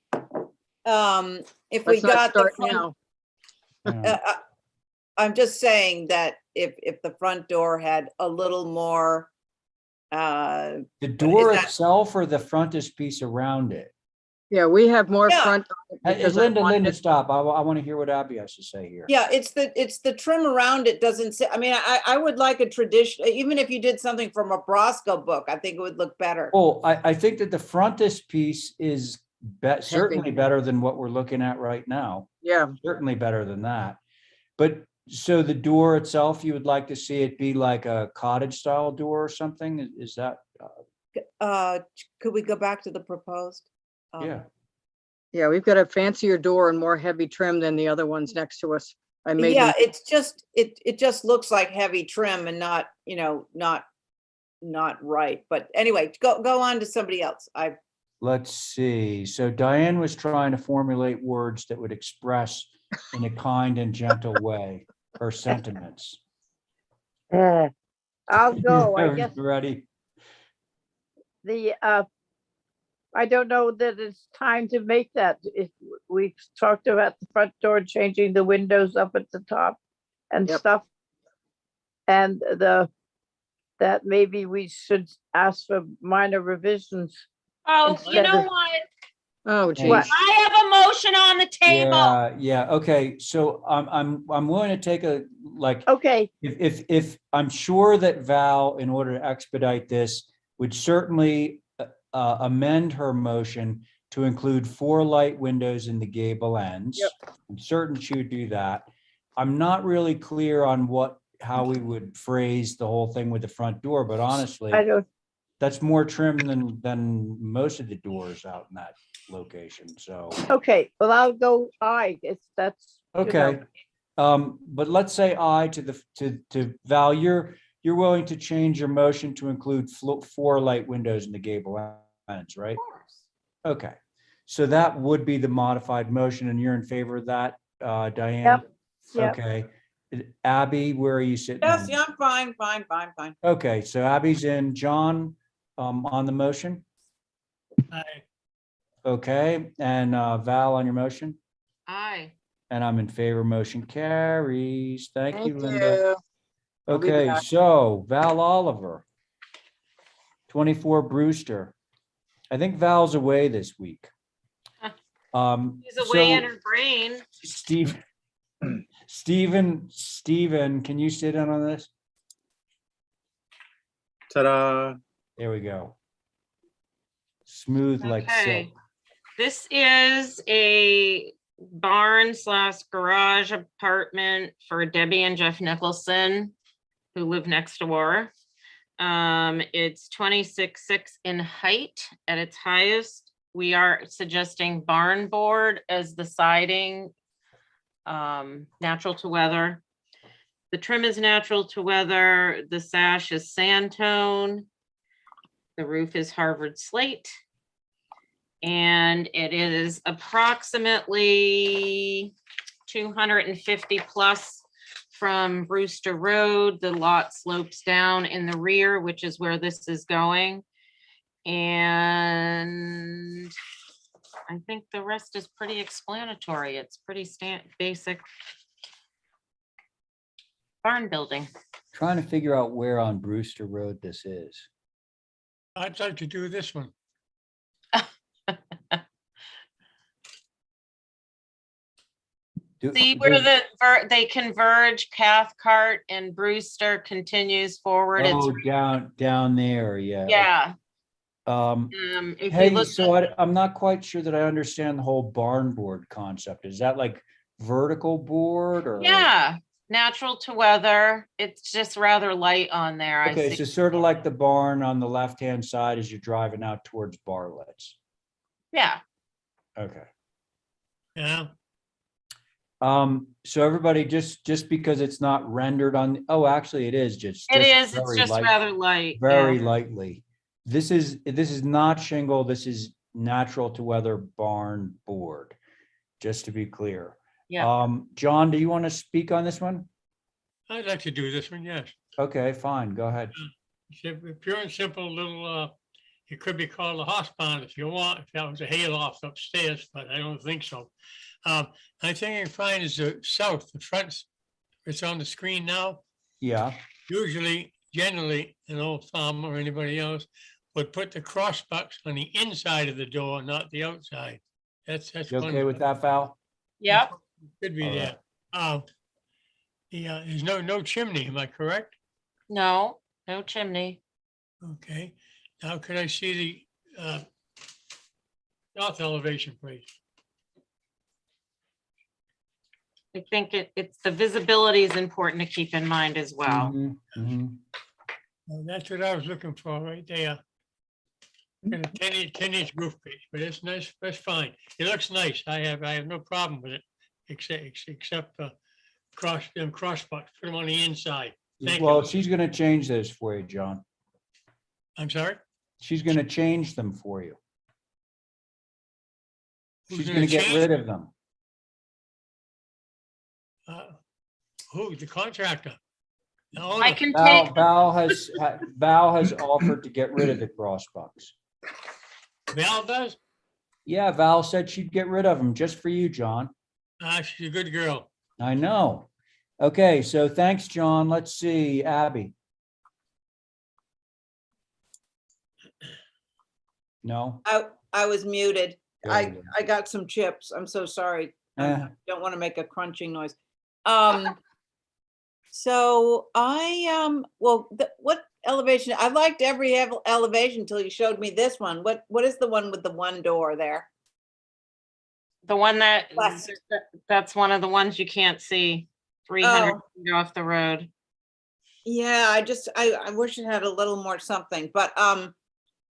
Let's not got the start front, now. I'm just saying that if the front door had a little more, The is door that- itself or the frontispiece around it? Yeah, we have more Yeah. front. Hey, because I Linda, wanted- stop. I want to hear what Abby has to say here. yeah, it's the trim around it doesn't say, I mean, I would like a tradition, even if you did something from a Brosco book, I think it would look better. Well, I think that the frontispiece is certainly better than what we're looking at right now. Yeah. Certainly better than that. But so the door itself, you would like to see it be like a cottage style door or something? Is that? Could we go back to the proposed? Yeah. Yeah, we've got a fancier door and more heavy trim than the other ones next to us. I made Yeah, them- it's just, it just looks like heavy trim and not, not right. But anyway, go on to somebody else. Let's see. So Diane was trying to formulate words that would express in a kind and gentle way her sentiments. I'll go, I guess. Ready? I don't know that it's time to make that. If we talked about the front door, changing the windows up at the top and stuff. And that maybe we should ask for minor revisions. Oh, you instead know of- what? Oh, geez. What? I have a motion on the table. Yeah. Okay. So I'm willing to take a, like, Okay, if I'm sure that Val, in order to expedite this, would certainly amend her motion to include 4 light windows in the gable ends. I'm certain she would do that. I'm not really clear on how we would phrase the whole thing with the front door, but honestly, I don't, that's more trim than most of the doors out in that location. So okay, well, I'll go aye, that's. you know. okay. But let's say aye to Val. You're willing to change your motion to include 4 light windows in the gable ends, right? Okay, so that would be the modified motion, and you're in favor of that, Diane? Yep. Yep. Okay. Abby, where are you sitting? Yes, on- yeah, I'm fine. Okay, so Abby's in. John, on the motion? Aye. Okay, and Val on your motion? Aye. And I'm in favor. Motion carries. Thank you, Thank Linda. you. I'll be Okay, back. so Val Oliver, 24 Brewster. I think Val's away this week. She's away in So her brain. Steven, can you sit in on this? Ta-da. There we go. Smooth like Okay. silk. This is a barn / garage apartment for Debbie and Jeff Nicholson, who live next door. It's 26.6 in height at its highest. We are suggesting barn board as the siding, natural to weather. The trim is natural to weather. The sash is sand tone. The roof is Harvard slate. And it is approximately 250 plus from Brewster Road. The lot slopes down in the rear, which is where this is going. And I think the rest is pretty explanatory. It's pretty basic barn building. Trying to figure out where on Brewster Road this is. I'd like to do this one. See where they converge, Cathcart and Brewster continues forward. Oh, down there, yeah. Yeah. If you Hey, look so I'm not quite sure that I understand the whole barn board concept. Is that like vertical board or? yeah, natural to weather. It's just rather light on there. I Okay, see. so sort of like the barn on the left-hand side as you're driving out towards Bartlett's. Yeah. Okay. Yeah. So everybody, just because it's not rendered on, oh, actually it is just. It is. It's very just light, rather light. very yeah. lightly. This is not shingle. This is natural to weather barn board, just to be clear. Yeah. John, do you want to speak on this one? I'd like to do this one, yes. Okay, fine, go ahead. It's a pure and simple little, it could be called a house barn if you want, if that was a hayloft upstairs, but I don't think so. I think I'm fine is the south, the front, it's on the screen now. Yeah, Usually, generally, an old farmer or anybody else would put the cross bucks on the inside of the door, not the outside. That's you one. okay with that, Val? Yep. Could be All there. Yeah, there's no chimney, am I correct? No chimney. Okay, now could I see the north elevation, please? I think it's the visibility is important to keep in mind as well. Well, that's what I was looking for right there. And a 10-inch roof pitch, but it's nice, that's fine. It looks nice. I have no problem with it, except cross bucks, put them on the inside. Thank Well, you. she's gonna change those for you, John. I'm sorry? She's gonna change them for you. Who's She's gonna gonna get change rid of them. Who, the contractor? The I owner? can take, Val has offered to get rid of the crossbucks. Val does? Yeah, Val said she'd get rid of them just for you, John. She's a good girl. I know. Okay, so thanks, John. Let's see, Abby. No? I was muted. There you go. I got some chips. I'm so sorry. Eh. Don't want to make a crunching noise. So what elevation? I liked every elevation until you showed me this one. What is the one with the one door there? the one West. that's one of the ones you can't see 300 feet off the road. Yeah, I wish it had a little more something, but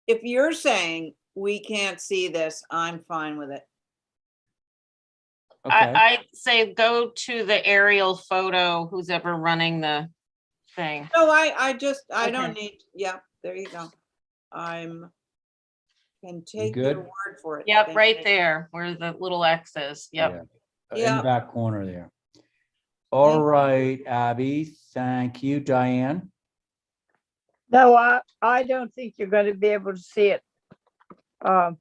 if you're saying we can't see this, I'm fine with it. Okay. I say go to the aerial photo, who's ever running the thing. No, I don't Okay. need, yeah, there you go. Can take good? your word for it. Yep, Thank right you. there where the little X is. Yep. In the back corner there. All right, Abby, thank you. Diane? No, I don't think you're going to be able to see it. And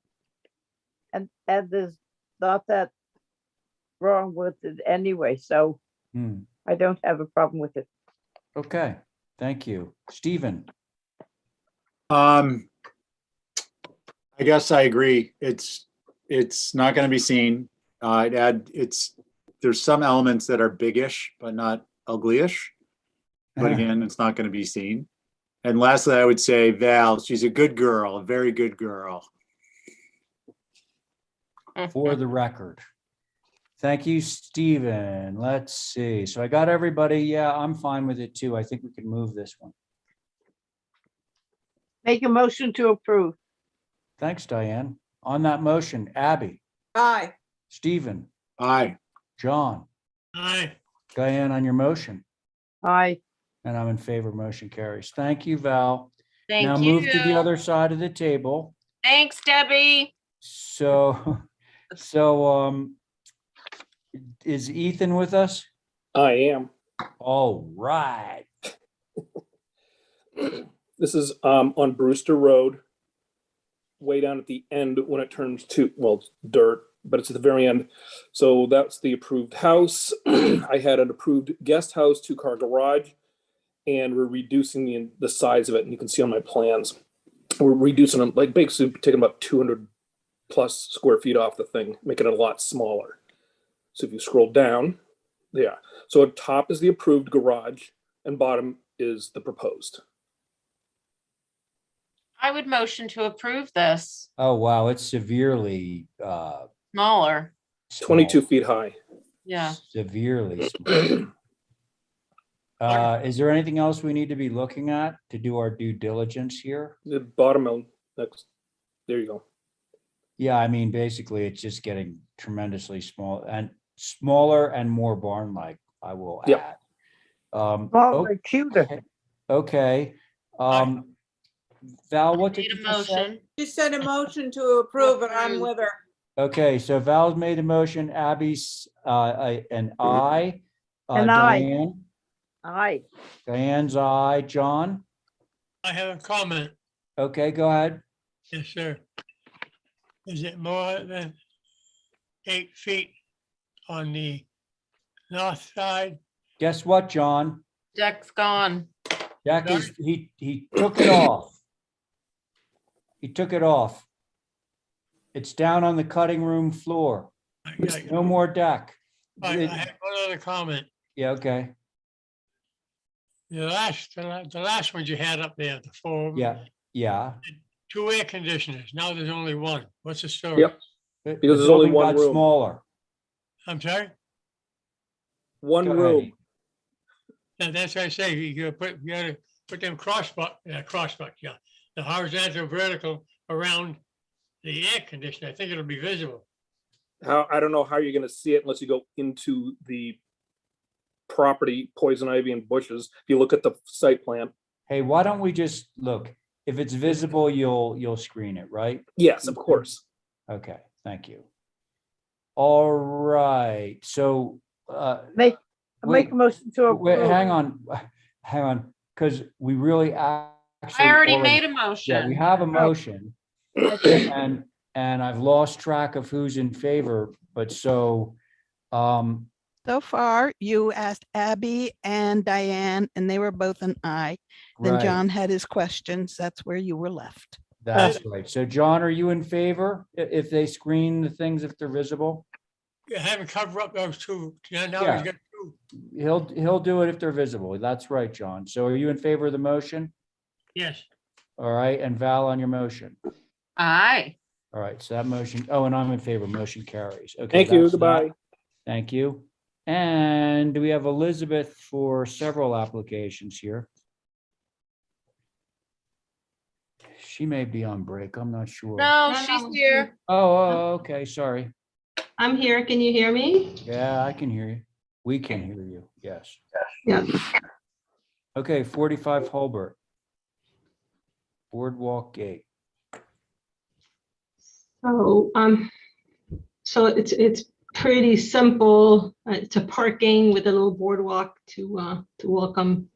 there's not that wrong with it anyway, so I don't have a problem with it. Okay, thank you. Stephen? I guess I agree. It's not going to be seen. I'd add there's some elements that are biggish, but not uglyish. But again, it's not going to be seen. And lastly, I would say Val, she's a good girl, a very good girl. For the record. Thank you, Stephen. Let's see. So I got everybody. Yeah, I'm fine with it too. I think we can move this one. Make a motion to approve. Thanks, Diane. On that motion, Abby? Aye. Stephen? Aye. John? Aye. Diane, on your motion? Aye. And I'm in favor. Motion carries. Thank you, Val. Thank now you. move to the other side of the table. Thanks, Debbie. So, is Ethan with us? I am. All right. This is on Brewster Road, way down at the end when it turns to, well, it's dirt, but it's at the very end. So that's the approved house. I had an approved guest house, 2-car garage, and we're reducing the size of it. And you can see on my plans, we're reducing them, like basically taking about 200 plus square feet off the thing, making it a lot smaller. So if you scroll down, yeah. So at top is the approved garage and bottom is the proposed. I would motion to approve this. Oh, wow. It's severely Smaller. 22 feet high. Yeah. Severely small. Is there anything else we need to be looking at to do our due diligence here? The bottom one, next. There you go. Yeah, I mean, basically, it's just getting tremendously small and smaller and more barn-like, I will add. Smaller, cuter. Okay. Val, what did you just say? She said a motion to approve and I'm with her. Okay, so Val's made a motion, Abby's an aye. And aye. Diane? Aye. Diane's aye. John? I have a comment. Okay, go ahead. Yes, sir. Is it more than 8 feet on the north side? Guess what, John? Deck's gone. Jack is, he took it off. He took it off. It's down on the cutting room floor. No more deck. I have one other comment. Yeah, okay. The last ones you had up there, the 4 of them, Yeah. 2 air conditioners. Now there's only 1. What's the story? Yep. Because there's only one room. Smaller. I'm sorry? One room. And that's what I say. You gotta put them crossbuck, yeah. The horizontal, vertical around the air conditioner. I think it'll be visible. I don't know how you're going to see it unless you go into the property, poison ivy and bushes. If you look at the site plan. Hey, why don't we just look? If it's visible, you'll screen it, right? Yes, of course. Okay, thank you. All right, so make a motion to approve. Wait, hang on, because we really actually. I already made a motion. Yeah, we have a motion, and I've lost track of who's in favor. But so far, you asked Abby and Diane, and they were both an aye. Then Right. John had his questions. That's where you were left. That's right. So John, are you in favor if they screen the things if they're visible? You haven't covered up those 2. Now Yeah. he's got 2. He'll do it if they're visible. That's right, John. So are you in favor of the motion? Yes. All right, and Val on your motion. Aye. All right, so that motion, oh, and I'm in favor, motion carries. Okay. Thank you, that's that. goodbye. Thank you. And we have Elizabeth for several applications here. She may be on break, I'm not sure. No, she's here. Oh, okay, sorry. I'm here. Can you hear me? Yeah, I can hear you. We can hear you, yes. Yeah. Okay, 45 Hulbert. Boardwalk Gate. So, so it's pretty simple. It's a parking with a little boardwalk to welcome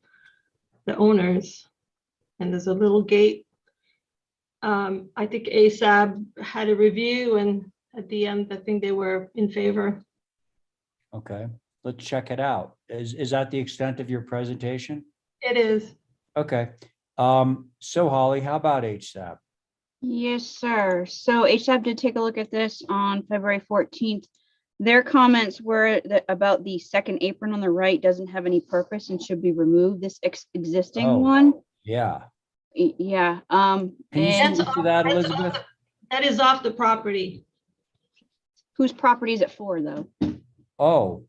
the owners. And there's a little gate. I think ASAB had a review, and at the end, I think they were in favor. Okay, let's check it out. Is that the extent of your presentation? It is. Okay. So Holly, how about HSAB? Yes, sir. So HSAB did take a look at this on February 14th. Their comments were that about the second apron on the right doesn't have any purpose and should be removed. This existing Oh, one. Yeah. Yeah. Can you And speak to that, Elizabeth? That is off the property. whose property is it for, though? Oh,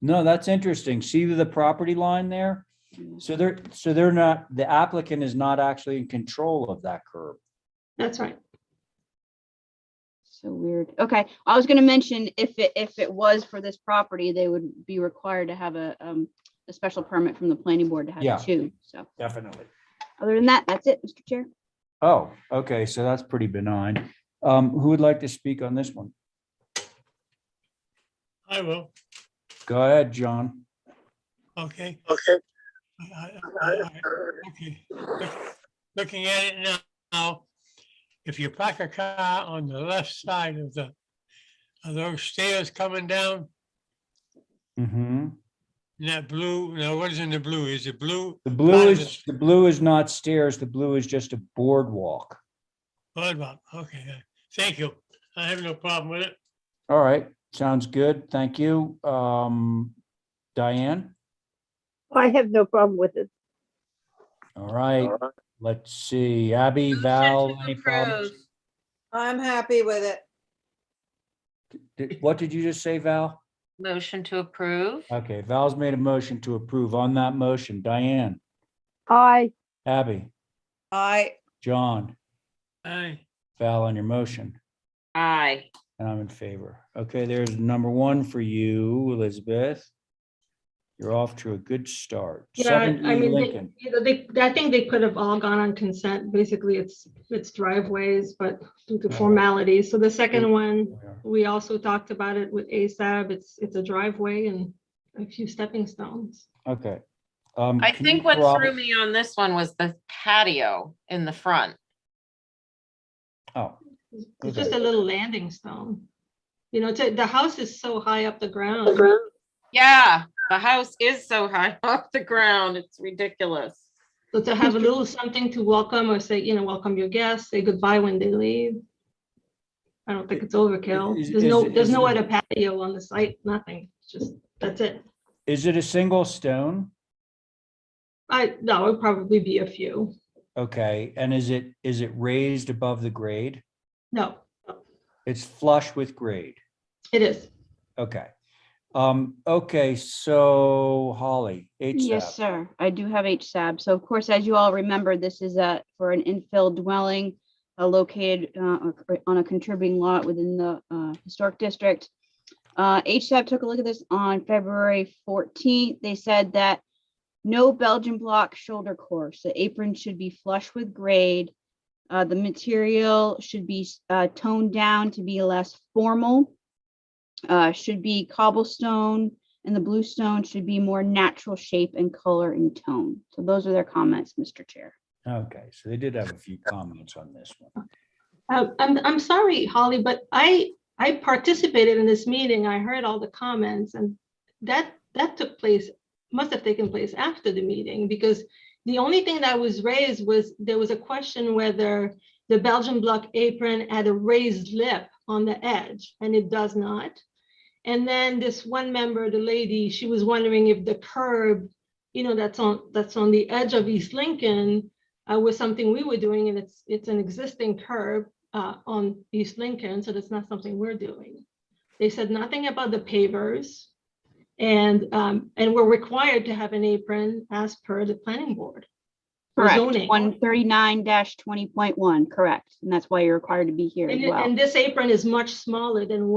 no, that's interesting. See the property line there? So they're not, the applicant is not actually in control of that curb. That's right. So weird. Okay, I was going to mention if it was for this property, they would be required to have a special permit from the planning board to have Yeah. it too. So Definitely. other than that, that's it, Mr. Chair. Oh, okay, so that's pretty benign. Who would like to speak on this one? I will. Go ahead, John. Okay. Okay. Okay. Looking at it now, if you park a car on the left side of those stairs coming down, Mm-hmm. in that blue, now what is in the blue? Is it blue? The blue is not stairs. The blue is just a boardwalk. Boardwalk, okay. Thank you. I have no problem with it. All right, sounds good. Thank you. Diane? I have no problem with it. All right, let's see. Abby, Val, any problems? I'm happy with it. What did you just say, Val? Motion to approve. Okay, Val's made a motion to approve. On that motion, Diane, Aye. Abby, I, John, Aye. Val on your motion, Aye. and I'm in favor. Okay, there's number one for you, Elizabeth. You're off to a good start. Yeah, I 7E mean, Lincoln. I think they could have all gone on consent. Basically, it's driveways, but due to formalities. So the second one, we also talked about it with ASAB. It's a driveway and a few stepping stones. Okay. I can think you what corroborate- threw me on this one was the patio in the front. Oh, It's just a little landing stone. You know, the house is so high up the ground. Yeah, the house is so high off the ground. It's ridiculous. So to have a little something to welcome or say, welcome your guests, say goodbye when they leave. I don't think it's overkill. There's no other patio on the site, nothing. It's just, that's it. Is it a single stone? No, it would probably be a few. Okay, and is it raised above the grade? No, It's flush with grade. it is. Okay. Okay, so Holly, HSAB. Yes, sir. I do have HSAB. So of course, as you all remember, this is for an infill dwelling located on a contributing lot within the historic district. HSAB took a look at this on February 14th. They said that no Belgian block shoulder course. The apron should be flush with grade. The material should be toned down to be less formal. Should be cobblestone, and the bluestone should be more natural shape and color and tone. So those are their comments, Mr. Chair. Okay, so they did have a few comments on this one. I'm sorry, Holly, but I participated in this meeting. I heard all the comments, and that took place, must have taken place after the meeting, because the only thing that was raised was there was a question whether the Belgian block apron had a raised lip on the edge, and it does not. And then this one member, the lady, she was wondering if the curb, that's on the edge of East Lincoln was something we were doing, and it's an existing curb on East Lincoln, so that's not something we're doing. They said nothing about the pavers, and we're required to have an apron as per the planning board. Correct. Zoning. 139-20.1, correct. And that's why you're required to be here as well. And this apron is much smaller than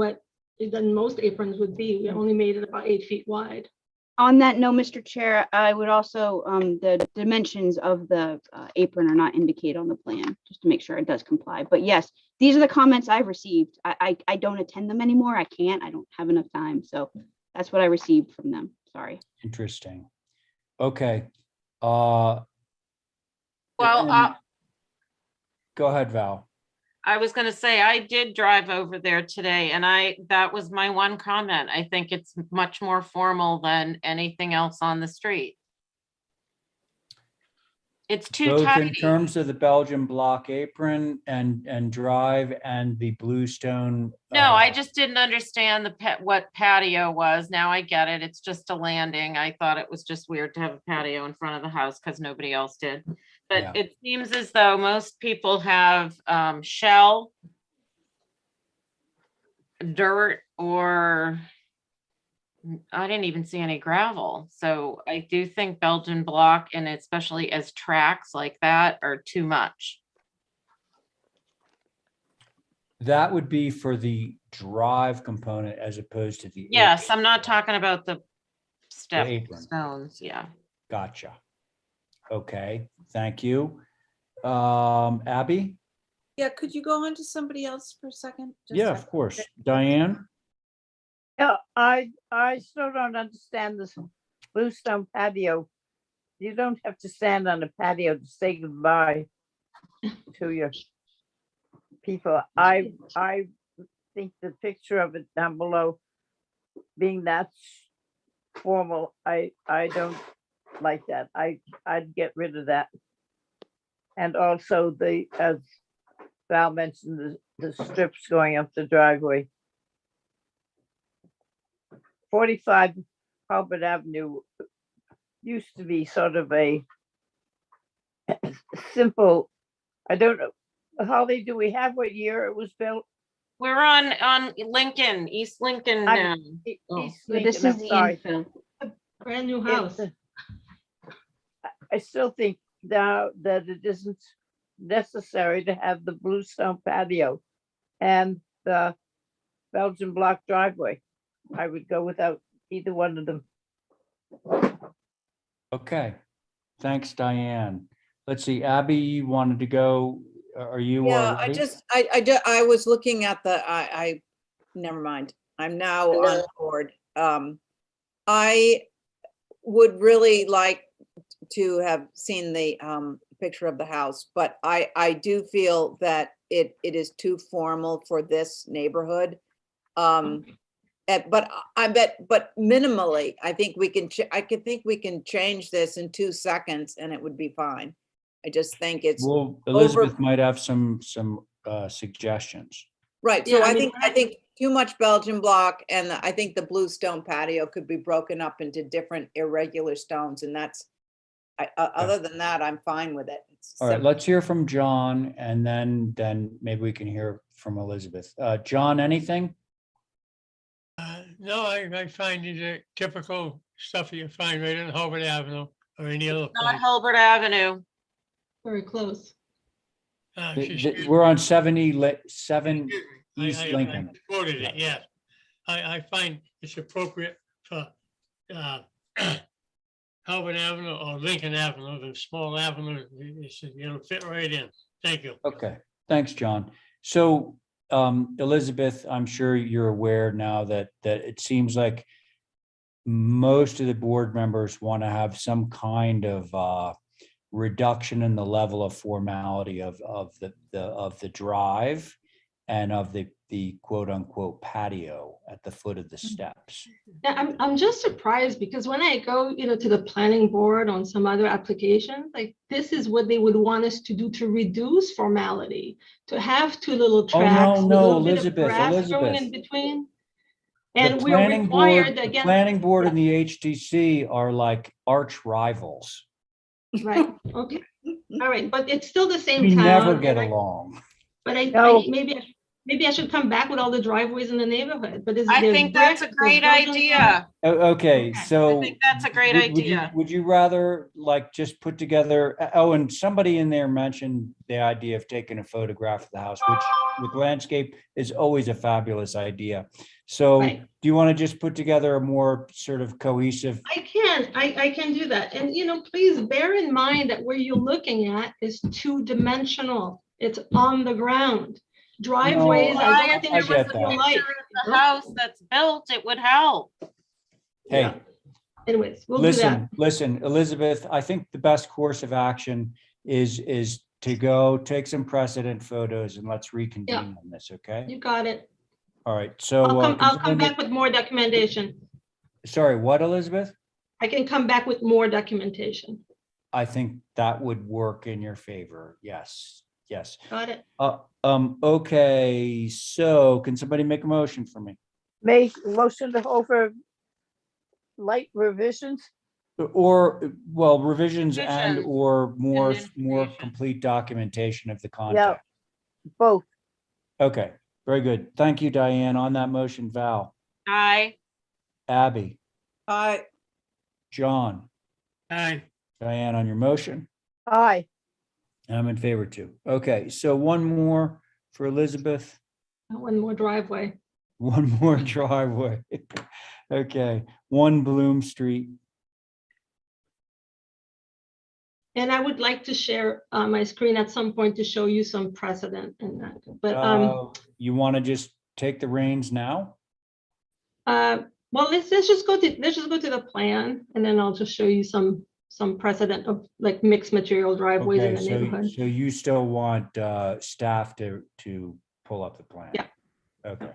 most aprons would be. We only made it about 8 feet wide. On that note, Mr. Chair, I would also, the dimensions of the apron are not indicated on the plan, just to make sure it does comply. But yes, these are the comments I've received. I don't attend them anymore. I can't. I don't have enough time. So that's what I received from them. Sorry. Interesting. Okay. Well, and- Go ahead, Val. I was going to say, I did drive over there today and that was my one comment. I think it's much more formal than anything else on the street. It's too Both in tidy. terms of the Belgian block apron and drive and the bluestone. No, I just didn't understand what patio was. Now I get it. It's just a landing. I thought it was just weird to have a patio in front of the house because nobody else did. But Yeah. it seems as though most people have shell, dirt, or I didn't even see any gravel. So I do think Belgian block, and especially as tracks like that, are too much. That would be for the drive component as opposed to the. Yes, apron. I'm not talking about the step apron. stones. Yeah. Gotcha. Okay, thank you. Abby? Yeah, could you go on to somebody else for a second? Just Yeah, of course. Diane? Yeah, I still don't understand this bluestone patio. You don't have to stand on a patio to say goodbye to your people. I think the picture of it down below being that formal, I don't like that. I'd get rid of that. And also as Val mentioned, the strips going up the driveway. 45 Albert Avenue used to be sort of a simple, I don't know, Holly, do we have what year it was built? We're on Lincoln, East Lincoln now. East Yeah, this Lincoln, is I'm the sorry. infill. Brand new house. I still think now that it isn't necessary to have the bluestone patio and the Belgian block driveway. I would go without either one of them. Okay, thanks, Diane. Let's see, Abby, you wanted to go, are you? Yeah, ready? I was looking at never mind. I'm now on board. I would really like to have seen the picture of the house, but I do feel that it is too formal for this neighborhood. But minimally, I think we can, we can change this in 2 seconds and it would be fine. I just think it's Well, Elizabeth might have some suggestions. right. Yeah, So I I mean, think too much Belgian block, and I think the bluestone patio could be broken up into different irregular stones, and that's, other than that, I'm fine with it. It's All right, simple. let's hear from John and then maybe we can hear from Elizabeth. John, anything? No, I find these are typical stuff you find right on Hobart Avenue or any other Not place. Hobart Avenue. Very close. We're on 7 East I Lincoln. quoted it, yes. I find it's appropriate for Hobart Avenue or Lincoln Avenue, the small avenue, it'll fit right in. Thank you. Okay, thanks, John. So, Elizabeth, I'm sure you're aware now that it seems like most of the board members want to have some kind of reduction in the level of formality of the drive and of the quote unquote patio at the foot of the steps. Yeah, I'm just surprised because when I go, to the planning board on some other applications, like this is what they would want us to do to reduce formality, to have 2 little tracks, with a no, little bit of Elizabeth, grass growing in Elizabeth. between. The And we are planning required board, the again. planning board and the HDC are like arch rivals. Right, okay, all right, but it's still the same We town. never get and along. But I No. maybe maybe I should come back with all the driveways in the neighborhood, but I there's think that's a brick, there's great building idea. Okay, I so. think that's a great would you, idea. would you rather like just put together, oh, and somebody in there mentioned the idea of taking a photograph of the house, which with landscape is always a fabulous idea. So Right. do you want to just put together a more sort of cohesive? I can do that. And, please bear in mind that where you're looking at is 2-dimensional. It's on the ground. Driveways, Well, I don't think I you get should that. feel like. The house that's built, it would help. Hey, Anyways, we'll do that. listen, Elizabeth, I think the best course of action is to go take some precedent photos and let's reconvene on this, okay? You got it. All right, so. I'll come back with more documentation. Sorry, what, Elizabeth? I can come back with more documentation. I think that would work in your favor. Yes, yes. Got it. Okay, so can somebody make a motion for me? Make motion to over light revisions. Or, well, revisions and Revisions or more information. complete documentation of the Yeah, content. both. Okay, very good. Thank you, Diane. On that motion, Val, Aye. Abby, Aye. John, Aye. Diane on your motion. Aye. I'm in favor too. Okay, so one more for Elizabeth, One more driveway. one more driveway. Okay, 1 Bloom Street. And I would like to share my screen at some point to show you some precedent in that. But You want to just take the reins now? well, let's just go to the plan, and then I'll just show you some precedent of like mixed material driveways in Okay, the so, neighborhood. so you still want staff to pull up the plan? Yeah. Okay.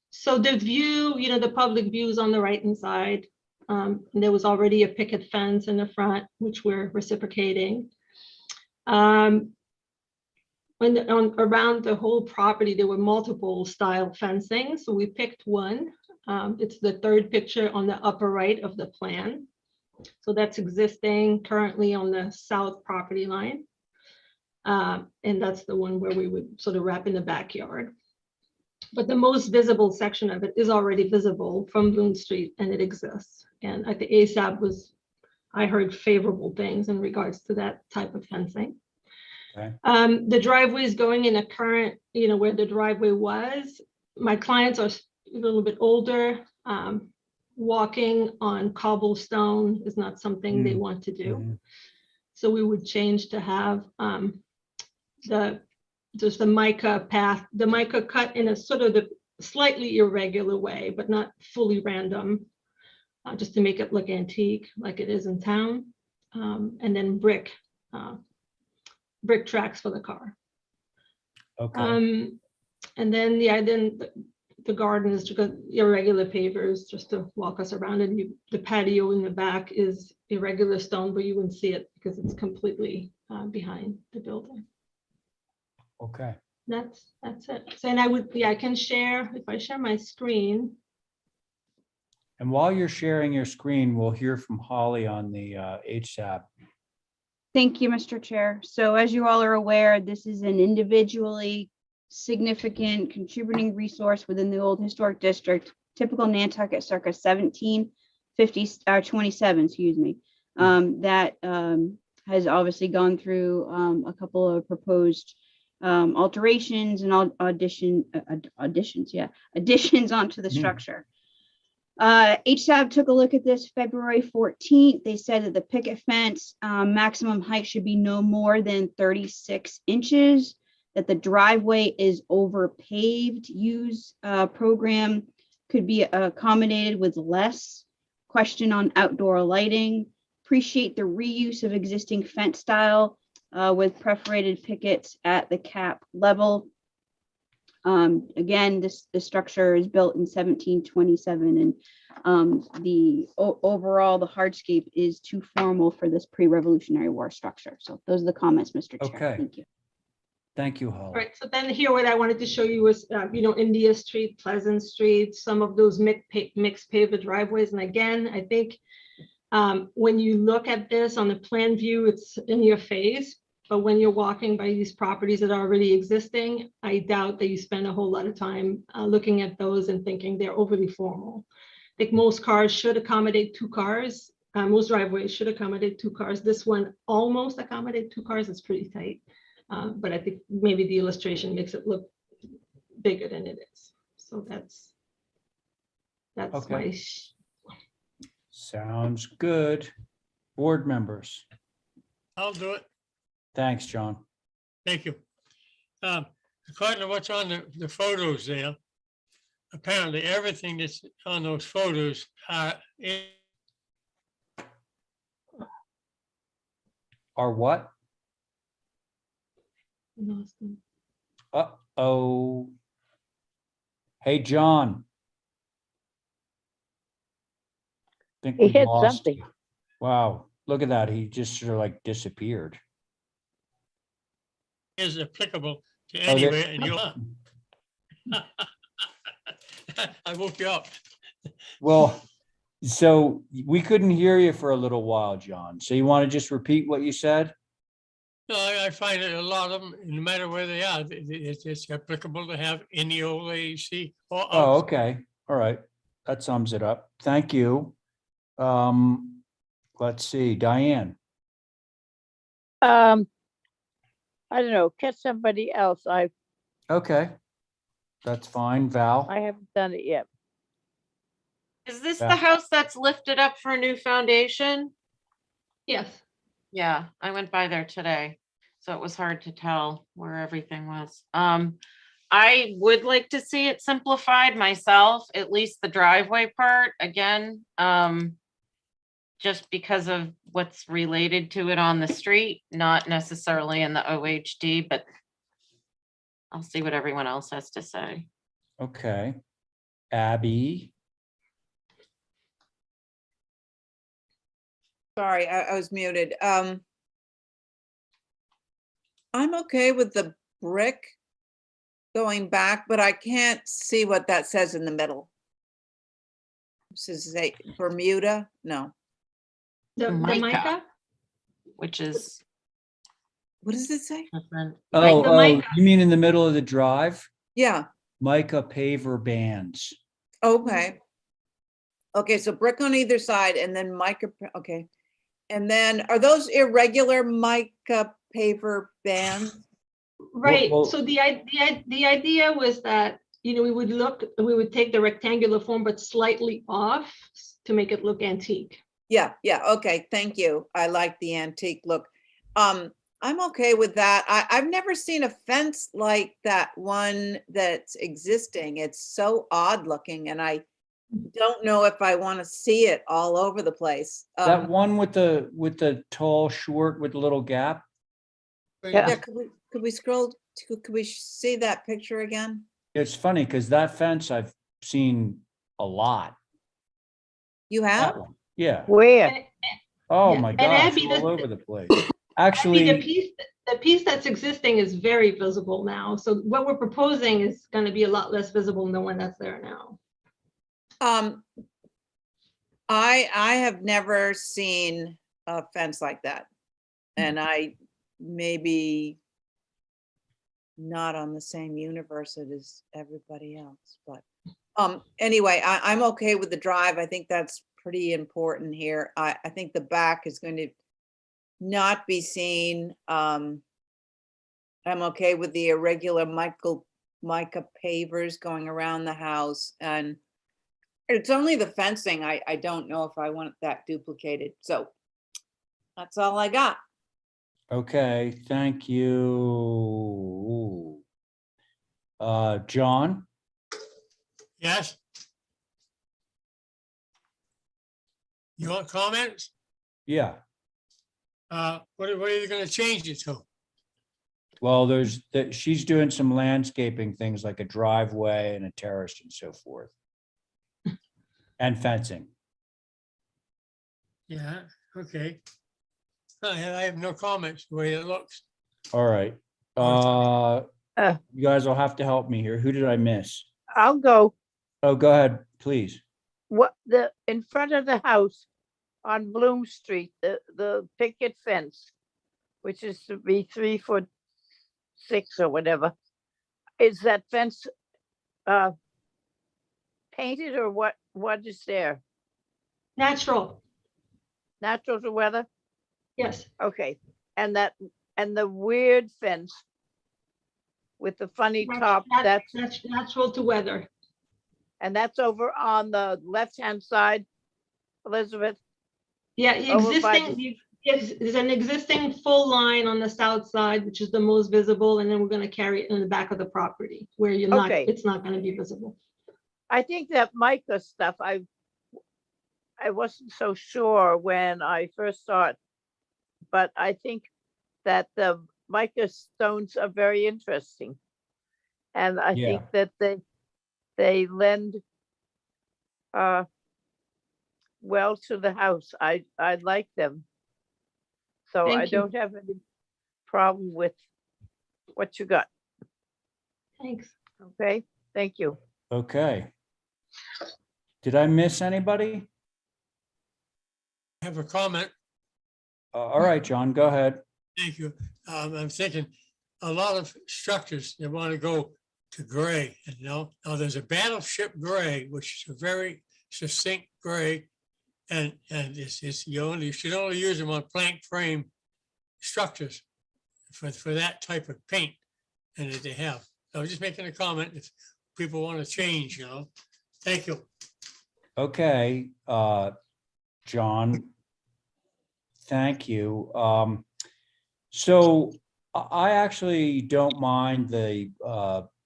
So the view, the public view is on the right-hand side. And there was already a picket fence in the front, which we're reciprocating. Around the whole property, there were multiple style fencing, so we picked one. It's the third picture on the upper right of the plan. So that's existing currently on the south property line. And that's the one where we would sort of wrap in the backyard. But the most visible section of it is already visible from Bloom Street, and it exists. And I think ASAP I heard favorable things in regards to that type of fencing. Okay. The driveway is going in a current, where the driveway was. My clients are a little bit older. Walking on cobblestone is not something they want to do. So we would change to have just the mica path, the mica cut in a sort of the slightly irregular way, but not fully random, just to make it look antique like it is in town. And then brick tracks for the car. Okay. And then, the garden is just irregular pavers just to walk us around, and the patio in the back is irregular stone, but you wouldn't see it because it's completely behind the building. Okay. That's it. So, and I can share, if I share my screen. And while you're sharing your screen, we'll hear from Holly on the HSAB. Thank you, Mr. Chair. So as you all are aware, this is an individually significant contributing resource within the old historic district, typical Nantucket circa 1727, excuse me, that has obviously gone through a couple of proposed alterations and additions onto the structure. HSAB took a look at this February 14th. They said that the picket fence maximum height should be no more than 36 inches, that the driveway is over paved use program could be accommodated with less. Question on outdoor lighting. Appreciate the reuse of existing fence style with perforated pickets at the cap level. Again, the structure is built in 1727, and the overall the hardscape is too formal for this pre-Revolutionary War structure. So those are the comments, Mr. Chair. Okay. Thank you. Thank you, Holly. All right. So then here, what I wanted to show you was, India Street, Pleasant Street, some of those mixed paved driveways. And again, I think when you look at this on the plan view, it's in your face. but when you're walking by these properties that are already existing, I doubt that you spend a whole lot of time looking at those and thinking they're overly formal. I think most cars should accommodate 2 cars. Most driveways should accommodate 2 cars. This one almost accommodates 2 cars. It's pretty tight. But I think maybe the illustration makes it look bigger than it is. So that's Okay. my, Sounds good. Board members. I'll do it. Thanks, John. Thank you. According to what's on the photos there, apparently everything that's on those photos are in. Are what? Uh-oh. Hey, John. Think He we hit lost something. you. Wow, look at that. He just sort of like disappeared. Is applicable to Oh, there- anywhere and you're. I woke you up. Well, so we couldn't hear you for a little while, John. So you want to just repeat what you said? No, I find that a lot of them, no matter where they are, it's applicable to have in the old AEC or. Oh, okay. All right. That sums it up. Thank you. Let's see, Diane. I don't know, catch somebody else. Okay. That's fine. Val? I haven't done it yet. Is this Yeah. the house that's lifted up for a new foundation? yes. Yeah, I went by there today, so it was hard to tell where everything was. I would like to see it simplified myself, at least the driveway part again. Just because of what's related to it on the street, not necessarily in the OHD, but I'll see what everyone else has to say. Okay. Abby? Sorry, I was muted. I'm okay with the brick going back, but I can't see what that says in the middle. This is a Bermuda? No. The mica? Which is. What does it say? different. Oh, you mean in the middle of the drive? Yeah, Mica paver bands. okay. Okay, so brick on either side and then mica, okay. And then are those irregular mica paver bands? Right, Well- so the idea was that, we would take the rectangular form, but slightly off to make it look antique. Yeah, okay, thank you. I like the antique look. I'm okay with that. I've never seen a fence like that one that's existing. It's so odd looking and I don't know if I want to see it all over the place. That one with the tall short with the little gap? Yeah, could we scroll, could we see that picture again? It's funny because that fence I've seen a lot. You That have? one. Yeah. Where? Oh Yeah, my and gosh, Abby, all the- over the place. Abby, Actually, the piece that's existing is very visible now. So what we're proposing is going to be a lot less visible than the one that's there now. I have never seen a fence like that. And I maybe not on the same universe as everybody else, but anyway, I'm okay with the drive. I think that's pretty important here. I think the back is going to not be seen. I'm okay with the irregular mica pavers going around the house, and it's only the fencing. I don't know if I want that duplicated. So that's all I got. okay, thank you. John? Yes. You want comments? Yeah. What are you gonna change it to? Well, she's doing some landscaping things like a driveway and a terrace and so forth. And fencing. Yeah, okay. I have no comments the way it looks. All right. You guys will have to help me here. Who did I miss? I'll go. Oh, go ahead, please. What in front of the house on Bloom Street, the picket fence, which is to be 3'6" or whatever. Is that fence painted or what? What is there? Natural, Natural to weather? yes. Okay. And the weird fence with the funny top, that's Natural to weather. and that's over on the left-hand side, Elizabeth. Yeah, the Over by existing, there's an existing full line on the south side, which is the most visible, and then we're gonna carry it in the back of the property where you're not, Okay. it's not gonna be visible. I think that mica stuff, I wasn't so sure when I first saw it, but I think that the mica stones are very interesting. And I Yeah. think that they lend well to the house. I like them. So I Thank you. don't have any problem with what you got. Thanks. Okay, thank you. Okay. Did I miss anybody? I have a comment. All right, John, go ahead. Thank you. I'm thinking a lot of structures, they want to go to gray, and now there's a battleship gray, which is a very succinct gray. And it's you should only use them on plank frame structures for that type of paint and that they have. I was just making a comment if people want to change, Thank you. Okay, John. Thank you. So I actually don't mind the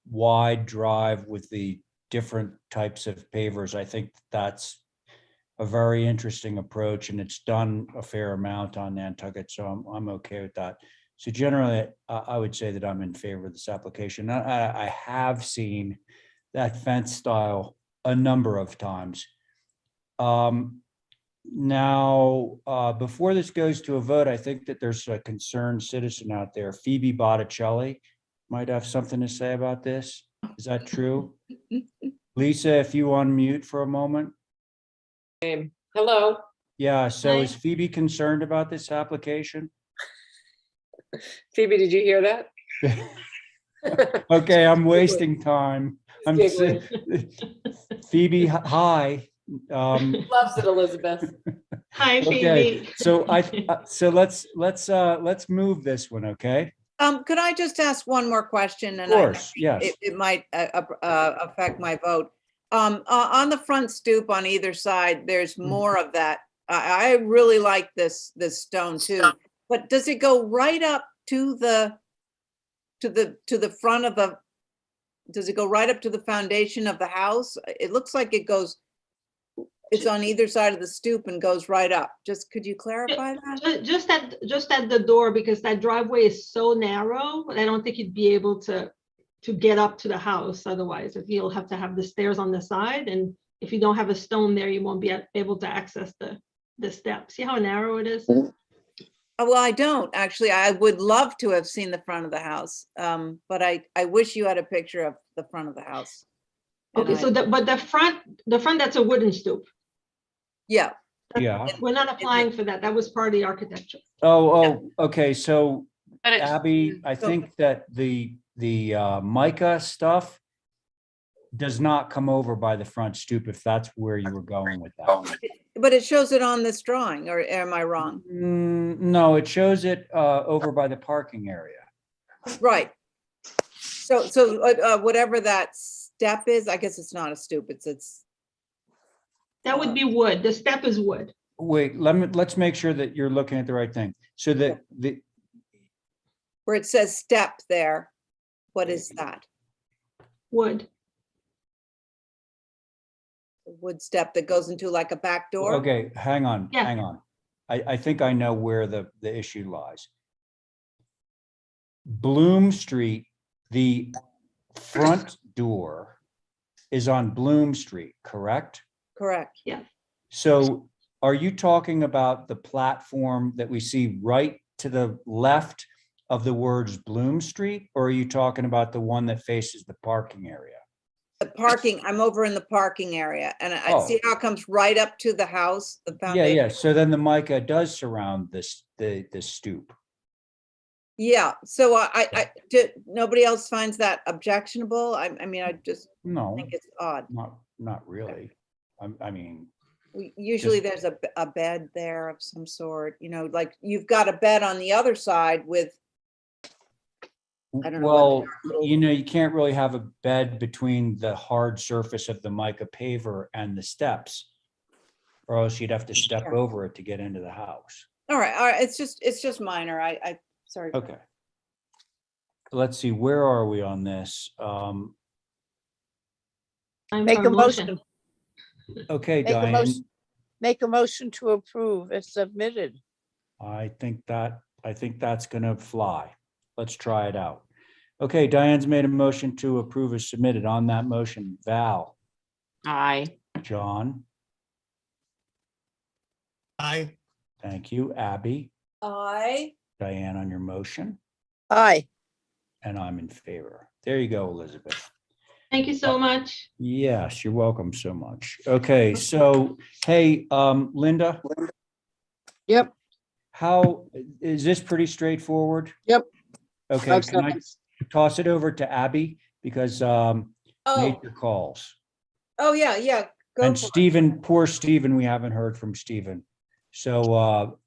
wide drive with the different types of pavers. I think that's a very interesting approach, and it's done a fair amount on Nantucket, so I'm okay with that. So generally, I would say that I'm in favor of this application. I have seen that fence style a number of times. Now, before this goes to a vote, I think that there's a concerned citizen out there, Phoebe Botticelli, might have something to say about this. Is that true? Lisa, if you unmute for a moment. Hello. Yeah, so Hi. is Phoebe concerned about this application? Phoebe, did you hear that? Okay, I'm wasting time. I'm Giggling. Phoebe, hi. Loves it, Elizabeth. Hi, Okay, Phoebe. so let's move this one, okay? Could I just ask one more question? Of And I know course, yes. it might affect my vote. On the front stoop on either side, there's more of that. I really like this stone too, but does it go right up to the front of the, does it go right up to the foundation of the house? It looks like it's on either side of the stoop and goes right up. Just, could you clarify that? Just at the door, because that driveway is so narrow, I don't think you'd be able to get up to the house otherwise. If you'll have to have the stairs on the side, and if you don't have a stone there, you won't be able to access the steps. See how narrow it is? Oh, well, I don't actually. I would love to have seen the front of the house, but I wish you had a picture of the front of the house. And Okay, so but the front, that's a wooden stoop. Yeah. Yeah. We're not applying for that. That was part of the architecture. Oh, okay, so But it's- Abby, I think that the mica stuff does not come over by the front stoop, if that's where you were going with that. But it shows it on this drawing, or am I wrong? No, it shows it over by the parking area. Right. So whatever that step is, I guess it's not a stoop, it's. That would be wood. The step is wood. Wait, let's make sure that you're looking at the right thing. So that Where it says step there, what is that? Wood. A wood step that goes into like a back door? Okay, hang on, Yeah. hang on. I think I know where the issue lies. Bloom Street, the front door is on Bloom Street, correct? Correct. Yeah. So are you talking about the platform that we see right to the left of the words Bloom Street? Or are you talking about the one that faces the parking area? The parking, I'm over in the parking area, and I Oh. see how it comes right up to the house, the Yeah, foundation. yeah. So then the mica does surround this, the stoop. Yeah, so nobody else finds that objectionable? I mean, I just No, think it's odd. not really. I mean, Usually Just- there's a bed there of some sort, like you've got a bed on the other side with, I don't know what well, they are, little- you can't really have a bed between the hard surface of the mica paver and the steps. Or else you'd have to step Yeah. over it to get into the house. All right, it's just minor. Sorry. Okay. Let's see, where are we on this? Make a motion. Okay, Make a Diane, motion. Make a motion to approve as submitted. I think that's gonna fly. Let's try it out. Okay, Diane's made a motion to approve as submitted. On that motion, Val, Aye. John, Aye. thank you, Abby, Aye. Diane on your motion, Aye. and I'm in favor. There you go, Elizabeth. Thank you so much. Yes, you're welcome so much. Okay, so, hey, Linda, Yep, how, is this pretty straightforward? yep. Okay, 5 can I seconds. toss it over to Abby? Because Nature calls. Oh, yeah, go And for it. Stephen, poor Stephen, we haven't heard from Stephen. So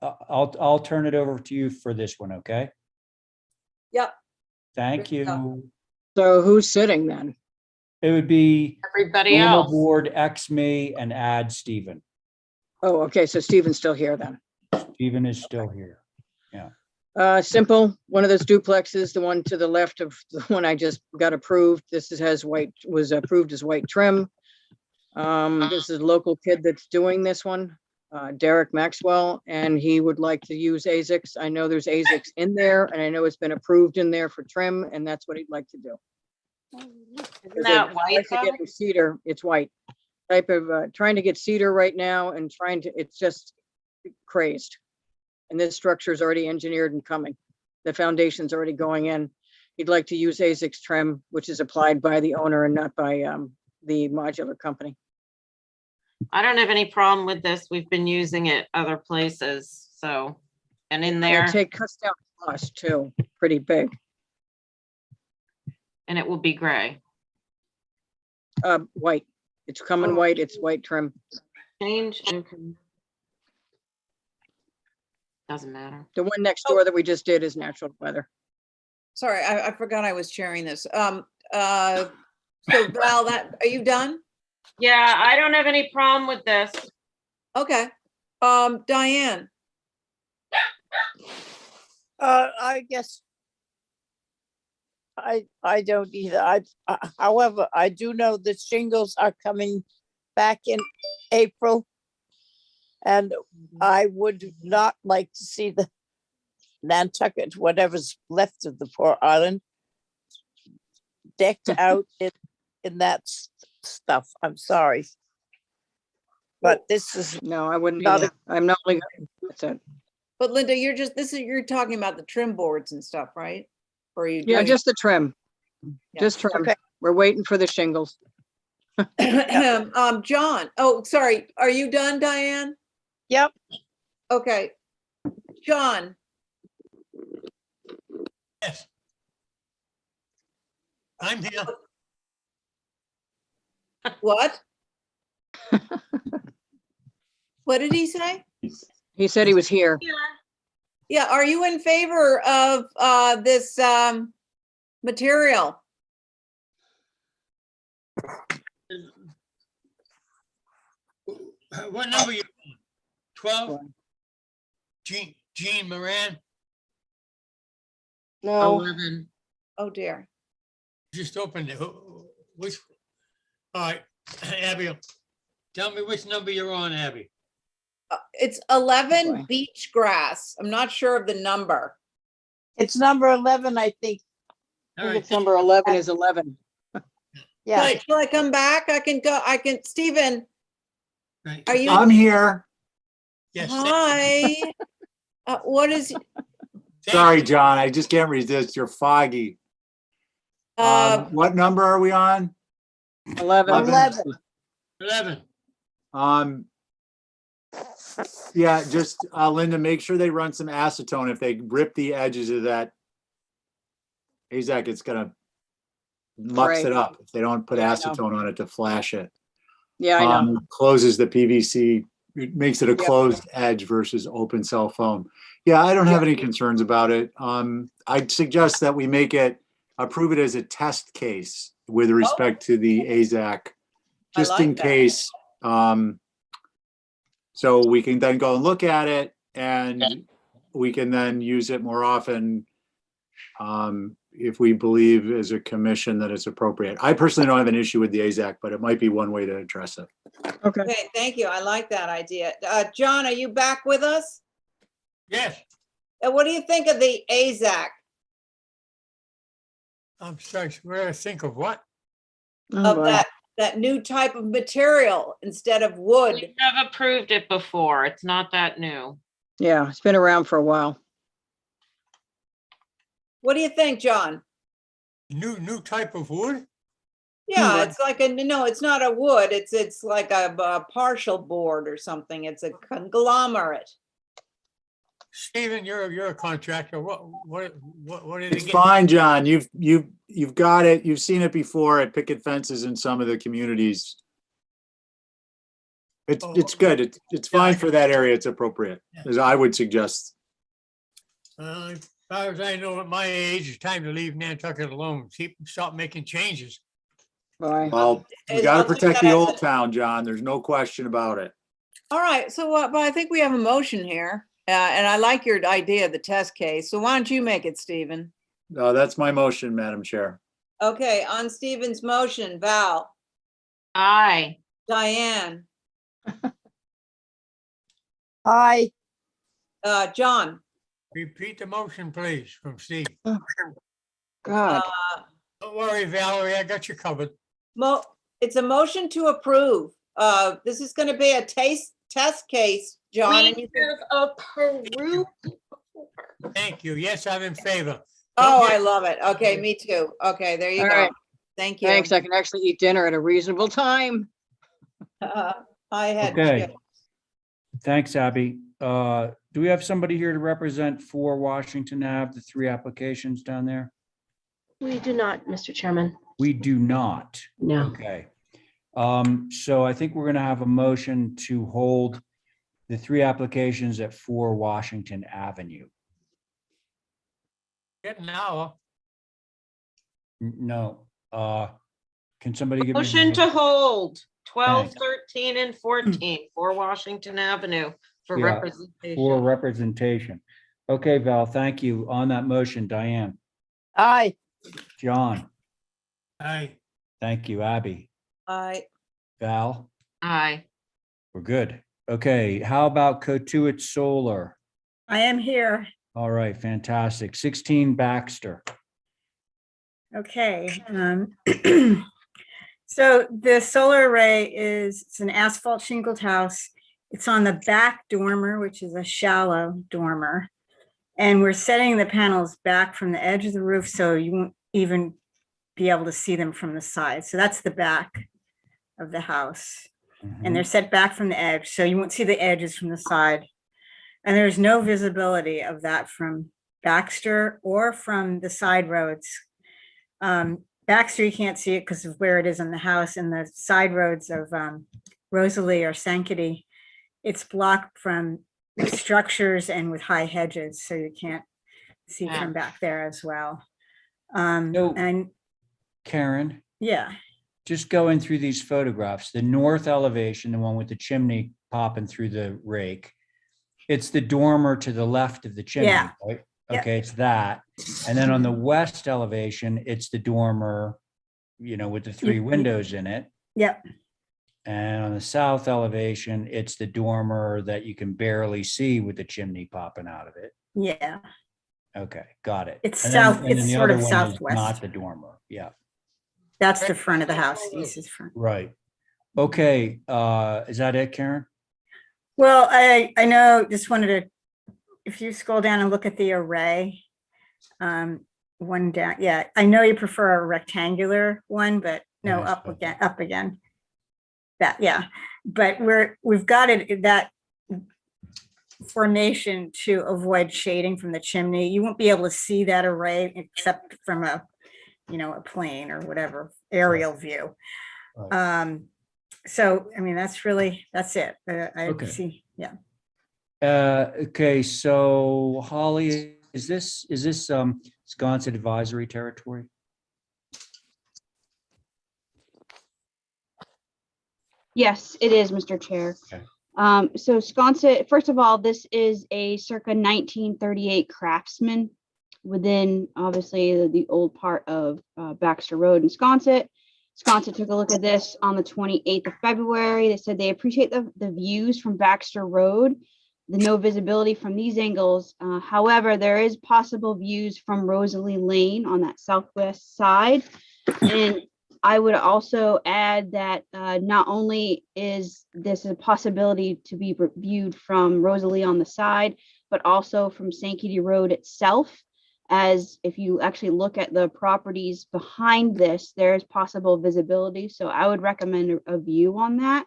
I'll turn it over to you for this one, okay? Yep. Thank Good stuff. you. So who's sitting then? It would be Everybody normal else. board, X me, and add Stephen. Oh, okay, so Stephen's still here then. Stephen is still here. Yeah. Simple, one of those duplexes, the one to the left of the one I just got approved. This was approved as white trim. This is a local kid that's doing this one, Derek Maxwell, and he would like to use ASICs. I know there's ASICs in there, and I know it's been approved in there for trim, and that's what he'd like to do. Isn't that white though? Getting cedar, it's white. Type of, trying to get cedar right now and it's just crazed. And this structure is already engineered and coming. The foundation's already going in. He'd like to use ASICs trim, which is applied by the owner and not by the modular company. I don't have any problem with this. We've been using it other places, so, and in there, It cuts down cost too, pretty big. and it will be gray. White. It's coming white. It's white trim. Change. Okay. Doesn't matter. The one next door that we just did is natural weather. Sorry, I forgot I was sharing this. So Val, are you done? Yeah, I don't have any problem with this. Okay. Diane. I guess I don't either. However, I do know the shingles are coming back in April. And I would not like to see the Nantucket, whatever's left of the poor island, decked out in that stuff. I'm sorry. But this is No, I wouldn't. not Either. I'm not only. That's it. But Linda, you're talking about the trim boards and stuff, right? Or are you? Yeah, doing- just the trim. Yeah. Just trim. Okay. We're waiting for the shingles. John, oh, sorry. Are you done, Diane? Yep. Okay. John, Yes. I'm here. what? What did he say? He said he was here. Yeah, are you in favor of this material? What number you on? 12? Jean Moran, No, 11. Oh dear. just opened it. Which, all right, Abby, tell me which number you're on, Abby. It's 11 Okay. beach grass. I'm not sure of the number. It's number 11, I think. All I think right, it's number 11 is 11. Yeah. Shall I come back? Stephen, right. are you? I'm here. Yes. Hi. What is, Sorry, John, I just can't resist. You're foggy. What number are we on? 11. 11. 11. Yeah, just Linda, make sure they run some acetone if they rip the edges of that AZAC, it's gonna mucks Right. it up if they don't put Yeah, I know. acetone on it to flash it. Yeah, I know. Closes the PVC, it makes it a Yep. closed edge versus open cell foam. Yeah, I don't have Yeah. any concerns about it. I'd suggest that we approve it as a test case with respect to the AZAC, I just like in that. case. So we can then go and look at it and we can then use it more often if we believe as a commission that it's appropriate. I personally don't have an issue with the AZAC, but it might be one way to address it. Okay. Okay, thank you. I like that idea. John, are you back with us? Yes, What do you think of the AZAC? I'm sorry, what do I think of what? Oh, Of boy. that new type of material instead of wood? We have approved it before. It's not that new. Yeah, it's been around for a while. What do you think, John? New type of wood? Yeah, it's like no, it's not a wood. It's like a partial board or something. It's a conglomerate. Stephen, you're a contractor. What did it It's get? fine, John. You've got it. You've seen it before at picket fences in some of the communities. It's good. It's fine for that area. It's appropriate, as I would suggest. As far as I know, at my age, it's time to leave Nantucket alone. Stop making changes. Bye. Well, we got to protect the old town, John. There's no question about it. All right, so but I think we have a motion here, and I like your idea of the test case. So why don't you make it, Stephen? That's my motion, Madam Chair. Okay, on Stephen's motion, Val, Aye. Diane, Aye. John. Repeat the motion, please, from Steve. God. Don't worry, Valerie, I got you covered. It's a motion to approve. This is going to be a test case, John. We And you can, have approved. Thank you. Yes, I'm in favor. oh, I love it. Okay, me too. Okay, there you All go. right. Thank you. Thanks. I can actually eat dinner at a reasonable time. I had Okay. chips. Thanks, Abby. Do we have somebody here to represent for Washington Ave, the 3 applications down there? We do not, Mr. Chairman. We do not. No. Okay. So I think we're going to have a motion to hold the 3 applications at 4 Washington Avenue. Get an hour. No. Can somebody give me? Motion to hold 12, Thanks. 13, and 14 for Washington Avenue for Yeah, representation. For representation. Okay, Val, thank you. On that motion, Diane, Aye. John, Aye. thank you, Abby, Val, Aye. we're good. Okay, how about Cotuit Solar? I am here. All right, fantastic. 16 Baxter. Okay. So the solar array it's an asphalt shingled house. It's on the back dormer, which is a shallow dormer. And we're setting the panels back from the edge of the roof so you won't even be able to see them from the side. So that's the back of the house. And they're set back from the edge, so you won't see the edges from the side. And there's no visibility of that from Baxter or from the side roads. Baxter, you can't see it because of where it is in the house, and the side roads of Rosalie or Sankaty, it's blocked from structures and with high hedges, so you can't see from back there as well. And Karen, yeah, just going through these photographs, the north elevation, the one with the chimney popping through the rake, it's the dormer to the left of the chimney, Yeah. right? Yeah. Okay, it's that. And then on the west elevation, it's the dormer, with the 3 windows in it. Yep. And on the south elevation, it's the dormer that you can barely see with the chimney popping out of it. yeah. Okay, got it. It's And then- south- and then it's the sort other of one is southwest. Not the dormer, yeah, That's the front of the house. This is front. right. Okay, is that it, Karen? Well, I know, just wanted to, if you scroll down and look at the array, one down, yeah, I know you prefer a rectangular one, but no, Nice, up again. That, yeah, but we've got it, that formation to avoid shading from the chimney. You won't be able to see that array except from a, a plane or whatever aerial view. So, I mean, that's it. I Okay. see, yeah. Okay, so Holly, is this Sconset advisory territory? Yes, it is, Mr. Chair. Okay. So Sconset, first of all, this is a circa 1938 craftsman within obviously the old part of Baxter Road in Sconset. Sconset took a look at this on the 28th of February. They said they appreciate the views from Baxter Road, the no visibility from these angles. However, there is possible views from Rosalie Lane on that southwest side. And I would also add that not only is this a possibility to be viewed from Rosalie on the side, but also from St. Kitty Road itself, as if you actually look at the properties behind this, there is possible visibility. So I would recommend a view on that.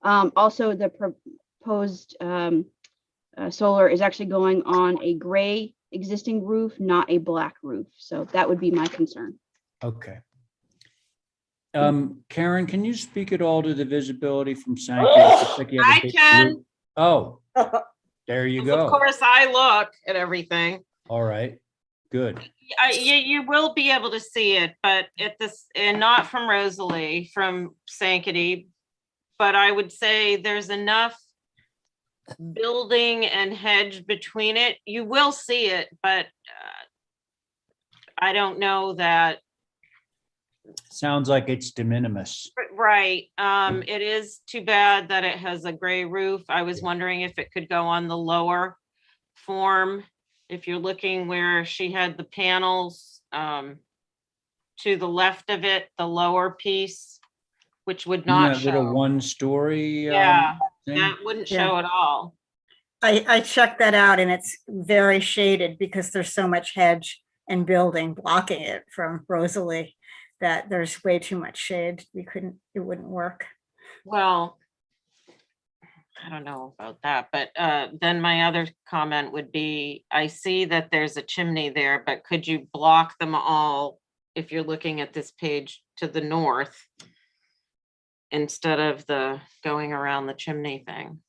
Also, the proposed solar is actually going on a gray existing roof, not a black roof. So that would be my concern. Okay. Karen, can you speak at all to the visibility from Sankey? I can. Oh, there you go. Of course, I look at everything. All right, good. You will be able to see it, but and not from Rosalie, from Sankey. But I would say there's enough building and hedge between it. You will see it, but I don't know that. Sounds like it's de minimis. Right. It is too bad that it has a gray roof. I was wondering if it could go on the lower form. If you're looking where she had the panels, to the left of it, the lower piece, which would not show. Little one-story. Yeah, thing? that wouldn't show at all. I checked that out and it's very shaded because there's so much hedge and building blocking it from Rosalie that there's way too much shade. It wouldn't work. Well, I don't know about that, but then my other comment would be, I see that there's a chimney there, but could you block them all if you're looking at this page to the north instead of the going around the chimney thing?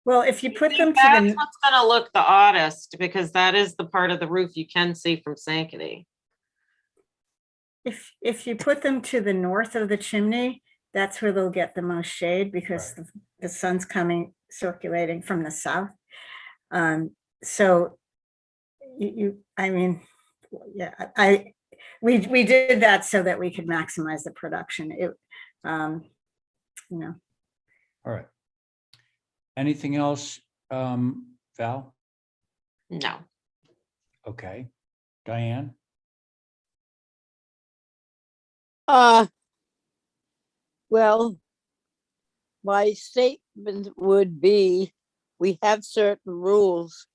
Well, if you put them to That's the, what's gonna look the oddest, because that is the part of the roof you can see from Sankey. if you put them to the north of the chimney, that's where they'll get the most shade because the sun's circulating from the south. So I mean, yeah, we did that so that we could maximize the production. All right. Anything else, Val? No. Okay. Diane? Well, my statement would be, we have certain rules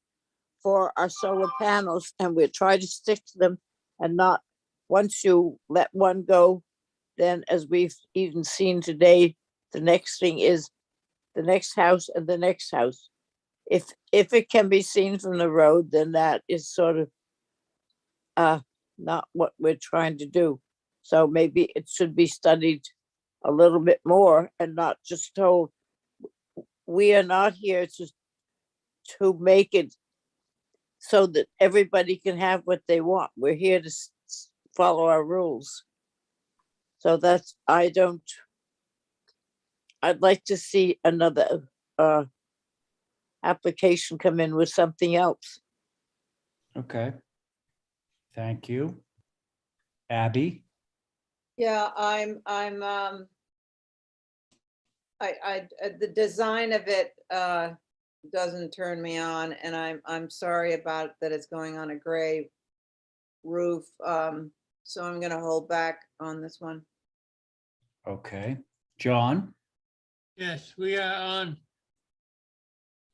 for our solar panels and we try to stick to them and not, once you let one go, then as we've even seen today, the next thing is the next house and the next house. If it can be seen from the road, then that is sort of not what we're trying to do. So maybe it should be studied a little bit more and not just told. We are not here to make it so that everybody can have what they want. We're here to follow our rules. So I'd like to see another application come in with something else. Okay. Thank you. Abby? Yeah, the design of it doesn't turn me on, and I'm sorry about that it's going on a gray roof. So I'm gonna hold back on this one. Okay. John? Yes, we are on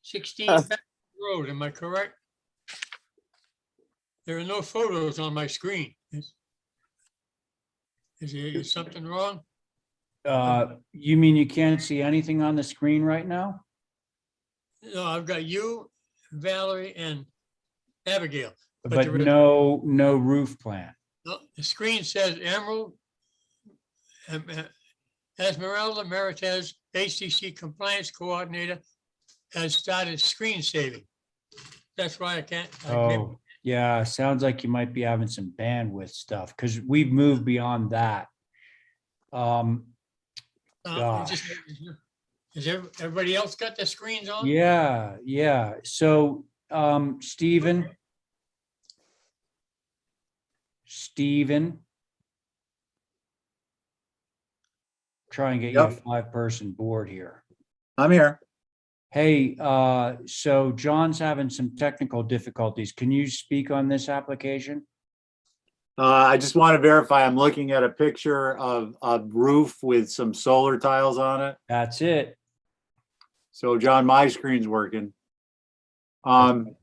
16 Back Road, am I correct? There are no photos on my screen. Is something wrong? You mean you can't see anything on the screen right now? No, I've got you, Valerie, and Abigail. But there is- no roof plan. no, the screen says Emerald, Esmeralda Merites, HTC Compliance Coordinator, has started screen saving. That's why I can't. Oh, yeah, sounds like you might be having some bandwidth stuff because we've moved beyond that. Gosh. Has everybody else got their screens on? Yeah. So, Stephen, try and get you a Yep. 5-person board here. I'm here. Hey, so John's having some technical difficulties. Can you speak on this application? I just want to verify, I'm looking at a picture of a roof with some solar tiles on it. That's it. So John, my screen's working. Can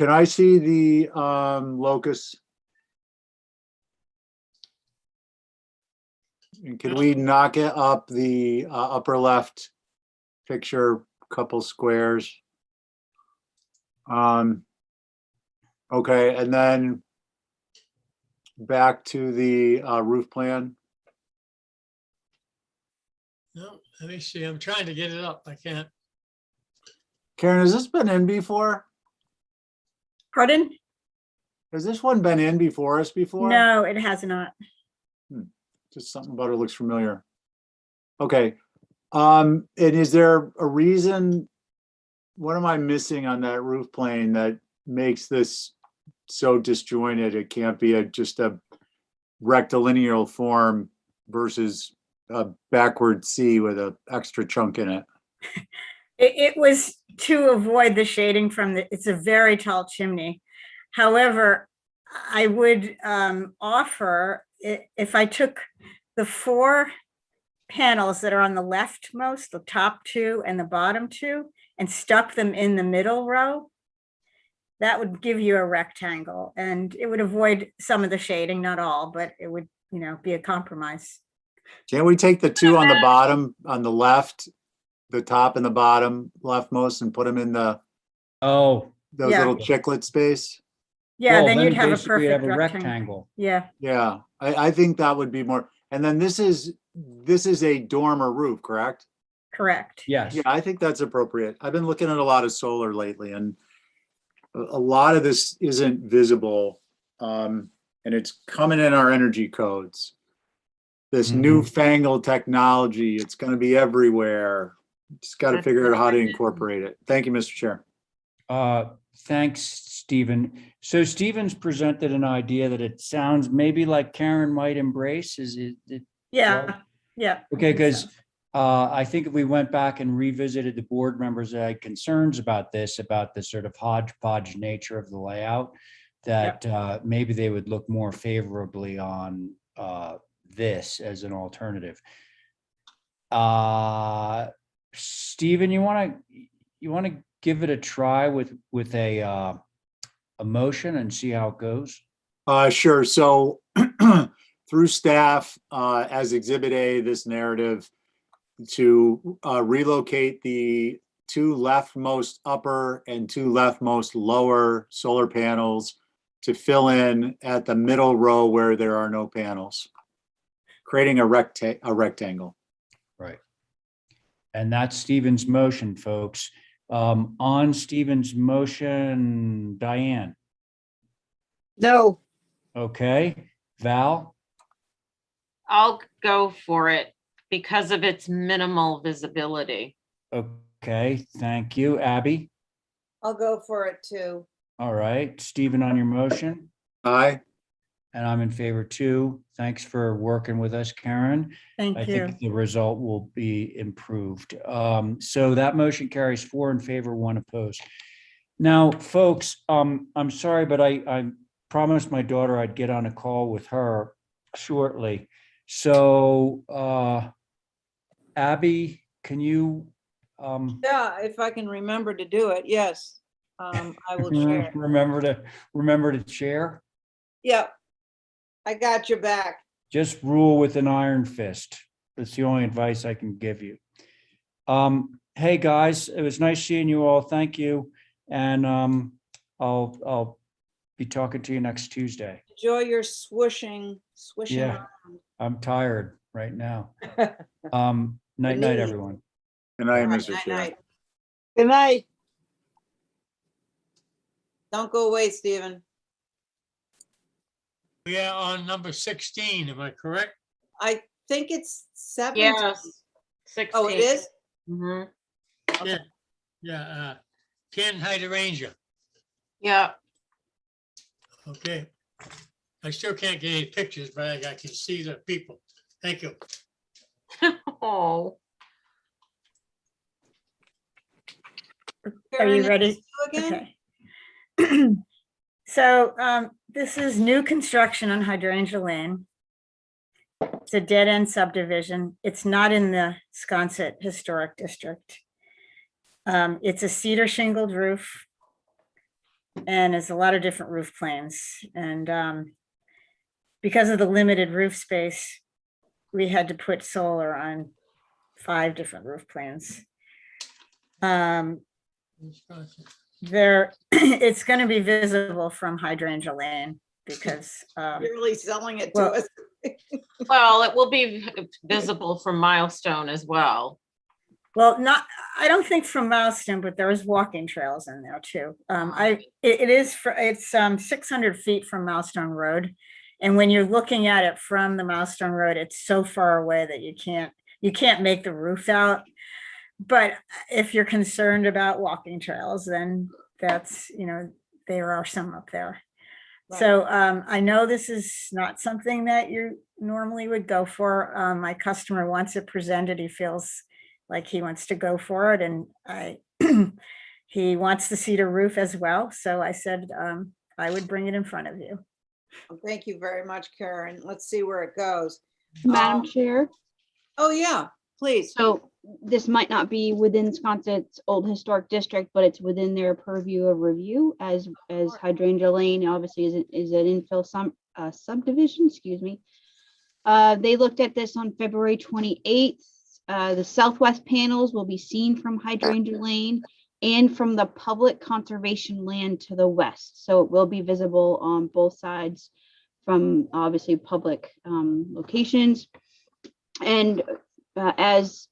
I see the locus? And can we knock it up the upper left picture, couple squares? Okay, and then back to the roof plan. No, let me see. I'm trying to get it up. I can't. Karen, has this been in before? Pardon? Has this one been in before us before? No, it has not. Just something about it looks familiar. Okay. And is there a reason, what am I missing on that roof plane that makes this so disjointed? It can't be just a rectilinear form versus a backward C with an extra chunk in it. It was to avoid the shading from it's a very tall chimney. However, I would offer, if I took the 4 panels that are on the leftmost, the top 2 and the bottom 2, and stuck them in the middle row, that would give you a rectangle, and it would avoid some of the shading, not all, but it would, be a compromise. Can't we take the 2 on the bottom, on the left, the top and the bottom leftmost, and put them in the those little chiclet space? Yeah, Well, then you'd have a basically you'd perfect have a rectangle. Yeah. Yeah, I think that would be more. And then this is a dormer roof, correct? Correct. Yes. Yeah, I think that's appropriate. I've been looking at a lot of solar lately, and a lot of this isn't visible, and it's coming in our energy codes. This newfangled technology, it's going to be everywhere. Just got to figure out how to incorporate it. Thank you, Mr. Chair. Thanks, Stephen. So Stephen's presented an idea that it sounds maybe like Karen might embrace. Is it? Yeah. Yeah. Okay, because I think if we went back and revisited the board members that had concerns about this, about the sort of hodgepodge nature of the layout, that maybe they would look more favorably on this as an alternative. Stephen, you want to give it a try with a motion and see how it goes? Sure. So through staff, as Exhibit A, this narrative to relocate the 2 leftmost upper and 2 leftmost lower solar panels to fill in at the middle row where there are no panels, creating a rectangle. Right. And that's Stephen's motion, folks. On Stephen's motion, Diane. No. Okay, Val. I'll go for it because of its minimal visibility. Okay, thank you. Abby. I'll go for it too. All right, Stephen on your motion. Aye. And I'm in favor too. Thanks for working with us, Karen. Thank I you. think the result will be improved. So that motion carries 4 in favor, 1 opposed. Now, folks, I'm sorry, but I promised my daughter I'd get on a call with her shortly. So, Abby, can you? Yeah, if I can remember to do it, yes. I will share. Remember to chair? Yep. I got your back. Just rule with an iron fist. That's the only advice I can give you. Hey, guys, it was nice seeing you all. Thank you. And I'll be talking to you next Tuesday. Enjoy your swishing Yeah. around. I'm tired right now. The Night, knee. everyone. Good night, All right, Mr. night, Chair. night. Good night. Don't go away, Stephen. We are on number 16, am I correct? I think it's 17. Yes. 16. Oh, it is? Mhm. Yeah, yeah, Ken Hydrangea. Yeah. Okay. I still can't get any pictures, but I can see the people. Thank you. Oh. Are Karen, you is ready? this you again? Okay. So this is new construction on Hydrangea Lane. It's a dead end subdivision. It's not in the Sconset Historic District. It's a cedar shingled roof. And there's a lot of different roof planes. And because of the limited roof space, we had to put solar on 5 different roof planes. It's going to be visible from Hydrangea Lane because You're really selling it to well, us. Well, it will be visible from Milestone as well. well, I don't think from Milestone, but there is walking trails in there too. It's 600 feet from Milestone Road. And when you're looking at it from the Milestone Road, it's so far away that you can't make the roof out. But if you're concerned about walking trails, then that's, there are some up there. Right. So I know this is not something that you normally would go for. My customer wants it presented. He feels like he wants to go for it. And he wants the cedar roof as well. So I said I would bring it in front of you. Well, thank you very much, Karen. Let's see where it goes. Madam Chair. Oh, yeah, please. So this might not be within Sconset's old historic district, but it's within their purview of review as Hydrangea Lane obviously is an infill subdivision, excuse me. They looked at this on February 28th. The southwest panels will be seen from Hydrangea Lane and from the public conservation land to the west. So it will be visible on both sides from obviously public locations. And as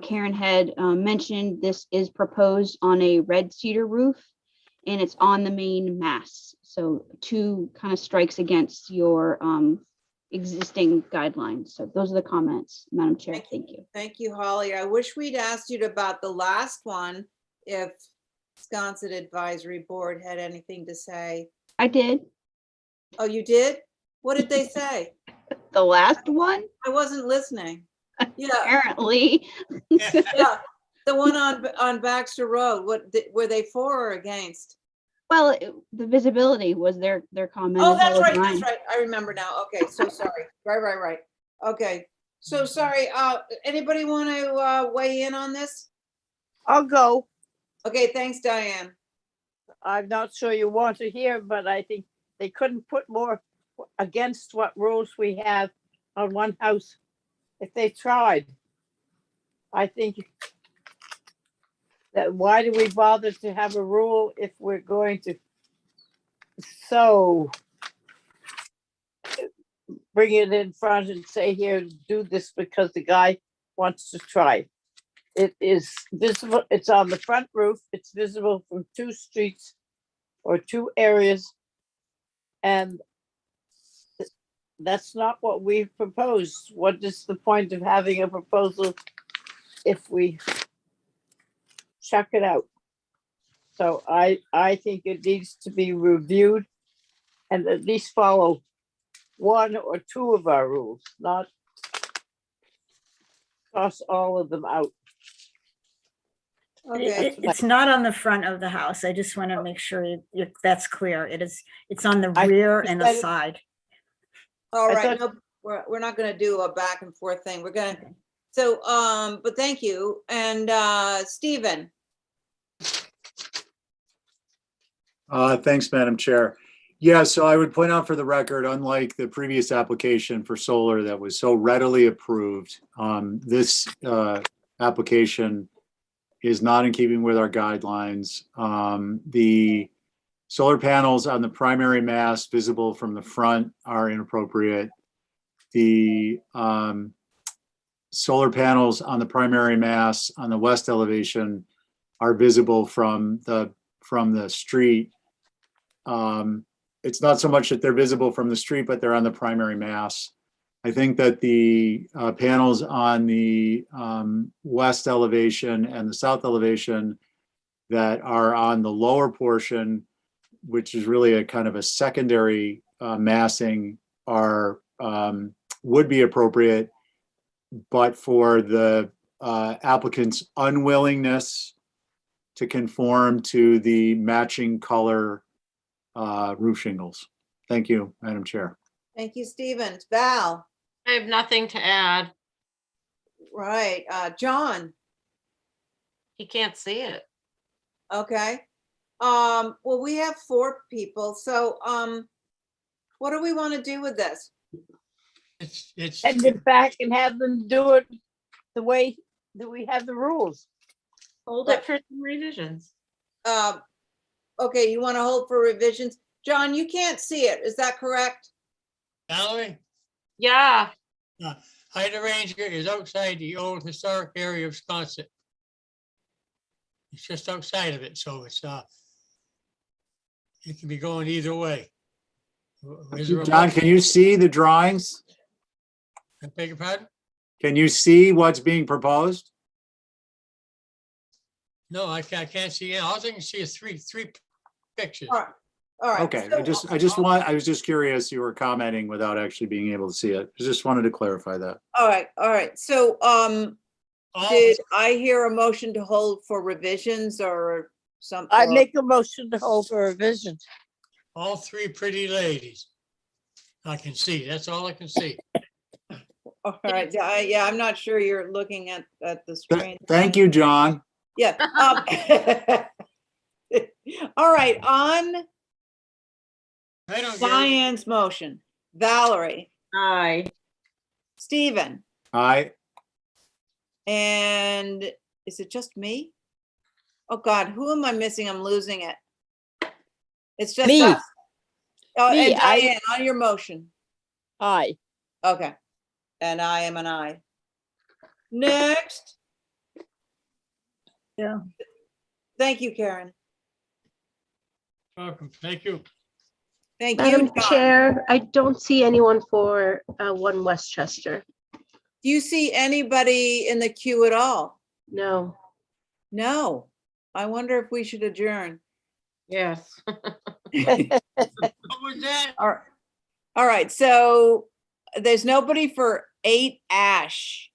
Karen had mentioned, this is proposed on a red cedar roof and it's on the main mast. So 2 kind of strikes against your existing guidelines. So those are the comments, Madam Chair. Thank you. Thank you, Holly. I wish we'd asked you about the last one, if Sconset Advisory Board had anything to say. I did. Oh, you did? What did they say? The last one? I wasn't listening. Yeah. Apparently. Yeah, the one on Baxter Road. Were they for or against? Well, the visibility was their comment. Oh, as that's well as right. mine. That's right. I remember now. Okay, so sorry. Right. Okay, so sorry. Anybody want to weigh in on this? I'll go. Okay, thanks, Diane. I'm not sure you want to hear, but I think they couldn't put more against what rules we have on one house if they tried. I think that why do we bother to have a rule if we're going to so bring it in front and say, here, do this because the guy wants to try. It is visible, it's on the front roof, it's visible from 2 streets or 2 areas. And that's not what we've proposed. What is the point of having a proposal if we check it out? So I think it needs to be reviewed and at least follow 1 or 2 of our rules, not toss all of them out. Okay. It's not on the front of the house. I just want to make sure that's clear. It's on the rear and the side. All right, no, we're not gonna do a back and forth thing. We're gonna, so, but thank you. And Stephen. Thanks, Madam Chair. Yeah, so I would point out for the record, unlike the previous application for solar that was so readily approved, this application is not in keeping with our guidelines. The solar panels on the primary mast visible from the front are inappropriate. The solar panels on the primary mast on the west elevation are visible from the street. It's not so much that they're visible from the street, but they're on the primary mast. I think that the panels on the west elevation and the south elevation that are on the lower portion, which is really a kind of a secondary massing, are would be appropriate, but for the applicant's unwillingness to conform to the matching color roof shingles. Thank you, Madam Chair. Thank you, Stephen. Val? I have nothing to add. Right. John? He can't see it. Okay. Well, we have 4 people, so what do we want to do with this? Send it back and have them do it the way that we have the rules. Hold it for some revisions. Okay, you want to hold for revisions? John, you can't see it. Is that correct? Valerie, Yeah. Hyder Ranger is outside the old historic area of Wisconsin. It's just outside of it, so it's it can be going either way. Is there a John, motion? can you see the drawings? I beg your pardon? Can you see what's being proposed? No, I can't see it. All I can see is three pictures. All right. Okay, so- I was just curious, you were commenting without actually being able to see it. I just wanted to clarify that. All right. So, did I hear a motion to hold for revisions or something? I make a motion to hold for revision. All 3 pretty ladies. I can see. That's all I can see. All right. Yeah, I'm not sure you're looking at the screen. Thank you, John. Yeah. All right, on I don't get it. Diane's motion, Valerie, Aye. Stephen, Aye. and is it just me? Oh God, who am I missing? I'm losing it. It's just Me. us. Oh, Me, and Diane, on your motion. Aye. Okay, and I am an aye. Next. Yeah. Thank you, Karen. Welcome. Thank you. Thank you, Madam John. Chair, I don't see anyone for 1 Westchester. Do you see anybody in the queue at all? No. No. I wonder if we should adjourn. Yes. What was that? All right, so there's nobody for 8 Ash.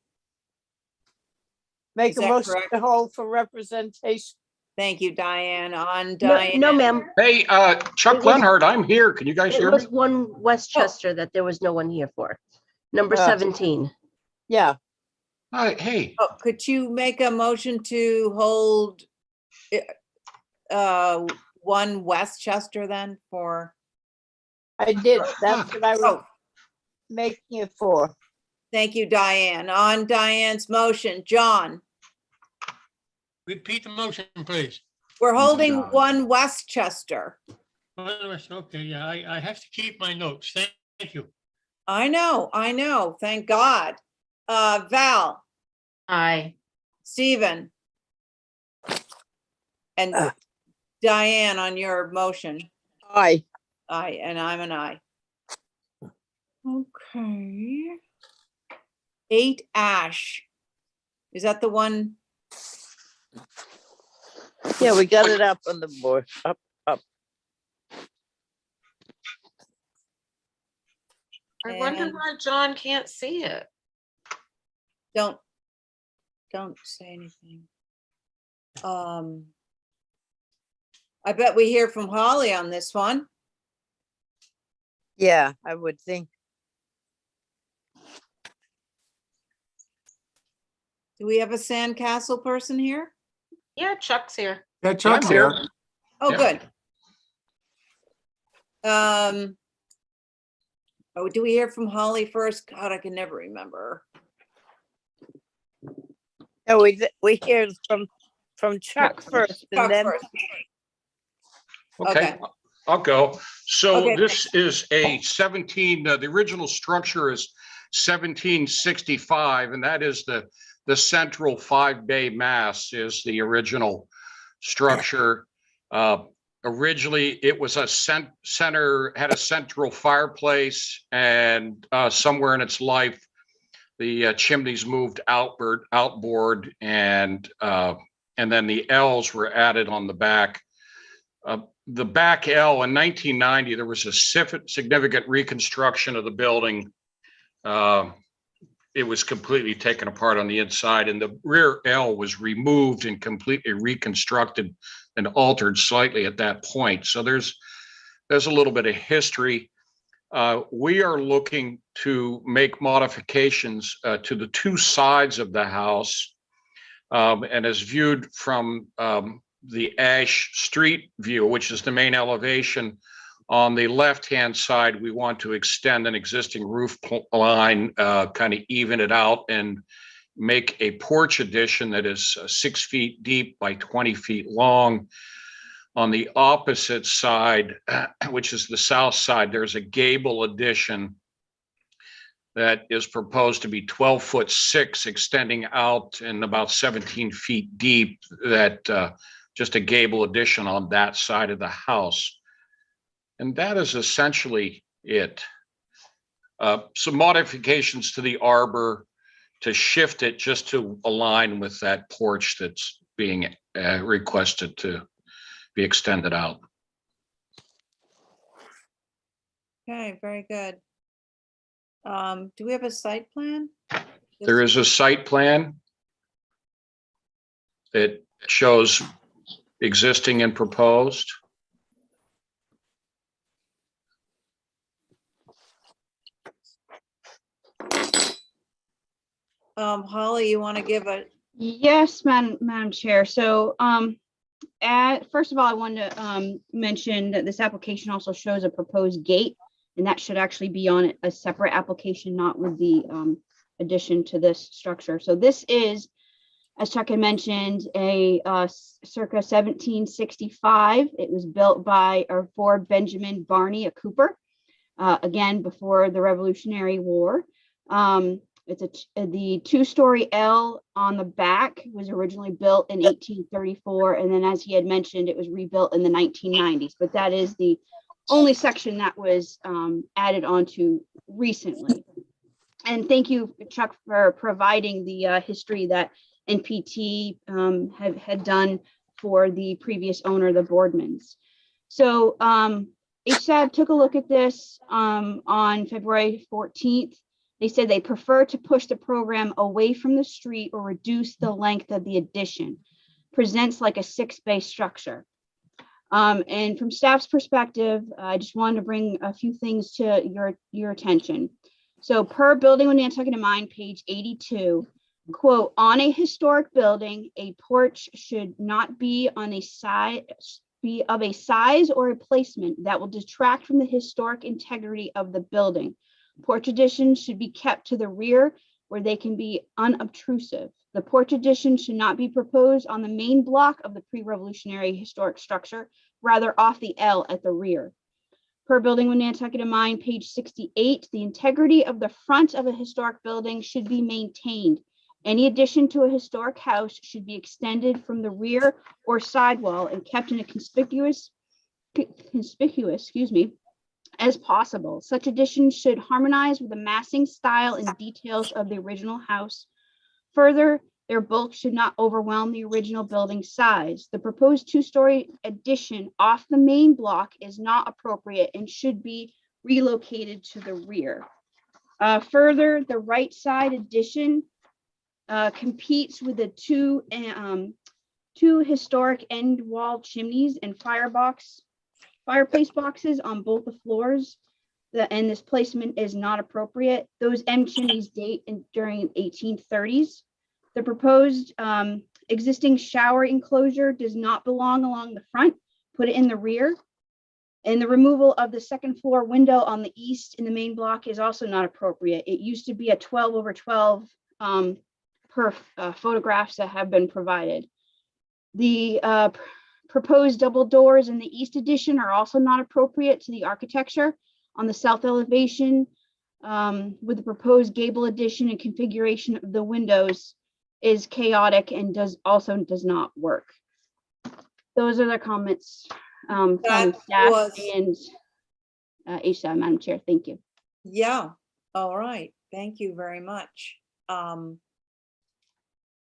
Make Is a that motion correct? to hold for representation. Thank you, Diane. On No, Diane. no, ma'am. Hey, Chuck It was- Lenhart, I'm here. Can you guys It hear was me? 1 Westchester that there was no one here for. Number 17. Yeah. Hey, Oh, could you make a motion to hold 1 Westchester then for? I did. That's what I was Oh, making it for. thank you, Diane. On Diane's motion, John, Repeat the motion, please. we're holding John. 1 Westchester. Okay, yeah, I have to keep my notes. Thank you. I know. Thank God. Val, Aye. Stephen, and Diane on your motion. Aye. Aye, and I'm an aye. Okay. 8 Ash. Is that the one? Yeah, we got it up on the board. Up. I wonder And- why John can't see it. Don't say anything. I bet we hear from Holly on this one. Yeah, I would think. Do we have a sandcastle person here? Yeah, Chuck's here. Yeah, Chuck's I'm here. here. Oh, Yeah. good. Oh, do we hear from Holly first? God, I can never remember. No, we hear from from Chuck first and Chuck then first. Okay, I'll go. So Okay, this is a 17, the original structure is 1765, and that is the central 5-bay mass is the original structure. Originally, it was a center, had a central fireplace, and somewhere in its life, the chimneys moved outboard, and then the L's were added on the back. The back L in 1990, there was a significant reconstruction of the building. It was completely taken apart on the inside, and the rear L was removed and completely reconstructed and altered slightly at that point. So there's a little bit of history. We are looking to make modifications to the two sides of the house, and as viewed from the Ash Street view, which is the main elevation. On the left-hand side, we want to extend an existing roof line, kind of even it out and make a porch addition that is 6 feet deep by 20 feet long. On the opposite side, which is the south side, there's a gable addition that is proposed to be 12'6", extending out and about 17 feet deep, that just a gable addition on that side of the house. And that is essentially it. Some modifications to the arbor to shift it just to align with that porch that's being requested to be extended out. Okay, very good. Do we have a site plan? There is a site plan that shows existing and proposed. Holly, you want to give a? Yes, Madam Chair. So first of all, I wanted to mention that this application also shows a proposed gate, and that should actually be on a separate application, not with the addition to this structure. So this is, as Chuck had mentioned, a circa 1765. It was built by or for Benjamin Barney, a cooper, again, before the Revolutionary War. It's the two-story L on the back was originally built in 1834, and then, as he had mentioned, it was rebuilt in the 1990s. But that is the only section that was added onto recently. And thank you, Chuck, for providing the history that NPT had done for the previous owner, the Boardmans. So HSAB took a look at this on February 14th. They said they prefer to push the program away from the street or reduce the length of the addition. Presents like a 6-bay structure. And from staff's perspective, I just wanted to bring a few things to your attention. So per Building with Nantucket in Mind, page 82, quote, on a historic building, a porch should not be on a side, be of a size or a placement that will detract from the historic integrity of the building. Porch additions should be kept to the rear where they can be unobtrusive. The porch addition should not be proposed on the main block of the pre-revolutionary historic structure, rather off the L at the rear. Per Building with Nantucket in Mind, page 68, the integrity of the front of a historic building should be maintained. Any addition to a historic house should be extended from the rear or sidewall and kept in a conspicuous, as possible. Such additions should harmonize with the massing style and details of the original house. Further, their bulk should not overwhelm the original building size. The proposed 2-story addition off the main block is not appropriate and should be relocated to the rear. Further, the right side addition competes with the two historic end wall chimneys and fireplace boxes on both the floors, and this placement is not appropriate. Those M chimneys date during 1830s. The proposed existing shower enclosure does not belong along the front, put it in the rear. And the removal of the second floor window on the east in the main block is also not appropriate. It used to be a 12/12 per photographs that have been provided. The proposed double doors in the east addition are also not appropriate to the architecture. On the south elevation, with the proposed gable addition and configuration of the windows is chaotic and does not work. Those are the comments from That staff was- and HSAB, Madam Chair. Thank you. Yeah, all right, thank you very much.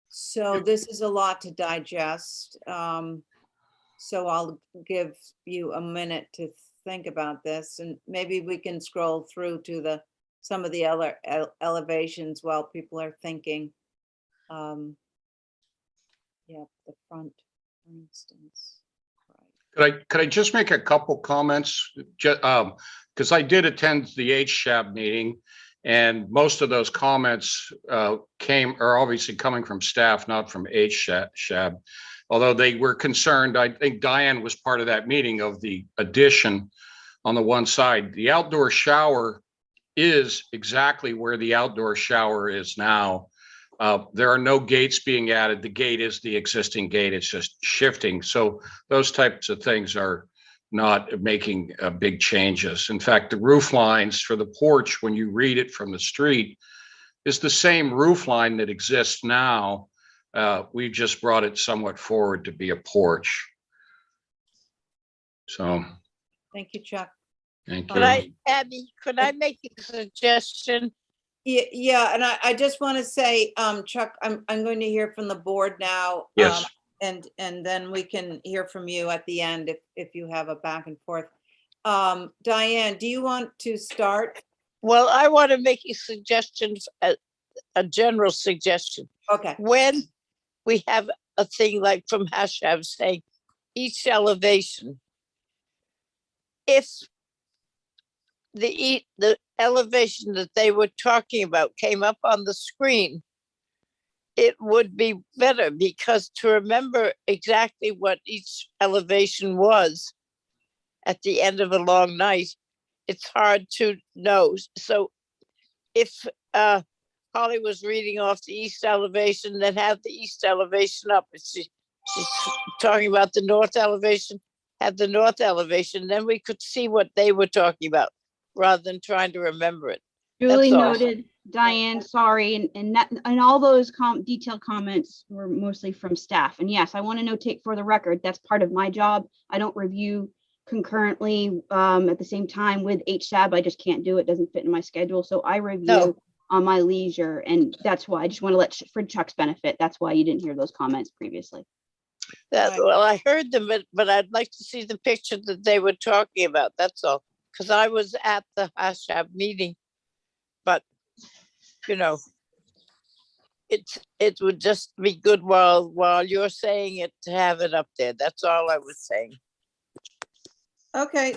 So this is a lot to digest. So I'll give you a minute to think about this, and maybe we can scroll through to some of the elevations while people are thinking. Yeah, the front, for instance. Could I just make a couple comments? Because I did attend the HSAB meeting, and most of those comments are obviously coming from staff, not from HSAB. Although they were concerned, I think Diane was part of that meeting, of the addition on the one side. The outdoor shower is exactly where the outdoor shower is now. There are no gates being added. The gate is the existing gate. It's just shifting. So those types of things are not making big changes. In fact, the roof lines for the porch, when you read it from the street, is the same roof line that exists now. We just brought it somewhat forward to be a porch. So. Thank you, Chuck. Thank Could you. Abby, could I make a suggestion? Yeah, and I just want to say, Chuck, I'm going to hear from the board now. Yes. And then we can hear from you at the end if you have a back and forth. Diane, do you want to start? Well, I want to make a suggestion, a general suggestion. Okay. When we have a thing like from Hashab saying each elevation, if the elevation that they were talking about came up on the screen, it would be better, because to remember exactly what each elevation was at the end of a long night, it's hard to know. So if Holly was reading off the east elevation, then have the east elevation up. She's talking about the north elevation, have the north elevation, then we could see what they were talking about rather than trying to remember it. Duly That's all. noted, Diane, sorry, and all those detailed comments were mostly from staff. And yes, I want to notate for the record, that's part of my job. I don't review concurrently at the same time with HSAB. I just can't do it, doesn't fit in my schedule. So I review on my leisure, and that's why I just want to let for Chuck's benefit. That's why you didn't hear those comments previously. Well, I heard them, but I'd like to see the picture that they were talking about. That's all. Because I was at the Hashab meeting, but you know, it would just be good while you're saying it to have it up there. That's all I was saying. Okay.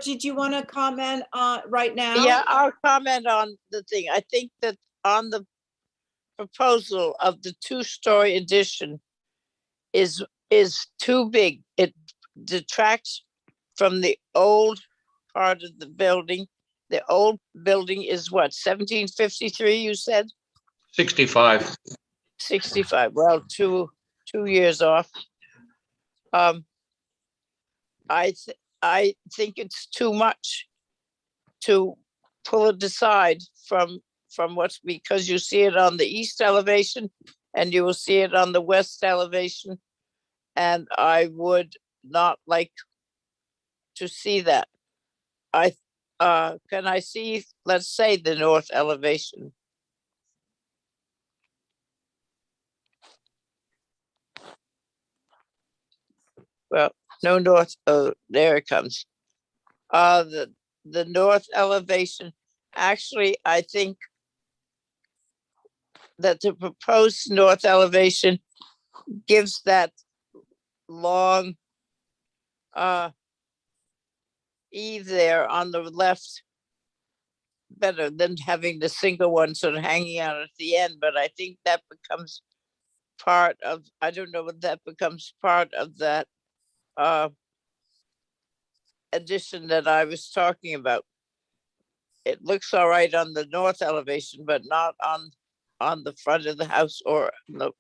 Did you want to comment right now? Yeah, I'll comment on the thing. I think that on the proposal of the two-story addition is too big. It detracts from the old part of the building. The old building is what, 1753, you said? 65. 65, well, two years off. I think it's too much to pull it aside from what's, because you see it on the east elevation and you will see it on the west elevation. And I would not like to see that. Can I see, let's say, the north elevation? Well, no north, oh, there it comes. The north elevation, actually, I think that the proposed north elevation gives that long eave there on the left better than having the single one sort of hanging out at the end. But I think that becomes part of, I don't know what that becomes part of that addition that I was talking about. It looks all right on the north elevation, but not on the front of the house or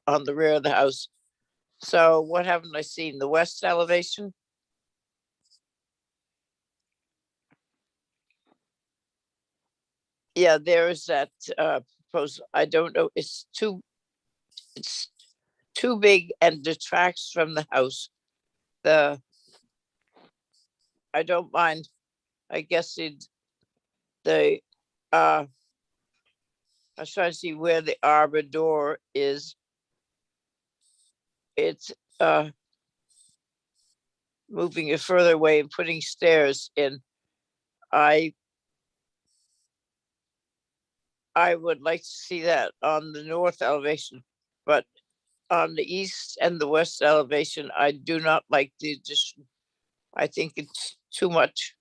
on the rear of the house. So what haven't I seen? The west elevation? Yeah, there is that proposal. I don't know. It's too big and detracts from the house. I don't mind. I guess I was trying to see where the arbor door is. It's moving it further away and putting stairs in. I would like to see that on the north elevation, but on the east and the west elevation, I do not like the addition. I think it's too much.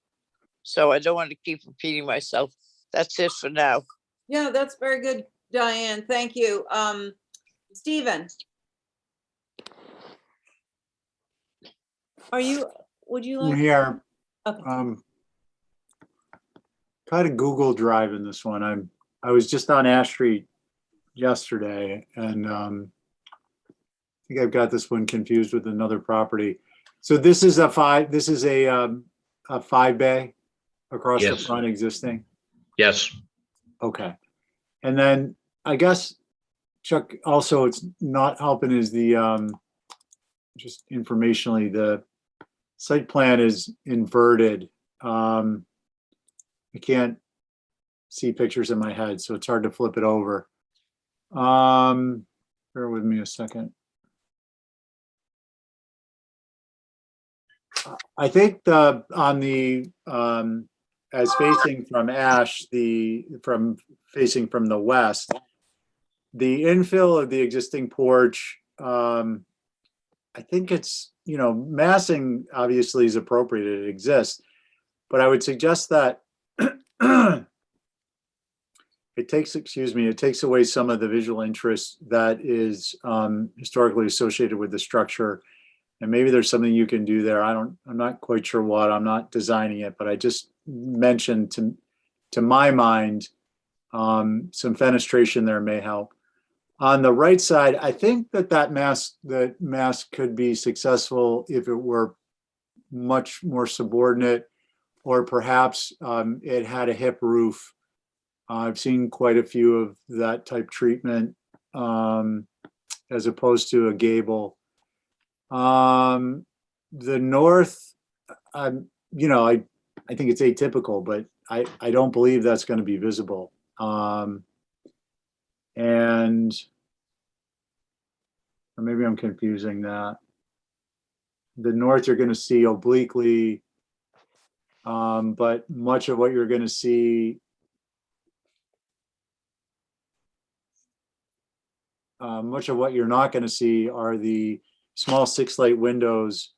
So I don't want to keep repeating myself. That's it for now. Yeah, that's very good, Diane. Thank you. Stephen. Would you like? Here, Okay. try to Google Drive in this one. I was just on Ash Street yesterday, and I think I've got this one confused with another property. So this is a 5-bay across the Yes. front existing. Yes. Okay. And then I guess, Chuck, also it's not helping is the, just informationally, the site plan is inverted. I can't see pictures in my head, so it's hard to flip it over. Bear with me a second. I think as facing from Ash, facing from the west, the infill of the existing porch, I think it's, massing obviously is appropriate, it exists, but I would suggest that it takes away some of the visual interest that is historically associated with the structure. And maybe there's something you can do there. I'm not quite sure what. I'm not designing it, but I just mentioned to my mind, some fenestration there may help. On the right side, I think that mass could be successful if it were much more subordinate, or perhaps it had a hip roof. I've seen quite a few of that type treatment, as opposed to a gable. The north, I think it's atypical, but I don't believe that's going to be visible. Or maybe I'm confusing that. The north you're going to see obliquely, but much of what you're going to see, much of what you're not going to see are the small 6-light windows,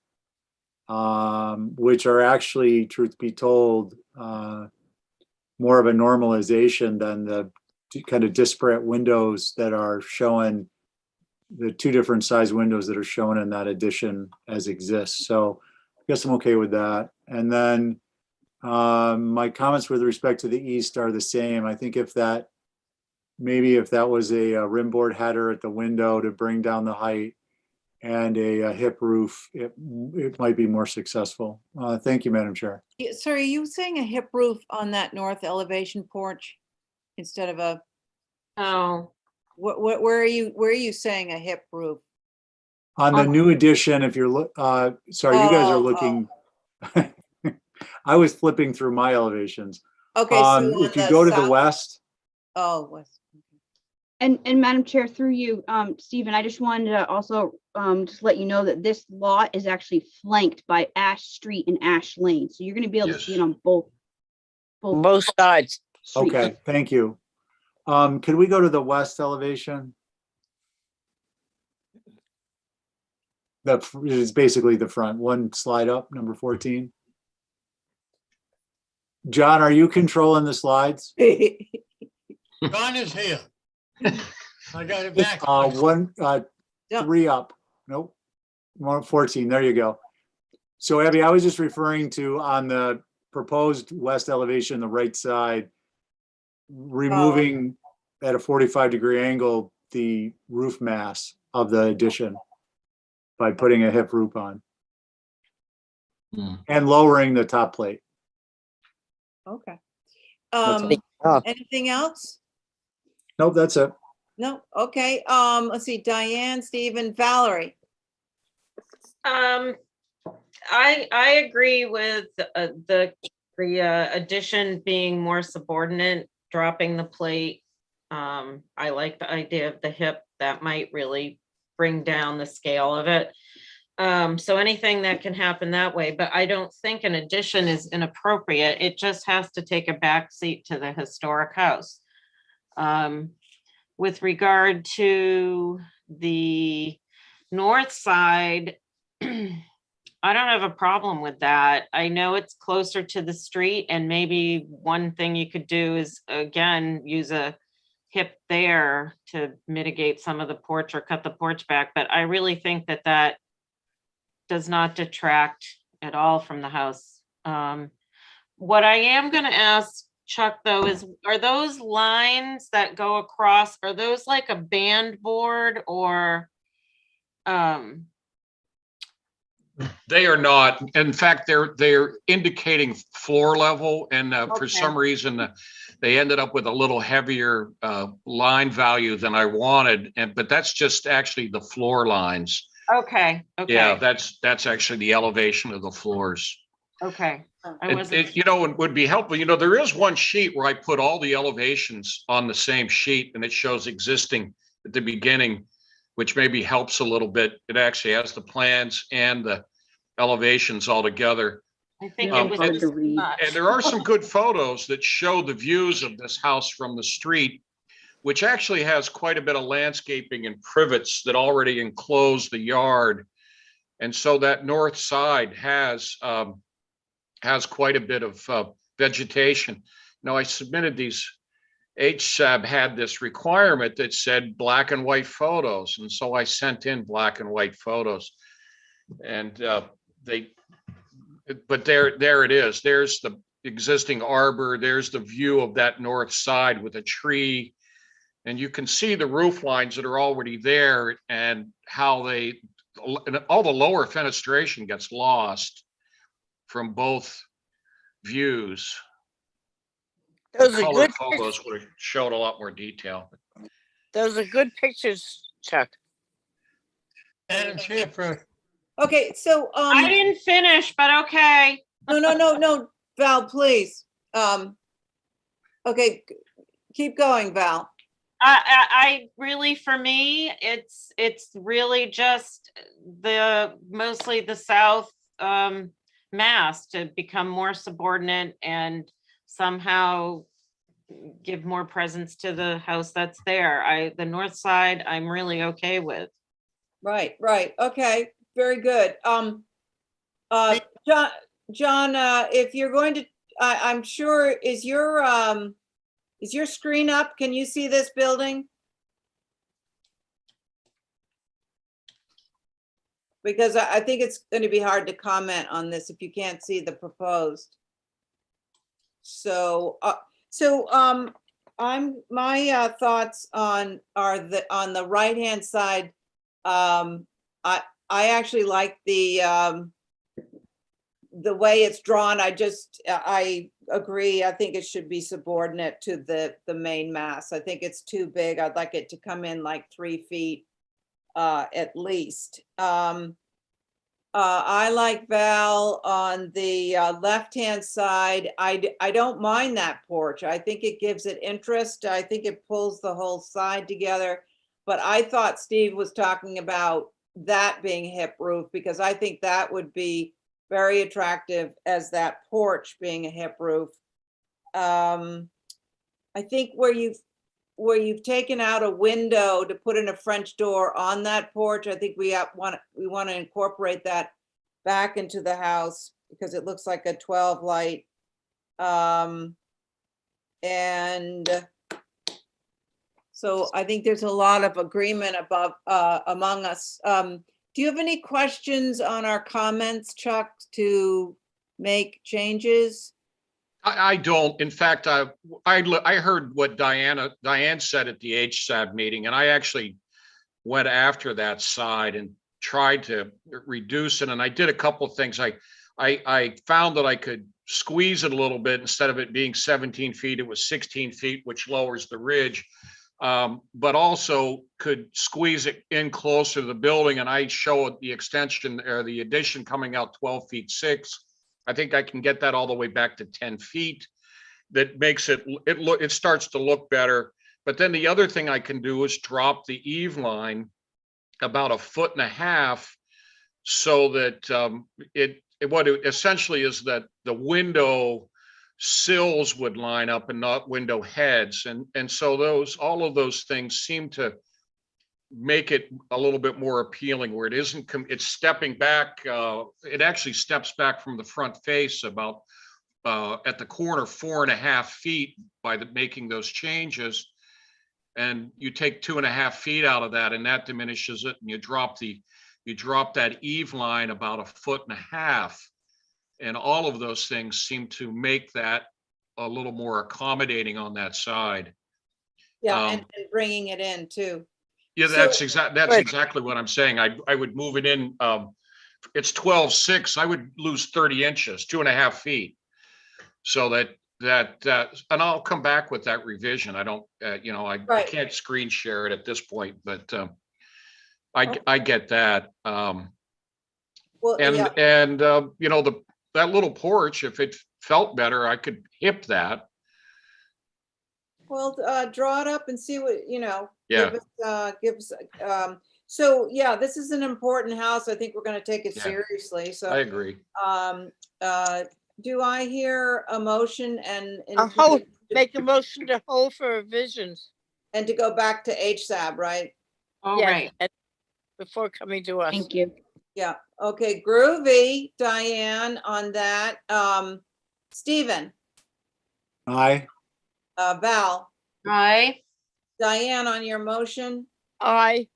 which are actually, truth be told, more of a normalization than the kind of disparate windows that are shown, the 2 different size windows that are shown in that addition as exists. So I guess I'm okay with that. And then my comments with respect to the east are the same. I think if that was a rim board header at the window to bring down the height, and a hip roof, it might be more successful. Thank you, Madam Chair. Sorry, are you saying a hip roof on that north elevation porch instead of a? Oh. Where are you saying a hip roof? On the new addition, if you're sorry, you guys are looking. I was flipping through my elevations. Okay, so if you go to the west. Oh, west. And Madam Chair, through you, Stephen, I just wanted to also just let you know that this lot is actually flanked by Ash Street and Ash Lane. So you're going to be able to see it on both sides. streets. Okay, thank you. Can we go to the west elevation? That is basically the front. One slide up, number 14. John, are you controlling the slides? John is here. I got it back. 3 up. Nope. 14. There you go. So Abby, I was just referring to on the proposed west elevation, the right side, removing at a 45-degree angle the roof mass of the addition. by putting a hip roof on Hmm. and lowering the top plate. Okay. That's all. Anything else? Nope, that's it. No, okay, let's see, Diane, Stephen, Valerie. I agree with the addition being more subordinate, dropping the plate. I like the idea of the hip. That might really bring down the scale of it. So anything that can happen that way, but I don't think an addition is inappropriate. It just has to take a back seat to the historic house. With regard to the north side, I don't have a problem with that. I know it's closer to the street, and maybe one thing you could do is, again, use a hip there to mitigate some of the porch or cut the porch back. But I really think that that does not detract at all from the house. What I am going to ask Chuck, though, is are those lines that go across, are those like a band board or They are not. In fact, they're indicating floor level, and for Okay. some reason they ended up with a little heavier line value than I wanted. But that's just actually the floor lines. okay, Yeah, okay, that's actually the elevation of the floors. okay. I wasn't, It would be helpful. There is one sheet where I put all the elevations on the same sheet, and it shows existing at the beginning, which maybe helps a little bit. It actually has the plans and the elevations all together. I think Um, it was and- just too much. And there are some good photos that show the views of this house from the street, which actually has quite a bit of landscaping and privets that already enclose the yard. And so that north side has quite a bit of vegetation. Now, I submitted these, HSAB had this requirement that said black and white photos. And so I sent in black and white photos. And but there it is. There's the existing arbor. There's the view of that north side with a tree. And you can see the roof lines that are already there and how all the lower fenestration gets lost from both views. Those The are color good. photos would have showed a lot more detail. Those are good pictures, Chuck. Madam Chair, Okay, so, I didn't finish, but okay. no, Val, please. Okay, keep going, Val. I really, for me, it's really just mostly the south mass to become more subordinate and somehow give more presence to the house that's there. The north side, I'm really okay with. Right, okay, very good. John, if you're going to, I'm sure, is your screen up? Can you see this building? Because I think it's going to be hard to comment on this if you can't see the proposed. So, my thoughts on the right-hand side. I actually like the way it's drawn. I agree. I think it should be subordinate to the main mass. I think it's too big. I'd like it to come in like 3 feet at least. I like Val on the left-hand side. I don't mind that porch. I think it gives it interest. I think it pulls the whole side together. But I thought Steve was talking about that being hip roof because I think that would be very attractive as that porch being a hip roof. I think where you've taken out a window to put in a French door on that porch, I think we want to incorporate that back into the house because it looks like a 12 light. And so I think there's a lot of agreement among us. Do you have any questions on our comments, Chuck, to make changes? I don't. In fact, I heard what Diane said at the HSAB meeting, and I actually went after that side and tried to reduce it, and I did a couple of things. I found that I could squeeze it a little bit. Instead of it being 17 feet, it was 16 feet, which lowers the ridge. But also could squeeze it in closer to the building. And I show the extension or the addition coming out 12 feet 6. I think I can get that all the way back to 10 feet. That makes it starts to look better. But then the other thing I can do is drop the eave line about 1.5 feet so that what it essentially is that the window sills would line up and not window heads. And so all of those things seem to make it a little bit more appealing, where it isn't, it's stepping back. It actually steps back from the front face about at the corner 4.5 feet by making those changes. And you take 2.5 feet out of that, and that diminishes it, and you drop that eave line about 1.5 feet. And all of those things seem to make that a little more accommodating on that side. Yeah, and bringing it in too. Yeah, that's exactly what I'm saying. I would move it in. It's 12.6. I would lose 30 inches, 2.5 feet. So that and I'll come back with that revision. I don't, I can't screen share it at this point, but I get that. Well, that little porch, if it felt better, I could hip that. Well, draw it up and see what, Yeah. give us, so yeah, this is an important house. I think we're going to take it Yeah. seriously. So I agree. Do I hear a motion and Make a motion to hold for revisions. and to go back to HSAB, right? All Yes, right. and before coming to us. Thank you. Yeah. Okay. Groovy, Diane, on that. Stephen, Aye. Val, Aye. Diane, on your motion, Aye.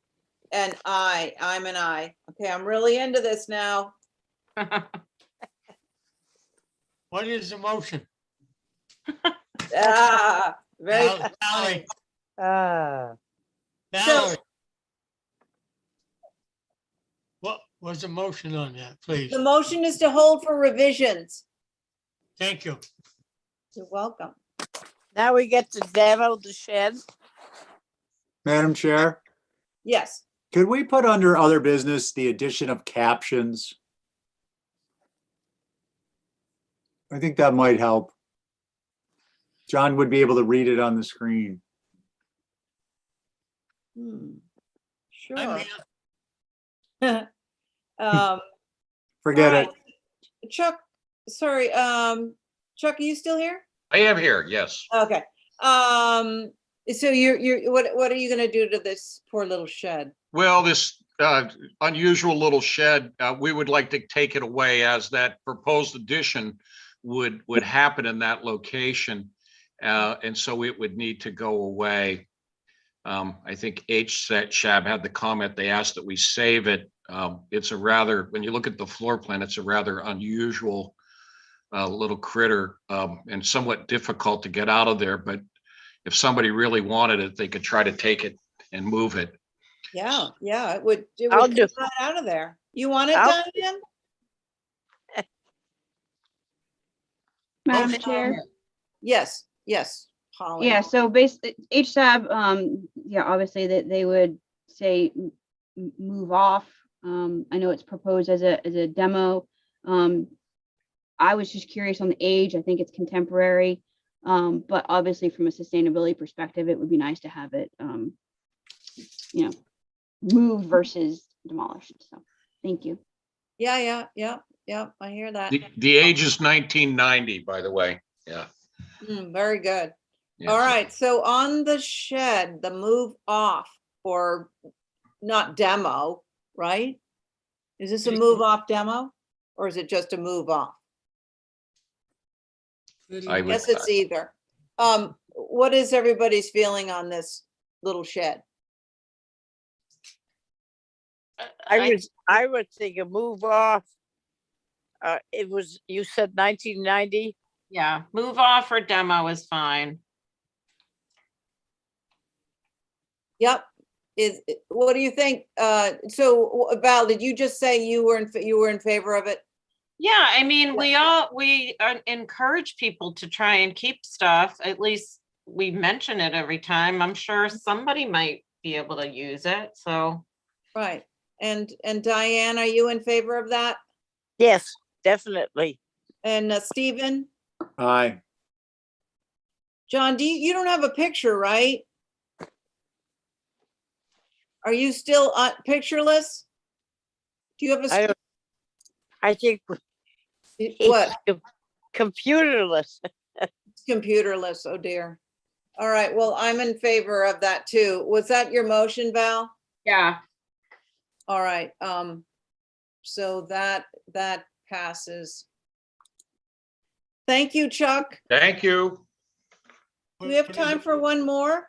and I'm an aye. Okay, I'm really into this now. What is the motion? Very Valerie, Ah, Valerie. What was the motion on that, please? The motion is to hold for revisions. Thank you. You're welcome. Now we get to demo the shed. Madam Chair, Yes. could we put under other business the addition of captions? I think that might help. John would be able to read it on the screen. Sure. I'm Forget right. it. Chuck, sorry, Chuck, are you still here? I am here, yes. Okay. So what are you gonna do to this poor little shed? Well, this unusual little shed, we would like to take it away, as that proposed addition would happen in that location. And so it would need to go away. I think HSAB had the comment, they asked that we save it. It's when you look at the floor plan, it's a rather unusual little critter, and somewhat difficult to get out of there. But if somebody really wanted it, they could try to take it and move it. Yeah, it would I'll come do- right out of there. You want it I'll- done, Jim? Madam Chair. Yes, Holly. Yeah, so basically HSAB, yeah, obviously that they would say move off. I know it's proposed as a demo. I was just curious on the age. I think it's contemporary. But obviously from a sustainability perspective, it would be nice to have it moved versus demolished. So thank you. Yeah, I hear that. The age is 1990, by the way. Yeah. Very good. Yes. All right, so on the shed, the move off, or not demo, right? Is this a move off demo, or is it just a move off? I guess it's either. What is everybody's feeling on this little shed? I would think a move off. You said 1990. Yeah, move off or demo is fine. Yep. what do you think? So Val, did you just say you were in favor of it? Yeah, I mean, we encourage people to try and keep stuff. At least we mention it every time. I'm sure somebody might be able to use it, so. Right. And Diane, are you in favor of that? Yes, definitely. And Stephen? Aye. John, you don't have a picture, right? Are you still pictureless? Do you have a? I think. What? Computerless. Computerless, oh dear. All right, well, I'm in favor of that too. Was that your motion, Val? Yeah. All right, so that passes. Thank you, Chuck. Thank you. Do we have time for one more?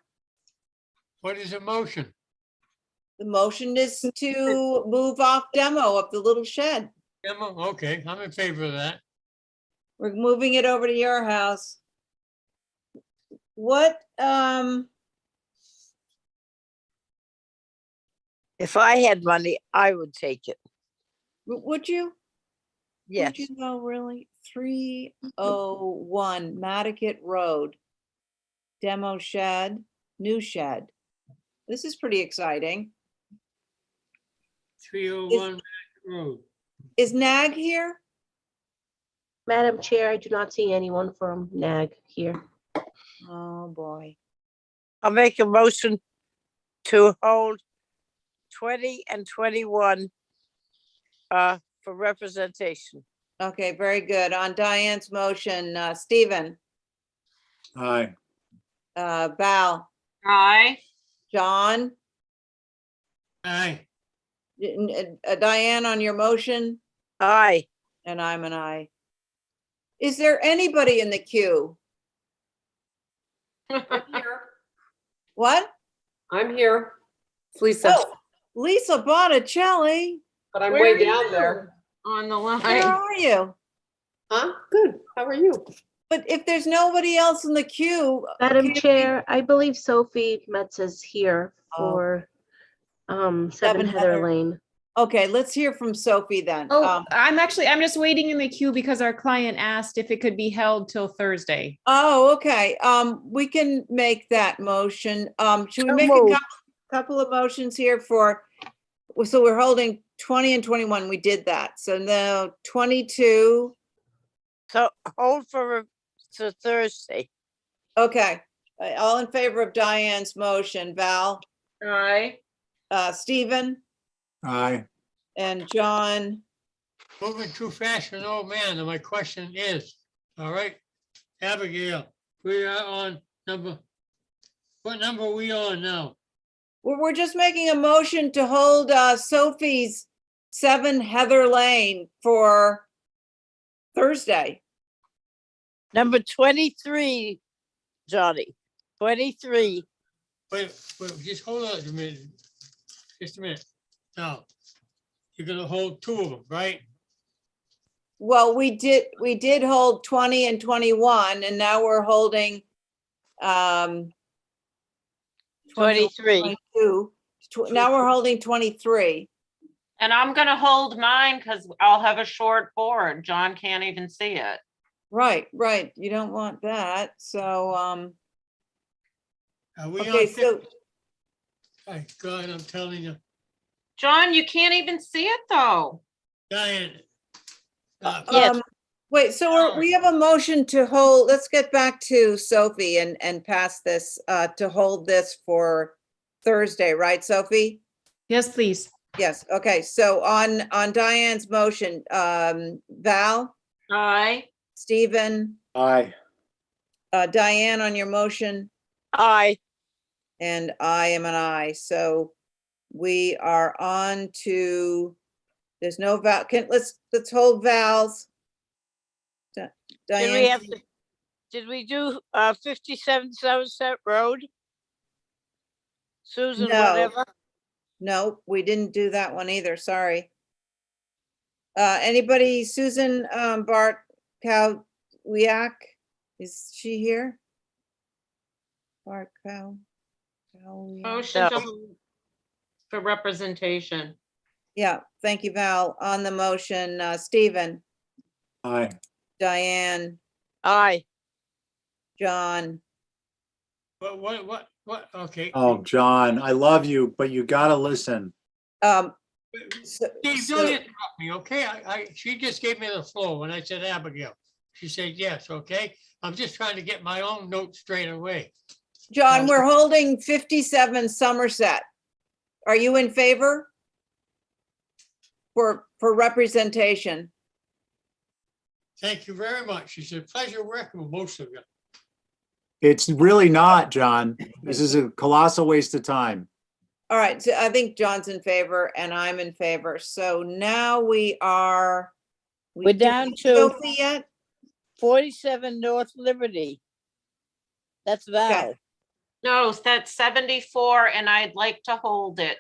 What is a motion? The motion is to move off demo of the little shed. Demo, okay, I'm in favor of that. We're moving it over to your house. What, If I had money, I would take it. would you? Yes. Would you know, really? 301 Nantucket Road. Demo shed, new shed. This is pretty exciting. 301 Road. Is NAG here? Madam Chair, I do not see anyone from NAG here. Oh, boy. I'll make a motion to hold 20 and 21 for representation. Okay, very good. On Diane's motion, Stephen, Aye. Val, Aye. John, Aye. Diane on your motion, Aye. and I'm an aye. Is there anybody in the queue? What? I'm here. It's Lisa, Oh, Lisa Botticelli. but I'm Where way are down you? there. On the Where line. are you? Huh? Good. How are you? But if there's nobody else in the queue. Madam can we- Chair, I believe Sophie Metz is here Oh. for 7 7 Heather Heather. Lane. Okay, let's hear from Sophie then. Oh, I'm just waiting in the queue because our client asked if it could be held till Thursday. Oh, okay. We can make that motion. Should we So make moved. a couple of motions here for, so we're holding 20 and 21. We did that. So now 22. So hold for Thursday. Okay. All in favor of Diane's motion, Val, Aye. Stephen, Aye. and John. Moving too fast for an old man, and my question is, all right, Abigail, we are on what number are we on now? We're just making a motion to hold Sophie's 7 Heather Lane for Thursday. Number 23, Johnny. 23. Wait, just hold on a minute. Just a minute. Now, you're gonna hold 2 of them, right? Well, we did hold 20 and 21, and now we're holding 23. 22. Now we're holding 23. And I'm gonna hold mine because I'll have a short board. John can't even see it. Right. You don't want that. So, Are we okay, on so 50? My God, I'm telling you, John, you can't even see it though. Diane. Yes. wait, so we have a motion to hold, let's get back to Sophie and pass this, to hold this for Thursday, right, Sophie? Yes, please. Yes, okay, so on Diane's motion, Val, Aye. Stephen, Aye. Diane on your motion, Aye. and I am an aye, so we are on to, there's no Val, let's hold Val's. Did we Diane, have to, did we do 57 Somerset Road? Susan, No. whatever. no, we didn't do that one either, sorry. Anybody, Susan Bart Cowiak, is she here? Bart Cowiak. Motion No. to, for representation. Yeah, thank you, Val. On the motion, Stephen, Aye. Diane, Aye. John, What, okay. Oh, John, I love you, but you gotta listen. so- Steve, so- don't interrupt me, okay? She just gave me the floor when I said Abigail. She said yes, okay? I'm just trying to get my own notes straight away. John, we're holding 57 Somerset. Are you in favor? For representation? Thank you very much. It's a pleasure working with most of you. It's really not, John. This is a colossal waste of time. All right, so I think John's in favor and I'm in favor. So now we are. We're down to Sophie yet? 47 North Liberty. That's Val. No, that's 74 and I'd like to hold it.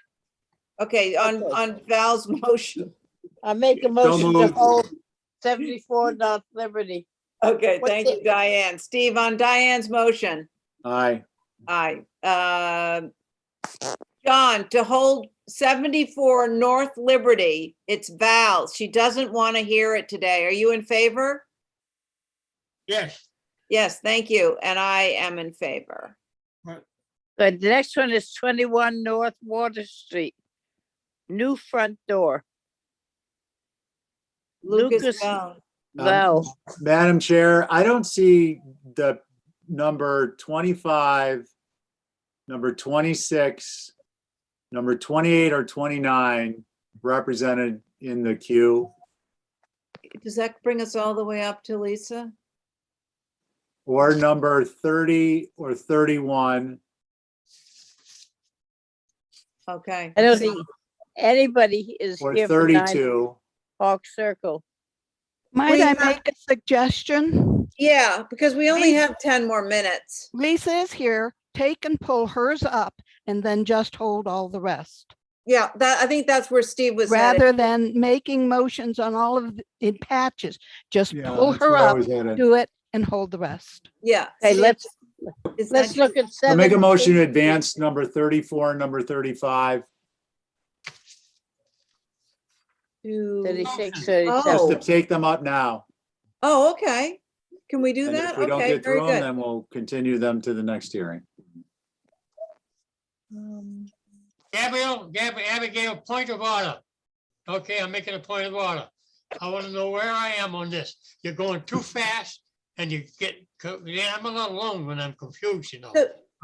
Okay, on Val's motion. I make a motion to moved. hold 74 North Liberty. Okay, What's thank you, it? Diane. Steve, on Diane's motion. Aye. Aye. John, to hold 74 North Liberty, it's Val. She doesn't want to hear it today. Are you in favor? Yes. Yes, thank you. And I am in favor. Good. The next one is 21 North Water Street. New front door. Lucas Val. Val. Madam Chair, I don't see the number 25, number 26, number 28 or 29 represented in the queue. Does that bring us all the way up to Lisa? Or number 30 or 31. Okay. I don't think anybody is Or here for 9 32. Hawk Circle. Might I make a suggestion? Yeah, because we only have 10 more minutes. Lisa is here. Take and pull hers up and then just hold all the rest. Yeah, I think that's where Steve was Rather headed. than making motions on all of in patches, just Yeah, pull that's her where I up, was headed. do it and hold the rest. Yeah. Okay, see, let's is let's that- look at I make a 7. motion to advance number 34 and number 35. 36, Just 37. to take them up now. Oh, okay. Can we do And that? if we don't Okay, get very through them, good. then we'll continue them to the next hearing. Abigail, point of order. Okay, I'm making a point of order. I want to know where I am on this. You're going too fast and you get, yeah, I'm a little alone when I'm confused, you know.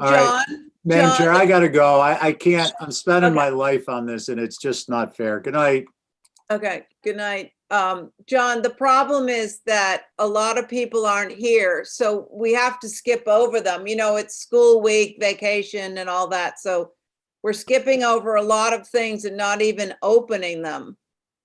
All right, John, Madam Chair, John- I gotta go. I can't, I'm spending Okay. my life on this and it's just not fair. Good night. Okay, good night. John, the problem is that a lot of people aren't here, so we have to skip over them. You know, it's school week, vacation and all that, so we're skipping over a lot of things and not even opening them.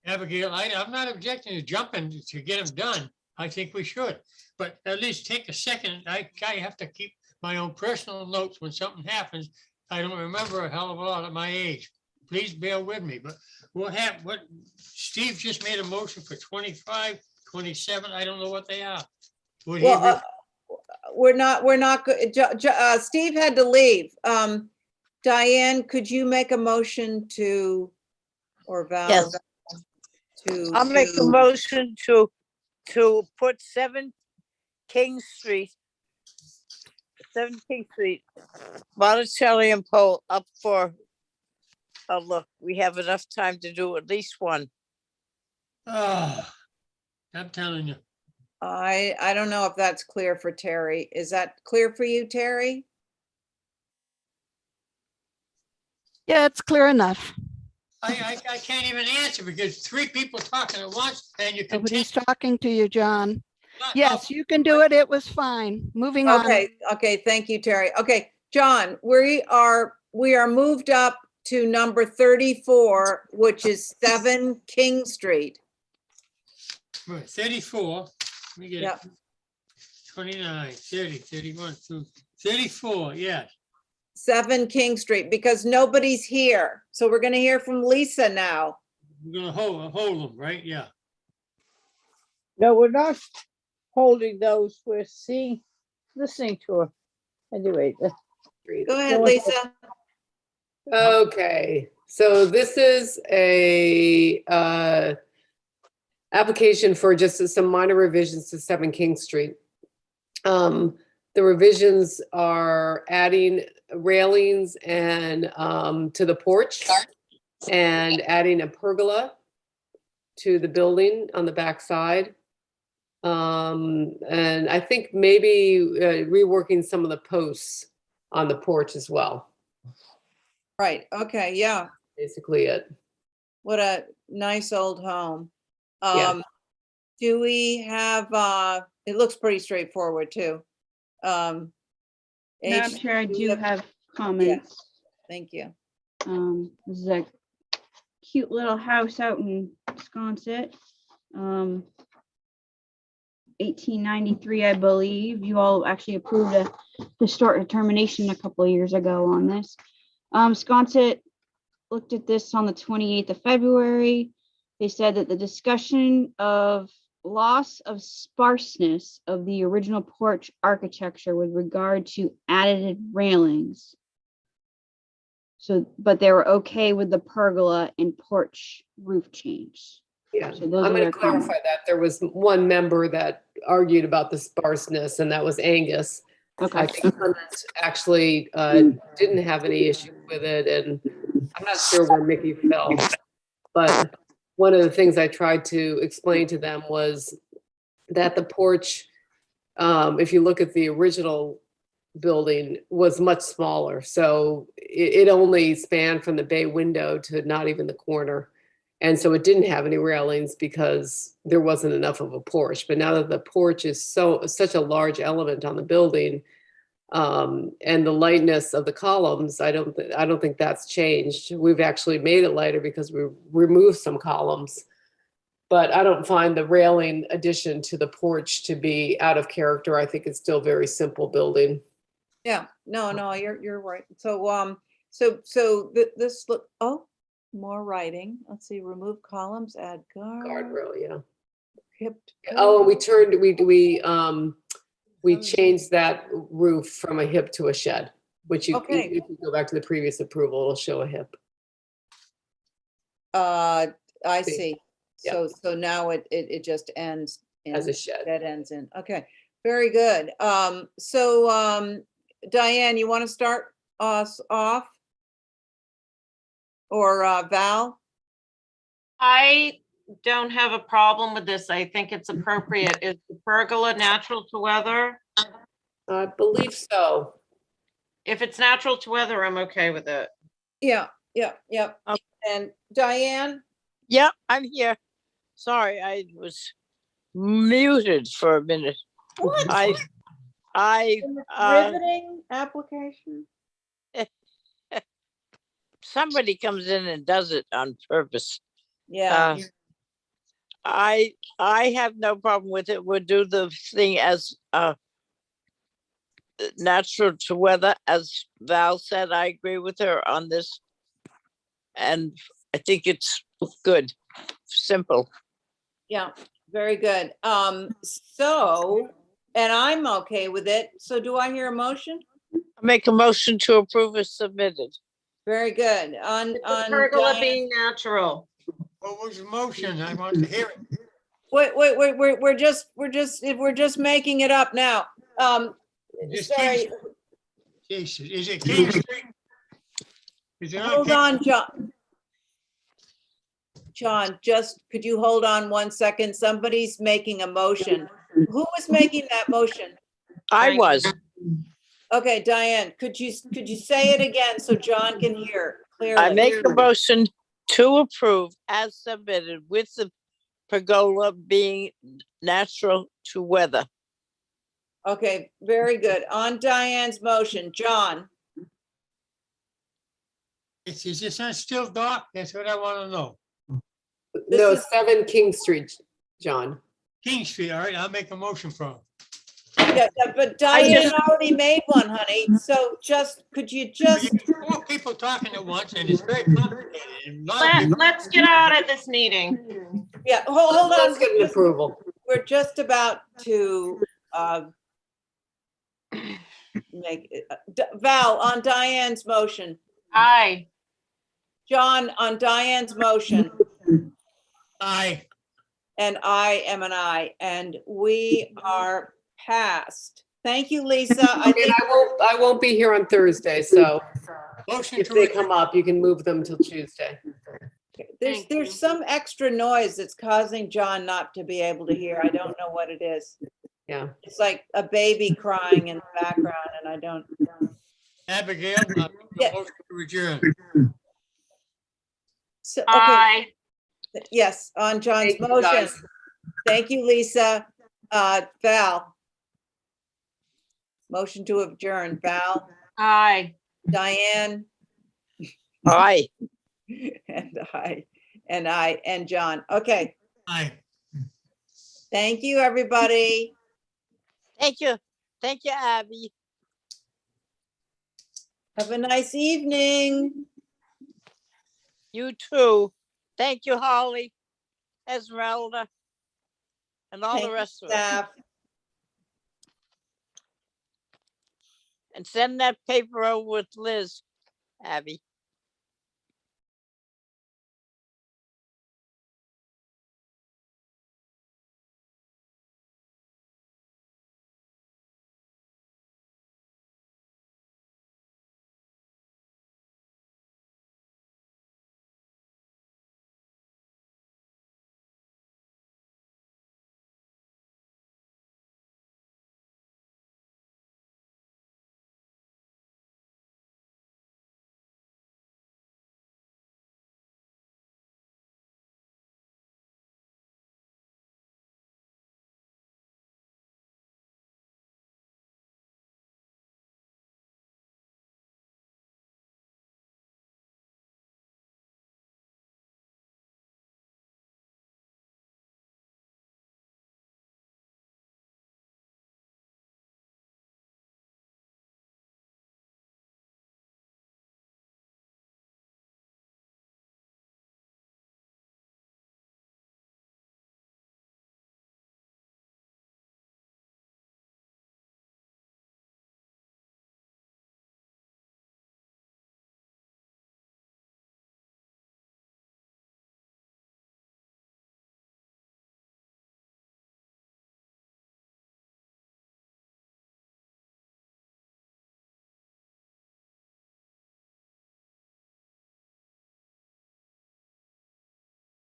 Abigail, I'm not objecting to jumping to get them done. I think we should, but at least take a second. I have to keep my own personal notes when something happens. I don't remember a hell of a lot at my age. Please bear with me, but what Steve just made a motion for 25, 27. I don't know what they are. Would he Well, we're not good. Steve had to leave. Diane, could you make a motion to, or Val? Yes. I'll make a motion to put 7 King Street, Monticelli and Pole up for a look. We have enough time to do at least one. Oh, I'm telling you. I don't know if that's clear for Terry. Is that clear for you, Terry? Yeah, it's clear enough. I can't even answer because 3 people talking at once and you can. Nobody's talking to you, John. Yes, you can do it. It was fine. Moving on. Okay, thank you, Terry. Okay, John, we are moved up to number 34, which is 7 King Street. Right, 34. Let me get Yep. it. 29, 30, 31, 34, yes. 7 King Street, because nobody's here. So we're gonna hear from Lisa now. We're gonna hold them, right? Yeah. No, we're not holding those. We're listening to her. Anyway. Go ahead, Lisa. Okay, So this is a application for just some minor revisions to 7 King Street. The revisions are adding railings and to the porch and adding a pergola to the building on the back side. And I think maybe reworking some of the posts on the porch as well. Right, okay, yeah. Basically it. What a nice old home. Yeah. Do we have, it looks pretty straightforward too. Madam H, Chair, I do do we have comments. Thank you. This is a cute little house out in Wisconsin. 1893, I believe. You all actually approved a historic determination a couple of years ago on this. Sconset looked at this on the 28th of February. They said that the discussion of loss of sparseness of the original porch architecture with regard to added railings. So, but they were okay with the pergola and porch roof change. Yeah, So those I'm are going their to clarify comments. that. There was one member that argued about the sparseness, and that was Angus. Okay. I think Clemens actually didn't have any issue with it, and I'm not sure where Mickey fell. But one of the things I tried to explain to them was that the porch, if you look at the original building, was much smaller. So it only spanned from the bay window to not even the corner. And so it didn't have any railings because there wasn't enough of a porch. But now that the porch is such a large element on the building, and the lightness of the columns, I don't think that's changed. We've actually made it lighter because we removed some columns. But I don't find the railing addition to the porch to be out of character. I think it's still very simple building. Yeah, no, you're right. So, this look, oh, more writing. Let's see, remove columns, add Guardrail, yeah. Hip. Oh, and we changed that roof from a hip to a shed, which Okay. if you go back to the previous approval, it'll show a hip. I see. Yeah. So now it just ends in. As a shed. That ends in, okay, very good. Diane, you want to start us off? Or Val? I don't have a problem with this. I think it's appropriate. Is the pergola natural to weather? I believe so. If it's natural to weather, I'm okay with it. Yeah. And Diane? Yeah, I'm here. Sorry, I was muted for a minute. What? Riveting application? Somebody comes in and does it on purpose. Yeah. I have no problem with it. We'll do the thing as natural to weather, as Val said. I agree with her on this. And I think it's good, simple. Yeah, very good. And I'm okay with it. So do I hear a motion? Make a motion to approve as submitted. Very good. On Pergola Diane- being natural. What was the motion? I want to hear it. Wait, we're just making it up now. Just Sorry, Jesus, is it King Street? Is it hold King- on, John. John, just, could you hold on 1 second? Somebody's making a motion. Who was making that motion? I was. Okay, Diane, could you say it again so John can hear clearly? I make a motion to approve as submitted with the pergola being natural to weather. Okay, very good. On Diane's motion, John? Is this not still dark? That's what I want to know. No, 7 King Street, John. King Street, all right, I'll make a motion for him. Yeah, but Diane already made one, honey. So could you just? Four people talking at once and it's very complicated. and a lot of people- Let's get out of this meeting. Yeah, hold on. Let's get an approval. We're just about to make it. Val, on Diane's motion. Aye. John, on Diane's motion, Aye. and I am an aye, and we are passed. Thank you, Lisa. I And think I won't be here on Thursday, so Motion if to they adjourn. come up, you can move them till Tuesday. there's some extra noise that's causing John not to be able to hear. I don't know what it is. Yeah. It's like a baby crying in the background, and I don't. Abigail, Yeah. motion to adjourn. So, okay. Aye. Yes, on John's Thank you, motion. guys. Thank you, Lisa. Val. Motion to adjourn. Val, Aye. Diane, Aye. and I, and John. Okay. Aye. Thank you, everybody. Thank you. Thank you, Abby. Have a nice evening. You too. Thank you, Holly, Esmeralda, and all Thank the you, rest of us. staff. And send that paper over with Liz, Abby.